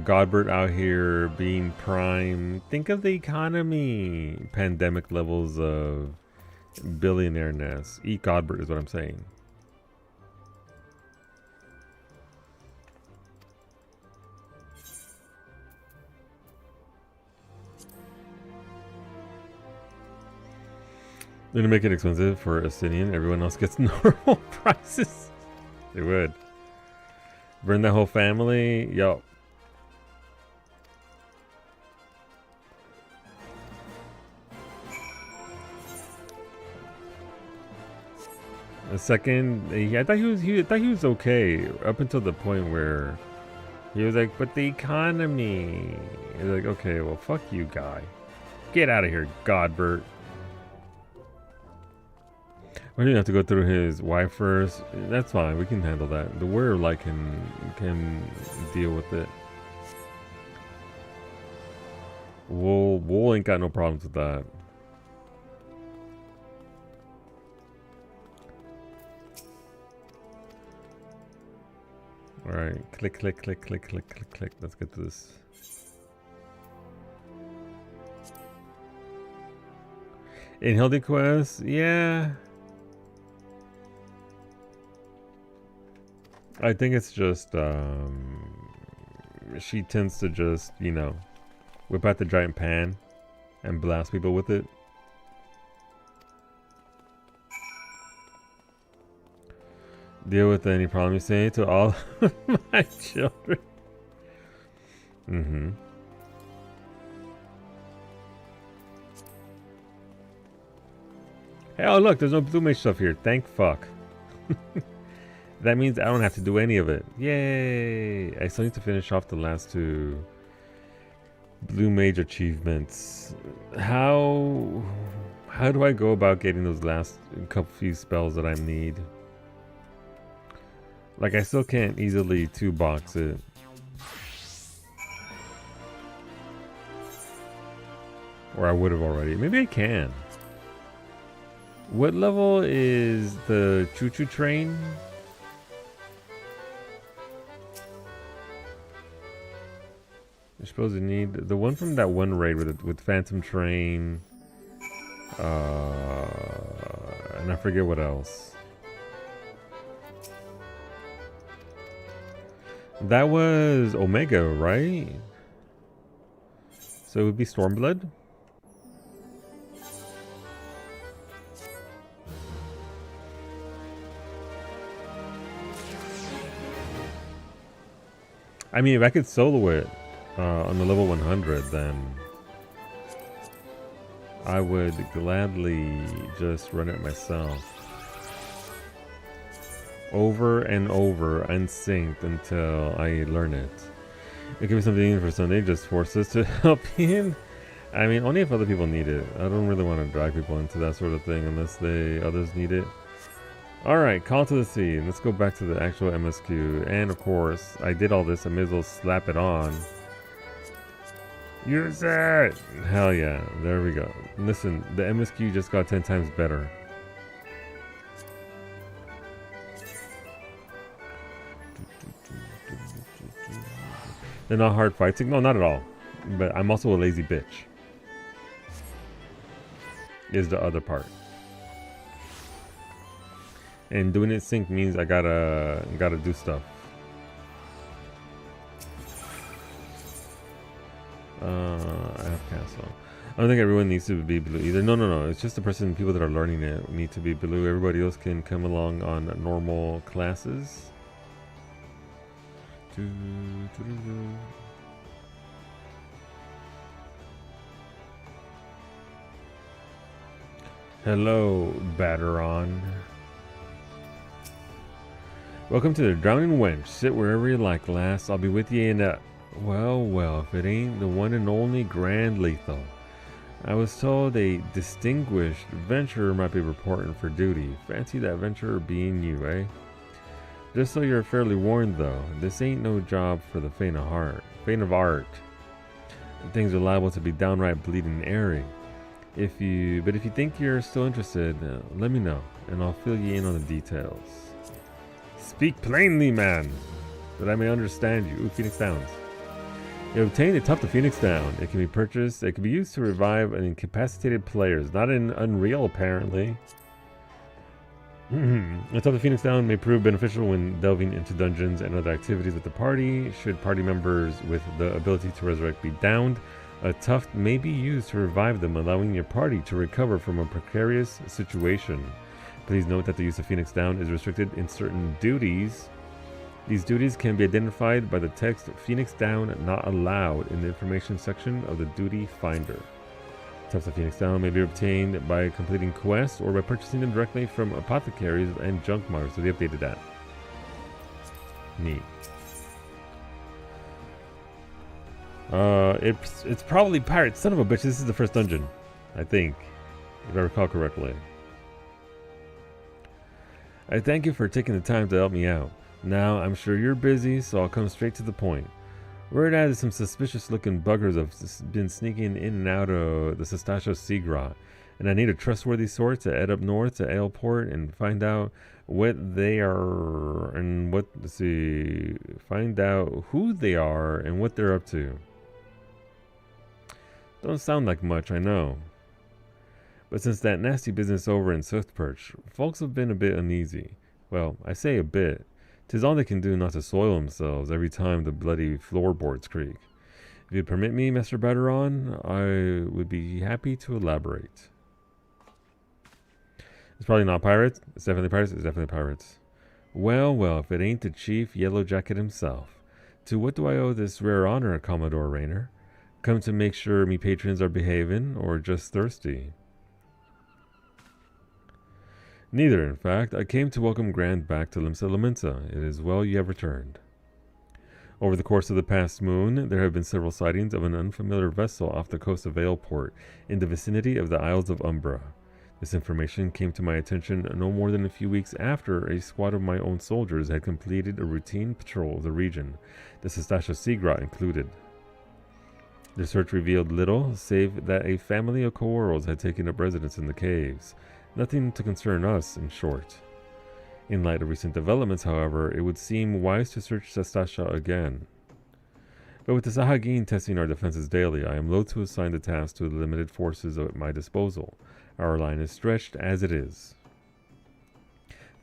Godbert out here being prime. Think of the economy. Pandemic levels of billionaire-ness. Eat Godbert is what I'm saying. They're gonna make it expensive for Asinian. Everyone else gets normal prices. They would. Burn the whole family. Yo. A second, I thought he was okay up until the point where he was like, "But the economy." He's like, "Okay, well, fuck you, guy. Get out of here, Godbert." We're gonna have to go through his wife first. That's fine. We can handle that. The warrior like can deal with it. Wool ain't got no problems with that. All right, click, click, click, click, click, click, click. Let's get to this. In Hildy Quest, yeah. I think it's just, she tends to just, you know, whip out the giant pan and blast people with it. Deal with any problem you say to all of my children. Mm-hmm. Hey, oh look, there's no blue mage stuff here. Thank fuck. That means I don't have to do any of it. Yay! I still need to finish off the last 2 blue mage achievements. How do I go about getting those last few spells that I need? Like, I still can't easily 2-box it. Or I would have already. Maybe I can. What level is the choo-choo train? You're supposed to need the one from that one raid with Phantom Train. And I forget what else. That was Omega, right? So it would be Stormblood? I mean, if I could solo it on the level 100, then I would gladly just run it myself. Over and over, unsynced until I learn it. It could be something for Sunday, just force us to help in. I mean, only if other people need it. I don't really want to drag people into that sort of thing unless others need it. Alright, call to the sea. Let's go back to the actual MSQ. And of course, I did all this. I may as well slap it on. Use it! Hell yeah. There we go. Listen, the MSQ just got 10 times better. They're not hard fighting? No, not at all. But I'm also a lazy bitch. Is the other part. And doing it sync means I gotta do stuff. I have castle. I don't think everyone needs to be blue either. No. It's just the people that are learning it need to be blue. Everybody else can come along on normal classes. Hello, Batteron. Welcome to the Drowning Wench. Sit wherever you like, lass. I'll be with you in a... Well, if it ain't the one and only Grand Lethal. I was told a distinguished adventurer might be reporting for duty. Fancy that adventurer being you, eh? Just so you're fairly warned, though, this ain't no job for the faint of art. Things are liable to be downright bleeding airy. But if you think you're still interested, let me know, and I'll fill you in on the details. Speak plainly, man, that I may understand you. Ooh, Phoenix Downs. You obtained a Tuft of Phoenix Down. It can be purchased. It can be used to revive an incapacitated players. Not in Unreal, apparently. A Tuft of Phoenix Down may prove beneficial when delving into dungeons and other activities with the party. Should party members with the ability to resurrect be downed, a tuft may be used to revive them, allowing your party to recover from a precarious situation. Please note that the use of Phoenix Down is restricted in certain duties. These duties can be identified by the text Phoenix Down not allowed in the information section of the duty finder. Tufts of Phoenix Down may be obtained by completing quests or by purchasing them directly from apothecaries and junk marks. So they updated that. Neat. It's probably pirates. Son of a bitch, this is the first dungeon, I think, if I recall correctly. I thank you for taking the time to help me out. Now, I'm sure you're busy, so I'll come straight to the point. Word at is some suspicious-looking buggers have been sneaking in and out of the Sestasha Sea Grot, and I need a trustworthy source to head up north to Aleport and find out what they are and find out who they are and what they're up to. Don't sound like much, I know. But since that nasty business over in Swiftperch, folks have been a bit uneasy. Well, I say a bit. 'Tis all they can do not to soil themselves every time the bloody floorboards creak. If you permit me, Master Batteron, I would be happy to elaborate. It's probably not pirates. It's definitely pirates. It's definitely pirates. Well, well, if it ain't the Chief Yellow Jacket himself. To what do I owe this rare honor, Commodore Raynor? Come to make sure me patrons are behaving, or just thirsty? Neither, in fact. I came to welcome Grand back to Limsa Laminsa. It is well you have returned. Over the course of the past moon, there have been several sightings of an unfamiliar vessel off the coast of Aleport, in the vicinity of the Isles of Umbra. This information came to my attention no more than a few weeks after a squad of my own soldiers had completed a routine patrol of the region, the Sestasha Sea Grot included. The search revealed little, save that a family of Koorals had taken up residence in the caves. Nothing to concern us, in short. In light of recent developments, however, it would seem wise to search Sestasha again. But with the Sahagin testing our defenses daily, I am loath to assign the task to the limited forces at my disposal. Our line is stretched as it is.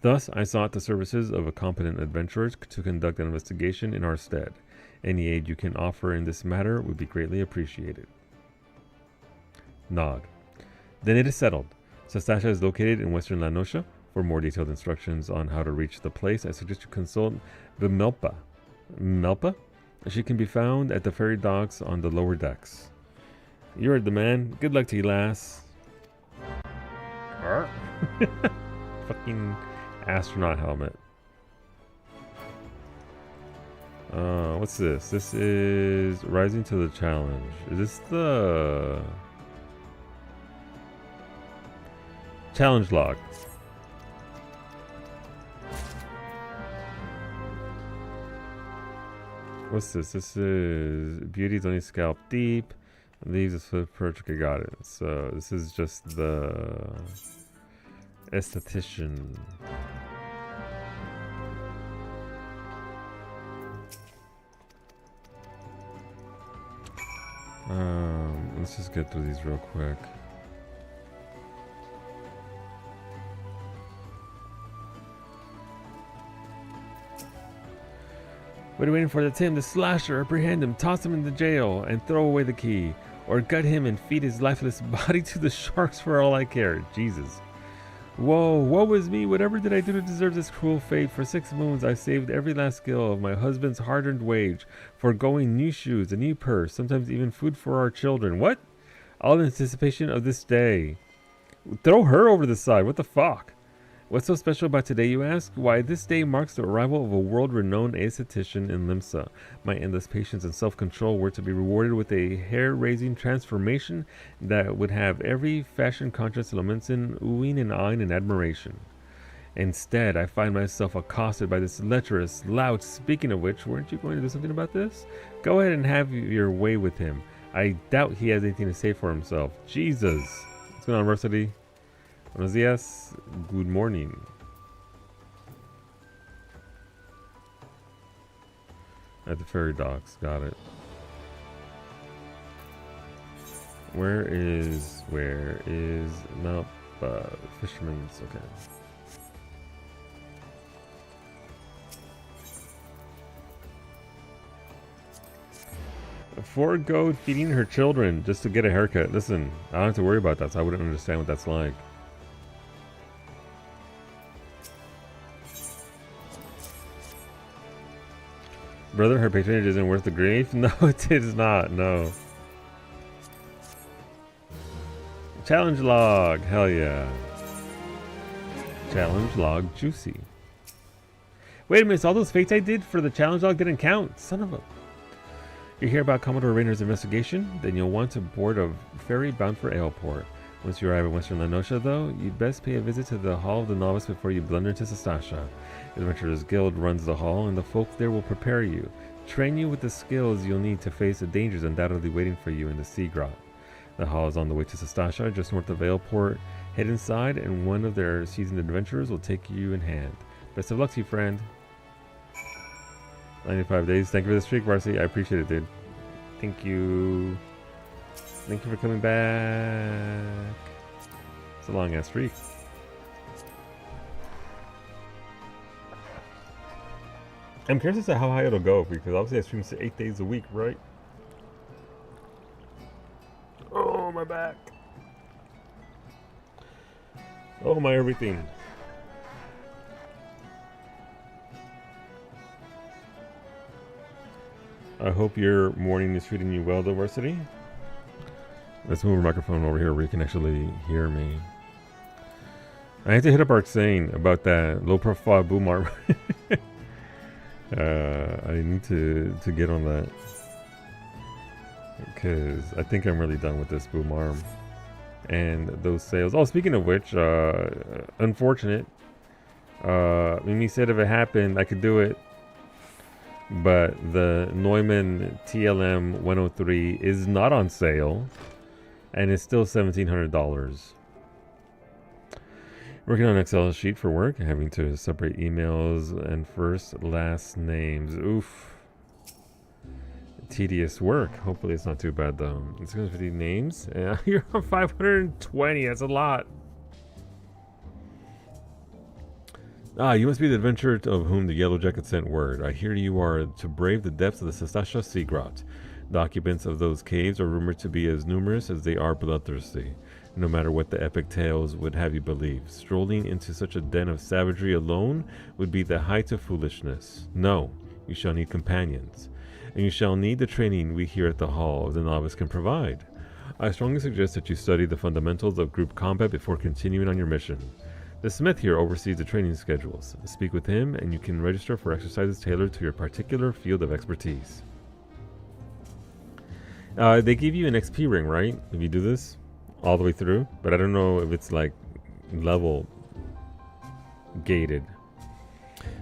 Thus, I sought the services of a competent adventurer to conduct an investigation in our stead. Any aid you can offer in this matter would be greatly appreciated. Nod. Then it is settled. Sestasha is located in western Lanosha. For more detailed instructions on how to reach the place, I suggest you consult Vimelpa. Melpa? She can be found at the ferry docks on the lower decks. You heard the man. Good luck to you, lass. Fucking astronaut helmet. What's this? This is Rising to the Challenge. Is this the challenge log? What's this? This is Beauty's only scalp deep. Leaves a swift perch. Okay, got it. So this is just the esthetician. Let's just get through these real quick. What are you waiting for? That's him, the slasher. Apprehend him, toss him into jail, and throw away the key. Or gut him and feed his lifeless body to the sharks for all I care. Jesus. Whoa, woe is me. Whatever did I do to deserve this cruel fate? For 6 moons I saved every last skill of my husband's hard-earned wage, foregoing new shoes, a new purse, sometimes even food for our children. What? All in anticipation of this day. Throw her over the side. What the fuck? What's so special about today, you ask? Why, this day marks the arrival of a world-renowned aesthetician in Limsa. My endless patience and self-control were to be rewarded with a hair-raising transformation that would have every fashion-conscious Laminsan oohing and eyeing in admiration. Instead, I find myself accosted by this lecherous lout. Speaking of which, weren't you going to do something about this? Go ahead and have your way with him. I doubt he has anything to say for himself. Jesus. What's going on, Varsity? Buenos dias. Good morning. At the ferry docks. Got it. Where is Mount Fisherman's? Okay. Forego feeding her children just to get a haircut. Listen, I don't have to worry about that, so I wouldn't understand what that's like. Brother, her patronage isn't worth the grief? No, it is not. No. Challenge log. Hell yeah. Challenge log juicy. Wait a minute. All those fates I did for the challenge log didn't count. Son of a... You hear about Commodore Raynor's investigation? Then you'll want to board a ferry bound for Aleport. Once you arrive in Western Lenosha, though, you'd best pay a visit to the Hall of the Novice before you blunder into Sastasha. The Adventurers Guild runs the hall, and the folk there will prepare you, train you with the skills you'll need to face the dangers undoubtedly waiting for you in the Sea Grot. The hall is on the way to Sastasha, just north of Veilport. Head inside, and one of their seasoned adventurers will take you in hand. Best of luck to you, friend. 95 days. Thank you for the streak, Varsity. I appreciate it, dude. Thank you. Thank you for coming back. It's a long ass streak. I'm curious as to how high it'll go, because obviously I stream 8 days a week, right? Oh, my back. Oh, my everything. I hope your morning is treating you well, Diversity. Let's move a microphone over here where you can actually hear me. I had to hit up Arxane about that low profile boom arm. I need to get on that, because I think I'm really done with this boom arm and those sales. Oh, speaking of which, unfortunate. Mimi said if it happened, I could do it. But the Neumann TLM 103 is not on sale, and it's still $1,700. Working on an Excel sheet for work, having to separate emails and first last names. Oof. Tedious work. Hopefully it's not too bad though. 650 names. Yeah, you're on 520. That's a lot. Ah, you must be the adventurer of whom the Yellow Jacket sent word. I hear you are to brave the depths of the Sastasha Sea Grot. The occupants of those caves are rumored to be as numerous as they are bloodthirsty, no matter what the epic tales would have you believe. Strolling into such a den of savagery alone would be the height of foolishness. No, you shall need companions, and you shall need the training we here at the Hall of the Novice can provide. I strongly suggest that you study the fundamentals of group combat before continuing on your mission. The smith here oversees the training schedules. Speak with him, and you can register for exercises tailored to your particular field of expertise. They give you an XP ring, right? If you do this all the way through, but I don't know if it's like level gated.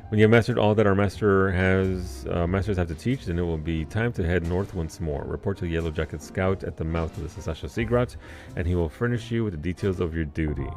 When you have mastered all that our masters have to teach, then it will be time to head north once more. Report to the Yellow Jacket Scout at the mouth of the Sastasha Sea Grot, and he will furnish you with the details of your duty.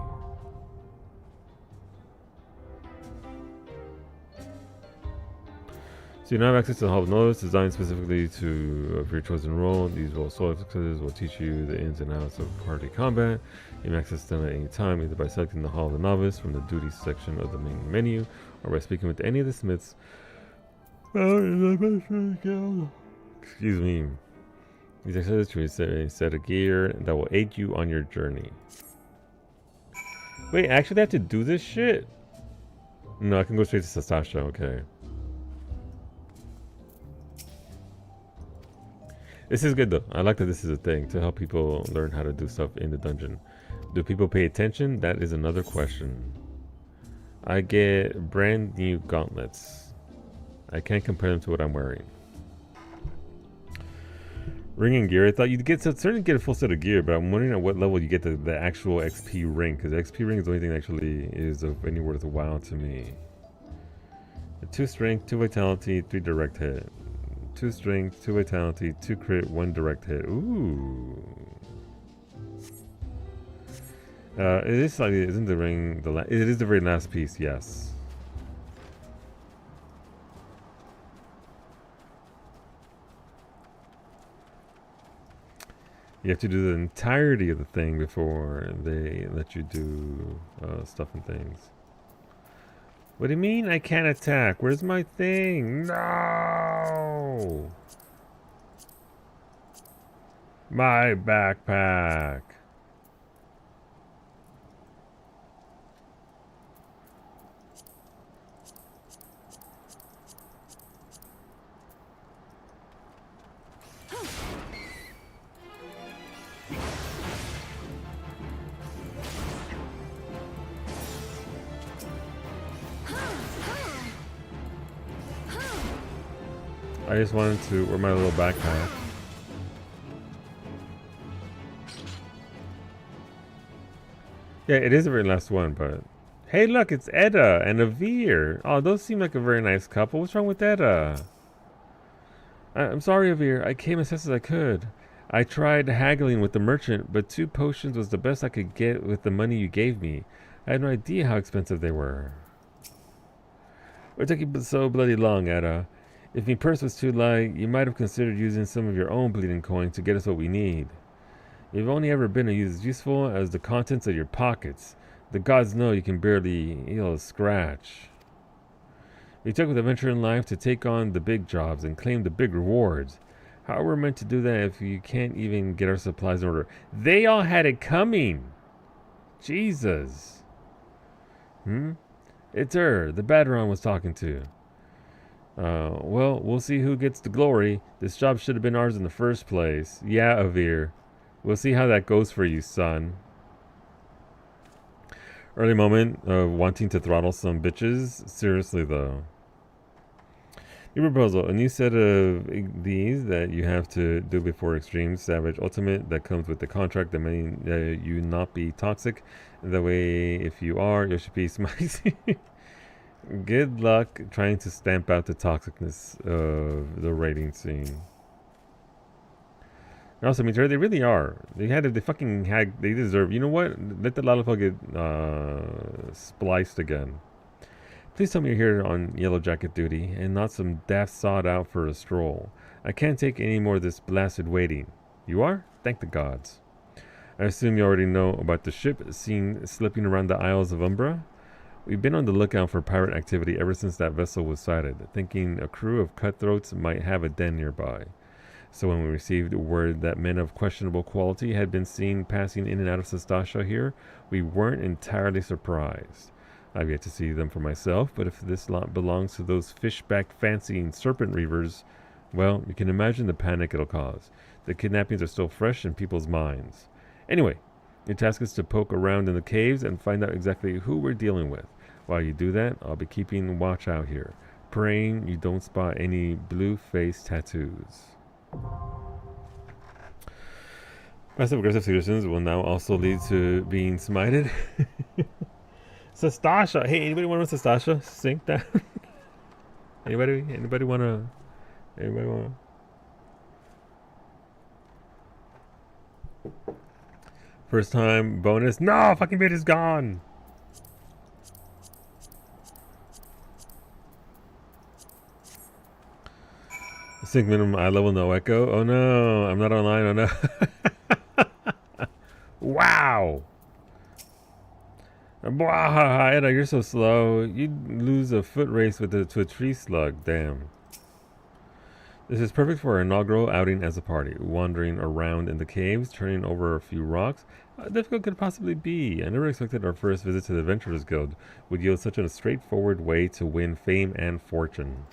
So you now have access to the Hall of Novice, designed specifically for your chosen role. These role successes will teach you the ins and outs of party combat. You can access them at any time, either by selecting the Hall of the Novice from the duties section of the main menu, or by speaking with any of the smiths. Excuse me. These accessories to a set of gear that will aid you on your journey. Wait, I actually have to do this shit? No, I can go straight to Sastasha, okay. This is good though. I like that this is a thing to help people learn how to do stuff in the dungeon. Do people pay attention? That is another question. I get brand new gauntlets. I can't compare them to what I'm wearing. Ring and gear. I thought you'd certainly get a full set of gear, but I'm wondering at what level you get the actual XP ring, because the XP ring is the only thing that actually is of any worthwhile to me. 2 strength, 2 vitality, 3 direct hit. 2 strength, 2 vitality, 2 crit, 1 direct hit. Ooh. It is slightly, isn't the ring it is the very last piece, yes. You have to do the entirety of the thing before they let you do stuff and things. What do you mean I can't attack? Where's my thing? No! My backpack. I just wanted to wear my little backpack. Yeah, it is the very last one, but... Hey, look, it's Edda and Avir. Oh, those seem like a very nice couple. What's wrong with Edda? I'm sorry, Avir. I came as fast as I could. I tried haggling with the merchant, but 2 potions was the best I could get with the money you gave me. I had no idea how expensive they were. What took you so bloody long, Edda? If me purse was too light, you might have considered using some of your own bleeding coin to get us what we need. You've only ever been as useful as the contents of your pockets. The gods know you can barely heal a scratch. We took with adventure in life to take on the big jobs and claim the big rewards. How are we meant to do that if you can't even get our supplies in order? They all had it coming. Jesus. It's her, the Badron was talking to. Well, we'll see who gets the glory. This job should have been ours in the first place. Yeah, Avir. We'll see how that goes for you, son. Early moment of wanting to throttle some bitches. Seriously, though. New proposal. A new set of these that you have to do before Extreme Savage Ultimate that comes with the contract that may you not be toxic. That way, if you are, you should be spicy. Good luck trying to stamp out the toxicness of the rating scene. And also, I mean, they really are. They deserve. You know what? Let the Lalafell get spliced again. Please tell me you're here on Yellow Jacket duty and not some daft sod out for a stroll. I can't take any more of this blasted waiting. You are? Thank the gods. I assume you already know about the ship seen slipping around the Isles of Umbra? We've been on the lookout for pirate activity ever since that vessel was sighted, thinking a crew of cutthroats might have a den nearby. So when we received word that men of questionable quality had been seen passing in and out of Sestasha here, we weren't entirely surprised. I've yet to see them for myself, but if this lot belongs to those fish-backed fancying serpent reavers, well, you can imagine the panic it'll cause. The kidnappings are still fresh in people's minds. Anyway, your task is to poke around in the caves and find out exactly who we're dealing with. While you do that, I'll be keeping watch out here, praying you don't spot any blue-face tattoos. Passive-aggressive suggestions will now also lead to being smited. Sestasha. Hey, anybody want to Sestasha? Sink down. Anybody wanna? First time bonus. No, fucking bait is gone. Sync minimum eye level, no echo. Oh no, I'm not online. Oh no. Wow. Edda, you're so slow. You'd lose a foot race to a tree slug. Damn. This is perfect for our inaugural outing as a party. Wandering around in the caves, turning over a few rocks. How difficult could it possibly be? I never expected our first visit to the Adventurers Guild would yield such a straightforward way to win fame and fortune.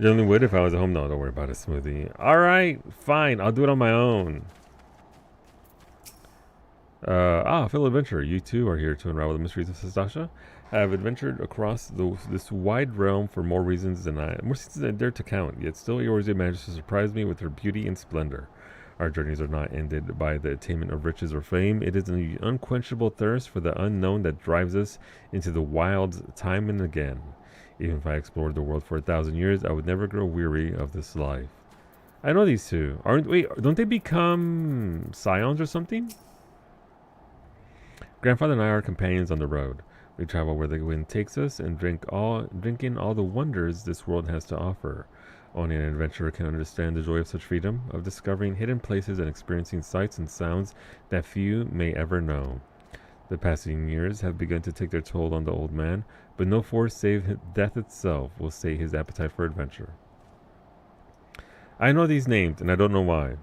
Generally would if I was at home. No, don't worry about it, Smoothie. Alright, fine. I'll do it on my own. Fellow adventurer, you too are here to unravel the mysteries of Sestasha. I have adventured across this wide realm for more seasons than I dare to count, yet still Eorzea manages to surprise me with her beauty and splendor. Our journeys are not ended by the attainment of riches or fame. It is an unquenchable thirst for the unknown that drives us into the wilds time and again. Even if I explored the world for 1,000 years, I would never grow weary of this life. I know these two. Don't they become scions or something? Grandfather and I are companions on the road. We travel where the wind takes us and drink in all the wonders this world has to offer. Only an adventurer can understand the joy of such freedom, of discovering hidden places and experiencing sights and sounds that few may ever know. The passing years have begun to take their toll on the old man, but no force save death itself will stay his appetite for adventure. I know these names, and I don't know why.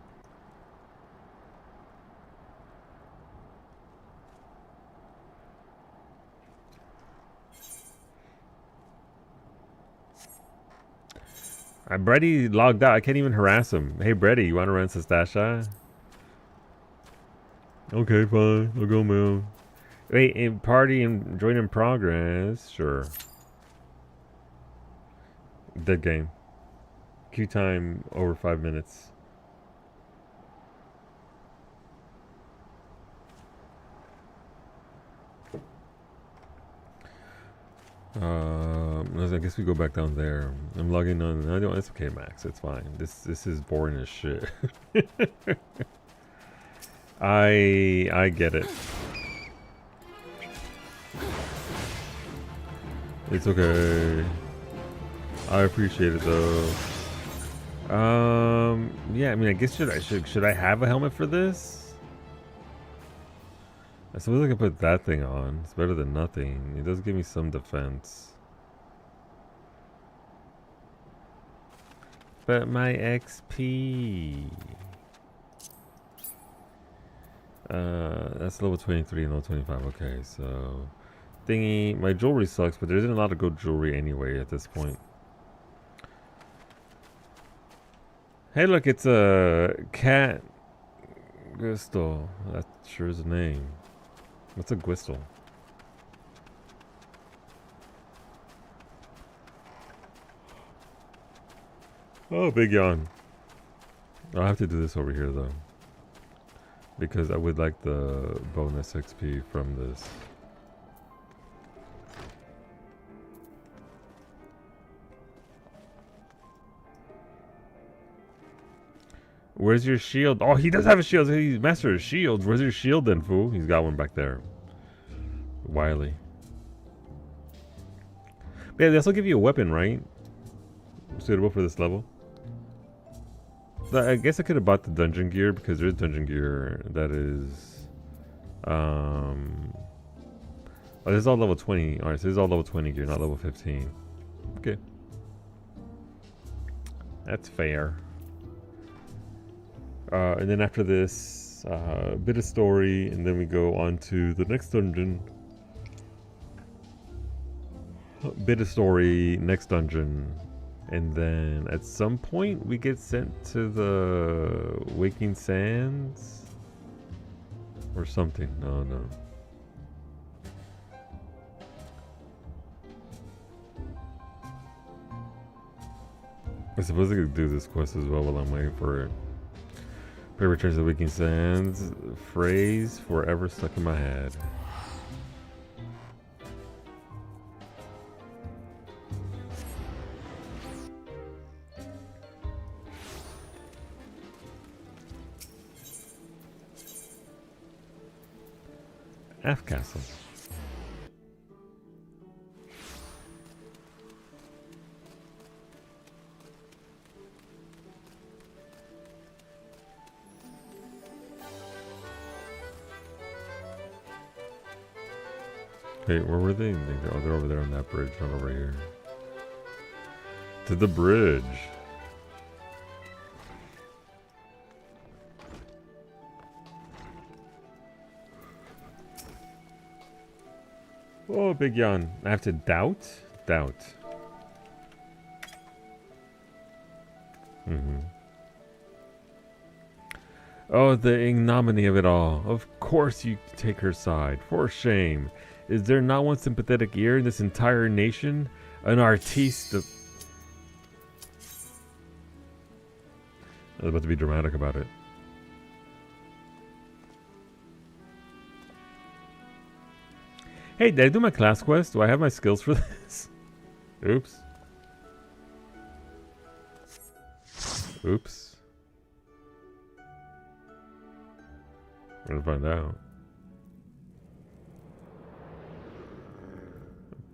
Brady logged out. I can't even harass him. Hey, Brady, you want to run Sestasha? Okay, fine. I'll go, man. Wait, in party and join in progress. Sure. Dead game. Queue time over 5 minutes. I guess we go back down there. I'm logging on. I don't. It's okay, Max. It's fine. This is boring as shit. I get it. It's okay. I appreciate it though. Yeah. I mean, I guess should I have a helmet for this? I suppose I can put that thing on. It's better than nothing. It does give me some defense. But my XP. That's level 23 and level 25. Okay, so thingy. My jewelry sucks, but there isn't a lot of good jewelry anyway at this point. Hey, look, it's a cat. Gwistle. That sure is a name. What's a Gwistle? Oh, big yawn. I'll have to do this over here though, because I would like the bonus XP from this. Where's your shield? Oh, he does have a shield. He's master of shields. Where's your shield then, fool? He's got one back there. Wily. But yeah, they also give you a weapon, right? Suitable for this level. I guess I could have bought the dungeon gear, because there's dungeon gear that is oh, this is all level 20. Alright, so this is all level 20 gear, not level 15. Okay. That's fair. And then after this, a bit of story, and then we go on to the next dungeon. Bit of story, next dungeon. And then at some point we get sent to the Waking Sands or something. No. I suppose I could do this quest as well while I'm waiting for it. Prey returns to the Waking Sands. Phrase forever stuck in my head. F Castle. Hey, where were they? Oh, they're over there on that bridge, not over here. To the bridge. Oh, big yawn. I have to doubt? Doubt. Oh, the ignominy of it all. Of course you take her side. For shame. Is there not one sympathetic ear in this entire nation? An artiste of... I was about to be dramatic about it. Hey, did I do my class quest? Do I have my skills for this? Oops. Oops. I'm gonna find out.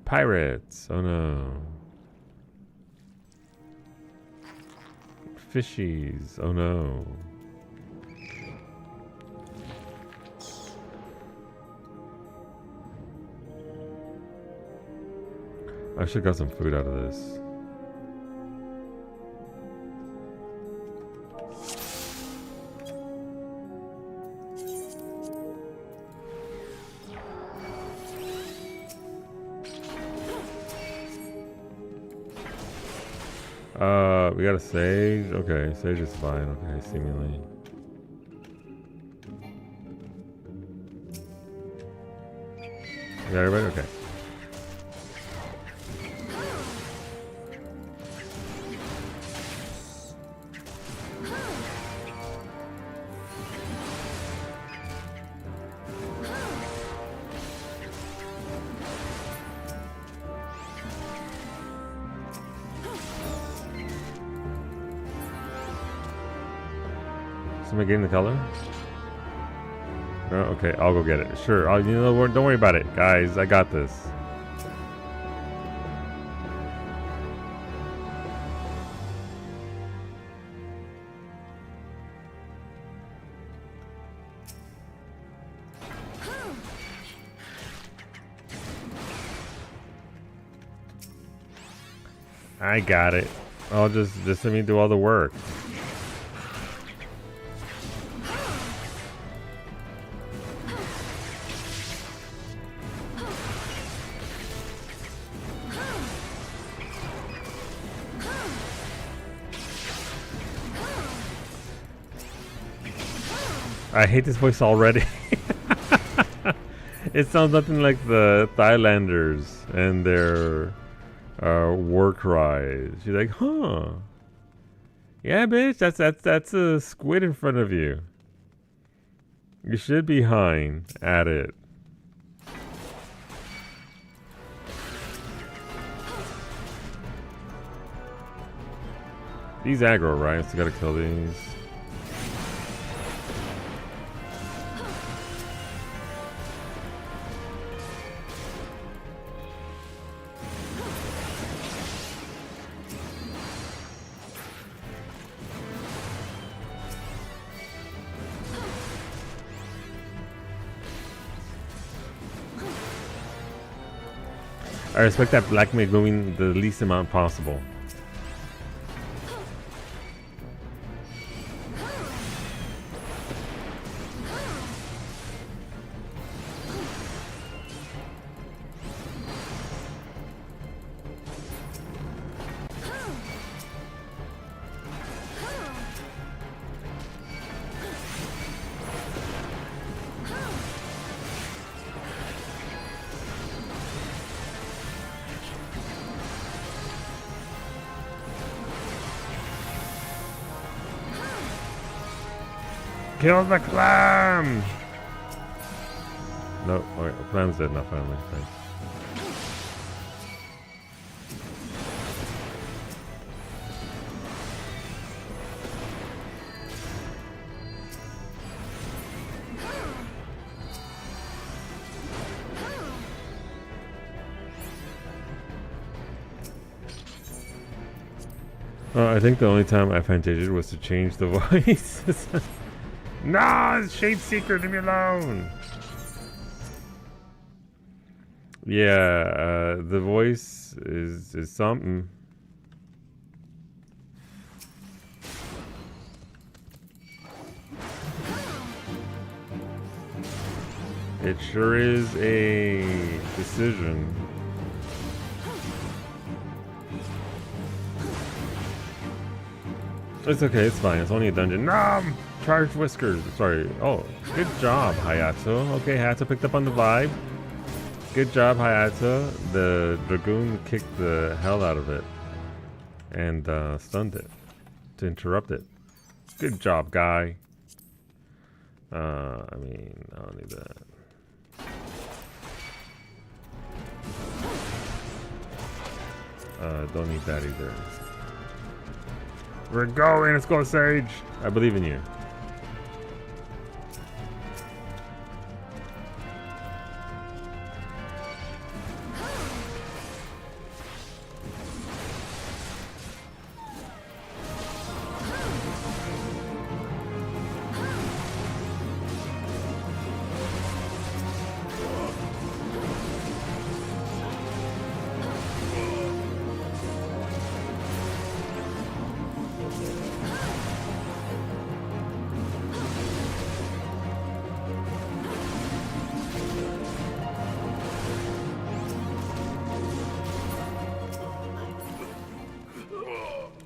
Pirates. Oh no. Fishies. Oh no. I should have got some food out of this. We got a sage. Okay, sage is fine. Okay, seemingly. Is that everybody? Okay. Somebody getting the color? No, okay, I'll go get it. Sure, you know what? Don't worry about it, guys. I got this. I got it. I'll just let me do all the work. I hate this voice already. It sounds nothing like the Thailanders and their war cries. She's like, huh? Yeah, bitch, that's a squid in front of you. You should be hind at it. These aggro, right? So gotta kill these. I respect that black mage moving the least amount possible. Kill the clam! No, okay, the clam's dead now finally. Thanks. I think the only time I Fantasia'd was to change the voice. No, it's Shade Seeker, leave me alone. Yeah, the voice is something. It sure is a decision. It's okay, it's fine. It's only a dungeon. No! Charged whiskers. Sorry. Oh, good job, Hayato. Okay, Hayato picked up on the vibe. Good job, Hayato. The Dragoon kicked the hell out of it and stunned it to interrupt it. Good job, guy. I mean, I don't need that. Don't need that either. We're going. Let's go, Sage. I believe in you.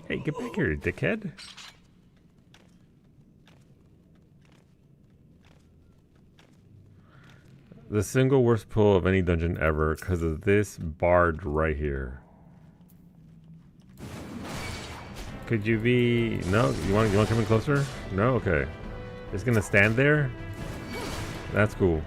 Hey, get back here, dickhead. The single worst pull of any dungeon ever because of this bard right here. Could you be... No? You want to come in closer? No? Okay. It's gonna stand there? That's cool.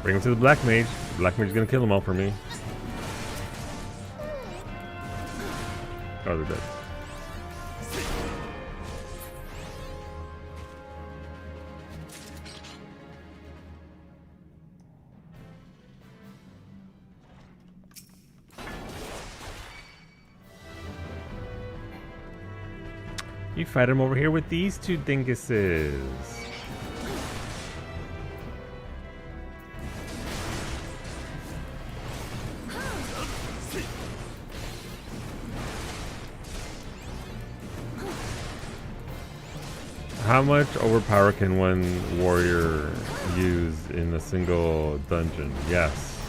Bring him to the Black Mage. Black Mage is gonna kill them all for me. Oh, they're dead. You fight him over here with these two dinguses. How much overpower can one warrior use in a single dungeon? Yes.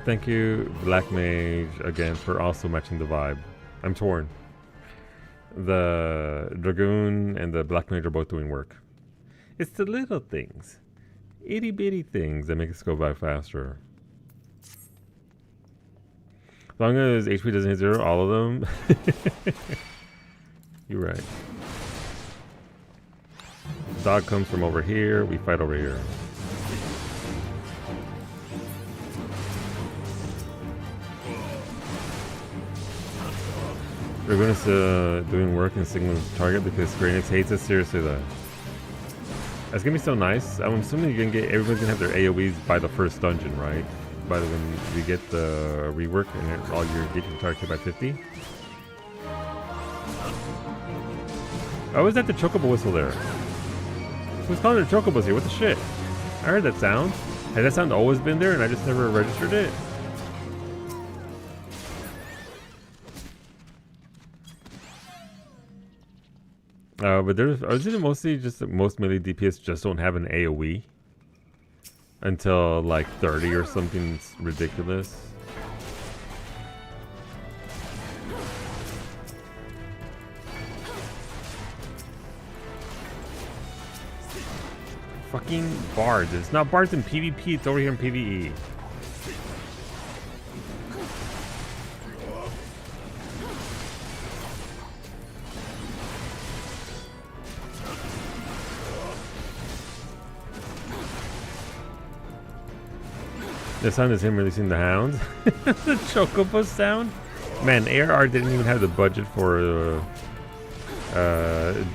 Thank you, Black Mage, again, for also matching the vibe. I'm torn. The Dragoon and the Black Mage are both doing work. It's the little things, itty bitty things that make us go by faster. As long as HP doesn't hit 0, all of them. You're right. Dog comes from over here, we fight over here. Dragoon's doing work in Sigma's target because Square Enix hates us. Seriously though. That's gonna be so nice. I'm assuming you're gonna get everybody's gonna have their AoEs by the first dungeon, right? By the when we get the rework and all your engagement target by 50. Oh, is that the chocobo whistle there? Who's calling it chocobos here? What the shit? I heard that sound. Has that sound always been there and I just never registered it? But isn't it mostly just that most melee DPS just don't have an AoE until like 30 or something ridiculous? Fucking bards. It's not bards in PvP, it's over here in PvE. The sound is him releasing the hounds. The chocobo sound. Man, ARR didn't even have the budget for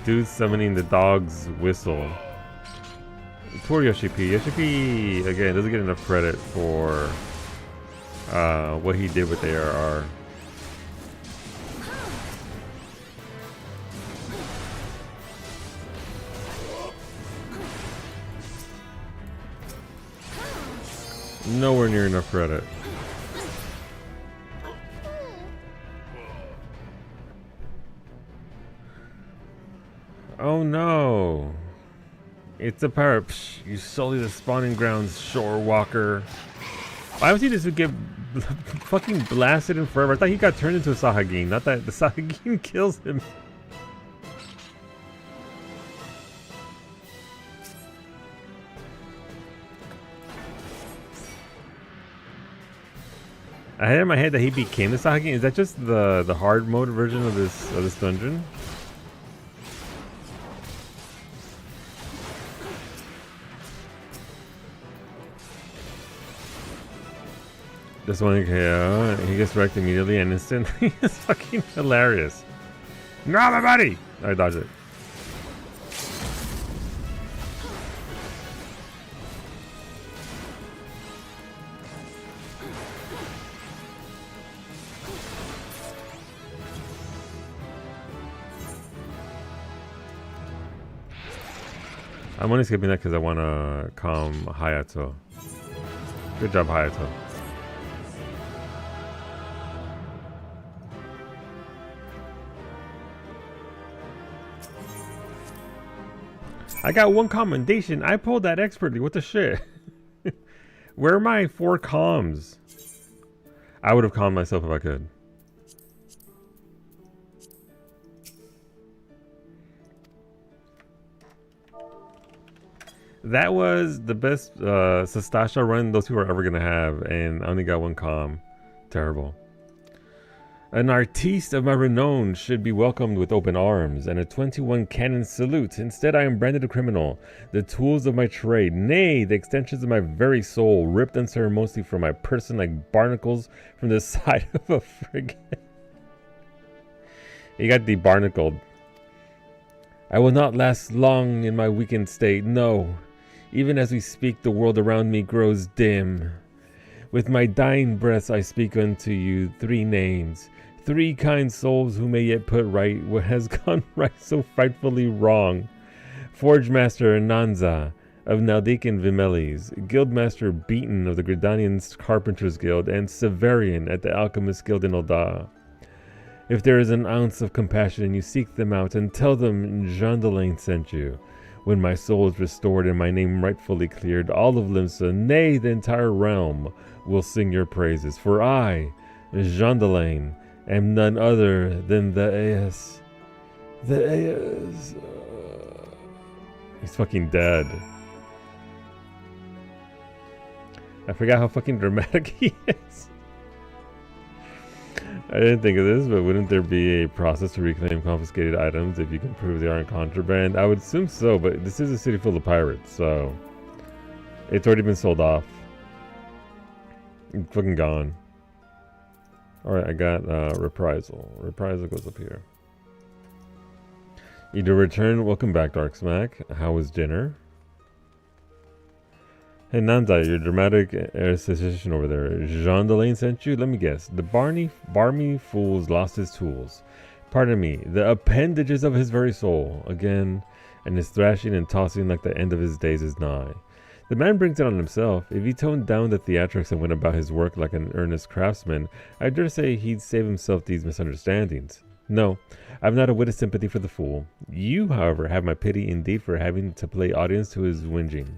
dude summoning the dog's whistle. Poor Yoshi P. Yoshi P again doesn't get enough credit for what he did with ARR. Nowhere near enough credit. Oh no. It's a power. Psh, you sully the spawning grounds, shore walker. Why was he just get fucking blasted in forever? I thought he got turned into a Sahagin, not that the Sahagin kills him. I had in my head that he became the Sahagin. Is that just the hard mode version of this dungeon? This one, yeah, he gets wrecked immediately and instantly. It's fucking hilarious. No, my buddy! I dodged it. I'm only skipping that because I want to calm Hayato. Good job, Hayato. I got one commendation. I pulled that expertly. What the shit? Where are my 4 comms? I would have calmed myself if I could. That was the best Sastasha run those two are ever going to have. And I only got 1 comm. Terrible. An artiste of my renown should be welcomed with open arms and a 21 cannon salute. Instead, I am branded a criminal. The tools of my trade, nay, the extensions of my very soul, ripped unceremoniously from my person like barnacles from the side of a frigate. He got debarnacled. I will not last long in my weakened state, no. Even as we speak, the world around me grows dim. With my dying breaths I speak unto you 3 names, 3 kind souls who may yet put right what has gone right so frightfully wrong. Forge Master Nanza of Naldican Vimeles, Guildmaster Beaton of the Gridanian Carpenters Guild, and Severian at the Alchemist Guild in Ul'dah. If there is an ounce of compassion in you, seek them out and tell them Jean Delane sent you. When my soul is restored and my name rightfully cleared, all of Limsa, nay, the entire realm, will sing your praises. For I, Jean Delane, am none other than the AS. The AS. He's fucking dead. I forgot how fucking dramatic he is. I didn't think of this, but wouldn't there be a process to reclaim confiscated items if you can prove they aren't contraband? I would assume so, but this is a city full of pirates, so it's already been sold off. It's fucking gone. Alright, I got reprisal. Reprisal goes up here. You do return. Welcome back, Dark Smack. How was dinner? Hey Nanda, your dramatic association over there. Jean Delane sent you? Let me guess. The barmy fool's lost his tools. Pardon me, the appendages of his very soul. Again, and his thrashing and tossing like the end of his days is nigh. The man brings it on himself. If he toned down the theatrics and went about his work like an earnest craftsman, I dare say he'd save himself these misunderstandings. No, I've not a whit of sympathy for the fool. You, however, have my pity indeed for having to play audience to his whinging.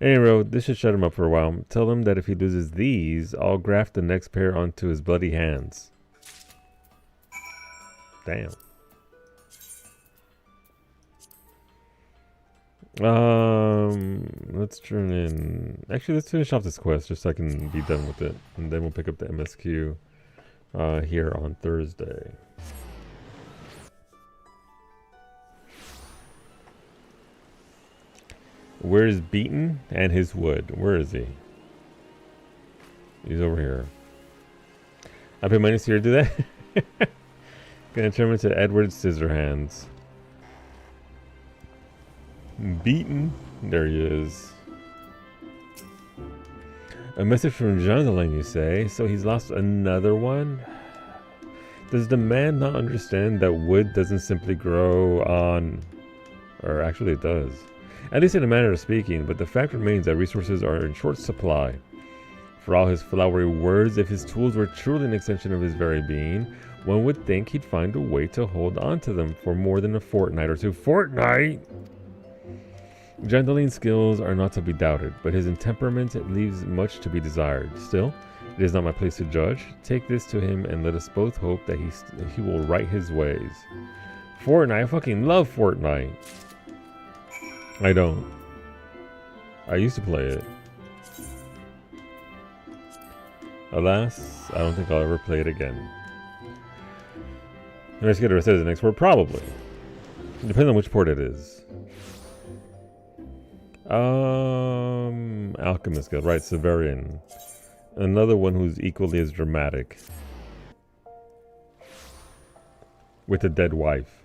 Anyway, this should shut him up for a while. Tell him that if he loses these, I'll graft the next pair onto his bloody hands. Damn. Let's turn in... Actually, let's finish off this quest just so I can be done with it. And then we'll pick up the MSQ here on Thursday. Where's Beaton and his wood? Where is he? He's over here. I pay money to do that. Gonna turn him into Edward Scissorhands. Beaton. There he is. A message from Jean Delane, you say? So he's lost another one? Does the man not understand that wood doesn't simply grow on... Or actually it does. At least in a manner of speaking, but the fact remains that resources are in short supply. For all his flowery words, if his tools were truly an extension of his very being, one would think he'd find a way to hold on to them for more than a fortnight or 2. Fortnight! Jean Delane's skills are not to be doubted, but his temperament leaves much to be desired. Still, it is not my place to judge. Take this to him and let us both hope that he will right his ways. Fortnite? I fucking love Fortnite. I don't. I used to play it. Alas, I don't think I'll ever play it again. Investigator says the next word, probably. It depends on which port it is. Alchemist Guild, right, Severian. Another one who's equally as dramatic. With a dead wife.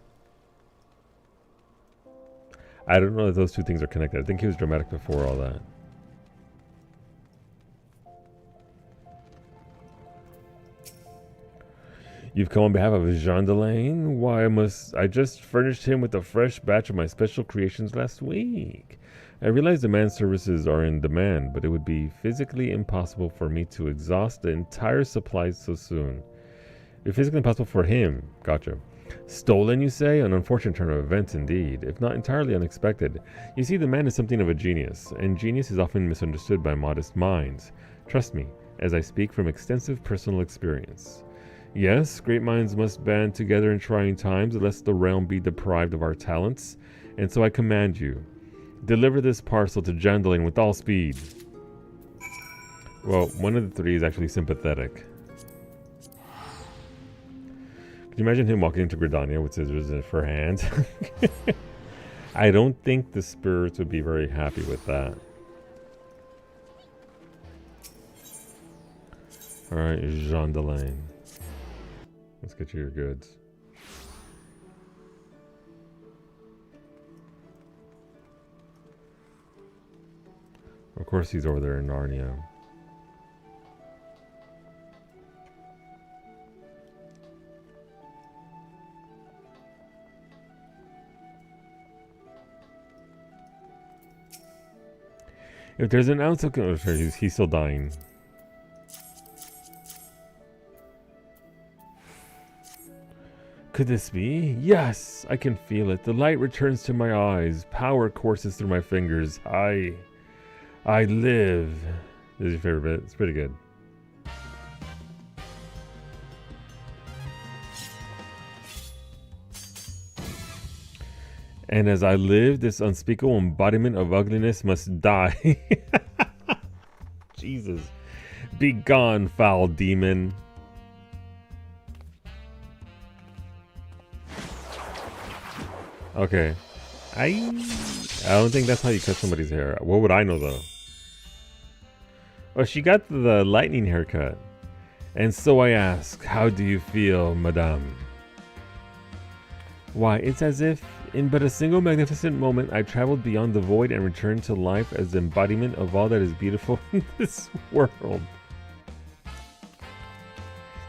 I don't know if those two things are connected. I think he was dramatic before all that. You've come on behalf of Jean Delane? Why I just furnished him with a fresh batch of my special creations last week. I realize the man's services are in demand, but it would be physically impossible for me to exhaust the entire supply so soon. It's physically impossible for him. Gotcha. Stolen, you say? An unfortunate turn of events indeed, if not entirely unexpected. You see, the man is something of a genius, and genius is often misunderstood by modest minds. Trust me, as I speak from extensive personal experience. Yes, great minds must band together in trying times, lest the realm be deprived of our talents, and so I command you, deliver this parcel to Jean Delane with all speed. Well, one of the three is actually sympathetic. you imagine him walking into Gridania with scissors for hands? I don't think the spirits would be very happy with that. Alright, Jean Delane. Let's get you your goods. Of course he's over there in Narnia. If there's an ounce of... Oh, sorry, he's still dying. Could this be? Yes, I can feel it. The light returns to my eyes. Power courses through my fingers. I live. This is your favorite bit. It's pretty good. And as I live, this unspeakable embodiment of ugliness must die. Jesus. Be gone, foul demon. Okay. I don't think that's how you cut somebody's hair. What would I know, though? Oh, she got the lightning haircut. And so I ask, how do you feel, madame? Why, it's as if, in but a single magnificent moment, I traveled beyond the void and returned to life as the embodiment of all that is beautiful in this world.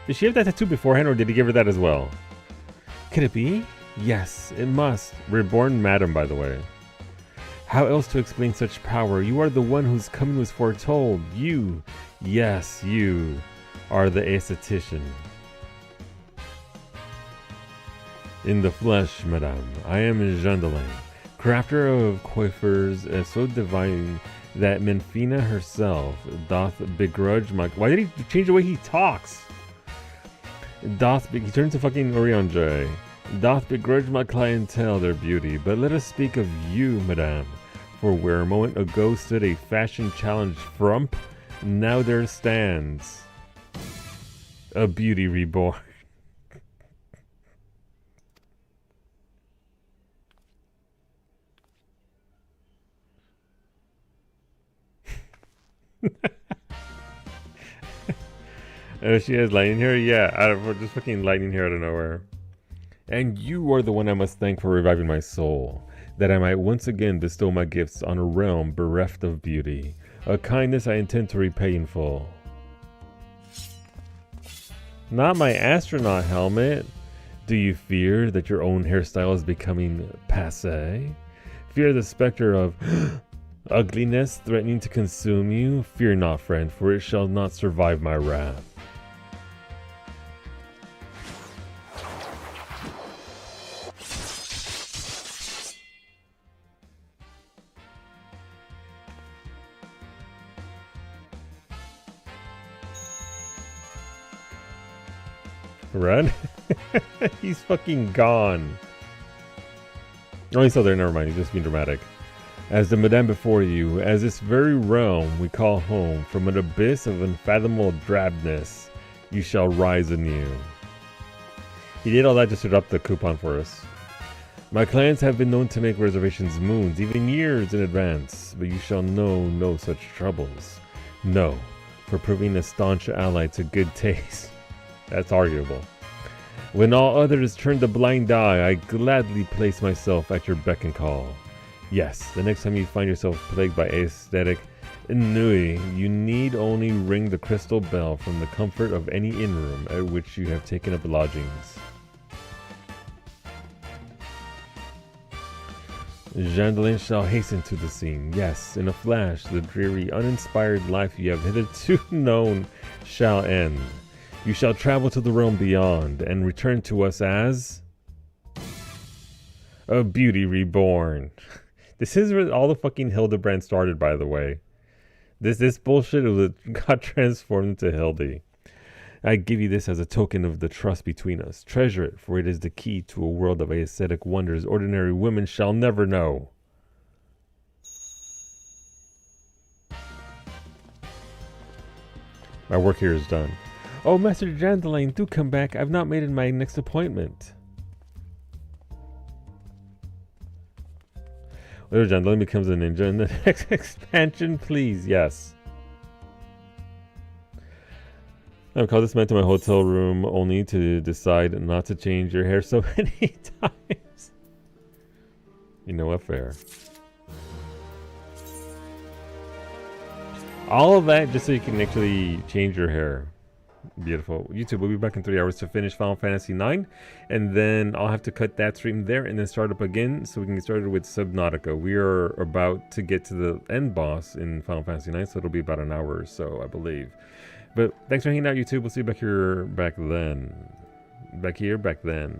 Did she have that tattoo beforehand, or did he give her that as well? Could it be? Yes, it must. Reborn madam, by the way. How else to explain such power? You are the one whose coming was foretold. You, yes, you, are the aesthetician. In the flesh, madame, I am Jean Delane, crafter of coiffures so divine that Menfina herself doth begrudge my... Why did he change the way he talks? He turns to fucking Orion. Doth begrudge my clientele their beauty, but let us speak of you, madame. For where a moment ago stood a fashion challenge frump, now there stands a beauty reborn. Oh, she has lightning hair? Yeah, just fucking lightning hair out of nowhere. And you are the one I must thank for reviving my soul, that I might once again bestow my gifts on a realm bereft of beauty, a kindness I intend to repay in full. Not my astronaut helmet. Do you fear that your own hairstyle is becoming passé? Fear the specter of ugliness threatening to consume you? Fear not, friend, for it shall not survive my wrath. Run? He's fucking gone. Oh, he's still there. Never mind. He's just being dramatic. As the madame before you, as this very realm we call home, from an abyss of unfathomable drabness, you shall rise anew. He did all that just to drop the coupon for us. My clients have been known to make reservations moons, even years in advance, but you shall know no such troubles. No, for proving a staunch ally to good taste. That's arguable. When all others turn a blind eye, I gladly place myself at your beck and call. Yes, the next time you find yourself plagued by aesthetic ennui, you need only ring the crystal bell from the comfort of any inn room at which you have taken up lodgings. Jean Delane shall hasten to the scene. Yes, in a flash, the dreary, uninspired life you have hitherto known shall end. You shall travel to the realm beyond, and return to us as a beauty reborn. This is where all the fucking Hildebrand started, by the way. This bullshit got transformed into Hildy. I give you this as a token of the trust between us. Treasure it, for it is the key to a world of aesthetic wonders ordinary women shall never know. My work here is done. Oh, Master Jandalane, do come back. I've not made it my next appointment. Little Jandalane becomes a ninja in the next expansion, please. Yes. I've called this man to my hotel room only to decide not to change your hair so many times. You know what, fair. All of that just so you can actually change your hair. Beautiful. YouTube, we'll be back in 3 hours to finish Final Fantasy IX. And then I'll have to cut that stream there and then start up again so we can get started with Subnautica. We are about to get to the end boss in Final Fantasy IX, so it'll be about an hour or so, I believe. But thanks for hanging out, YouTube. We'll see you back here, back then. Back here, back then.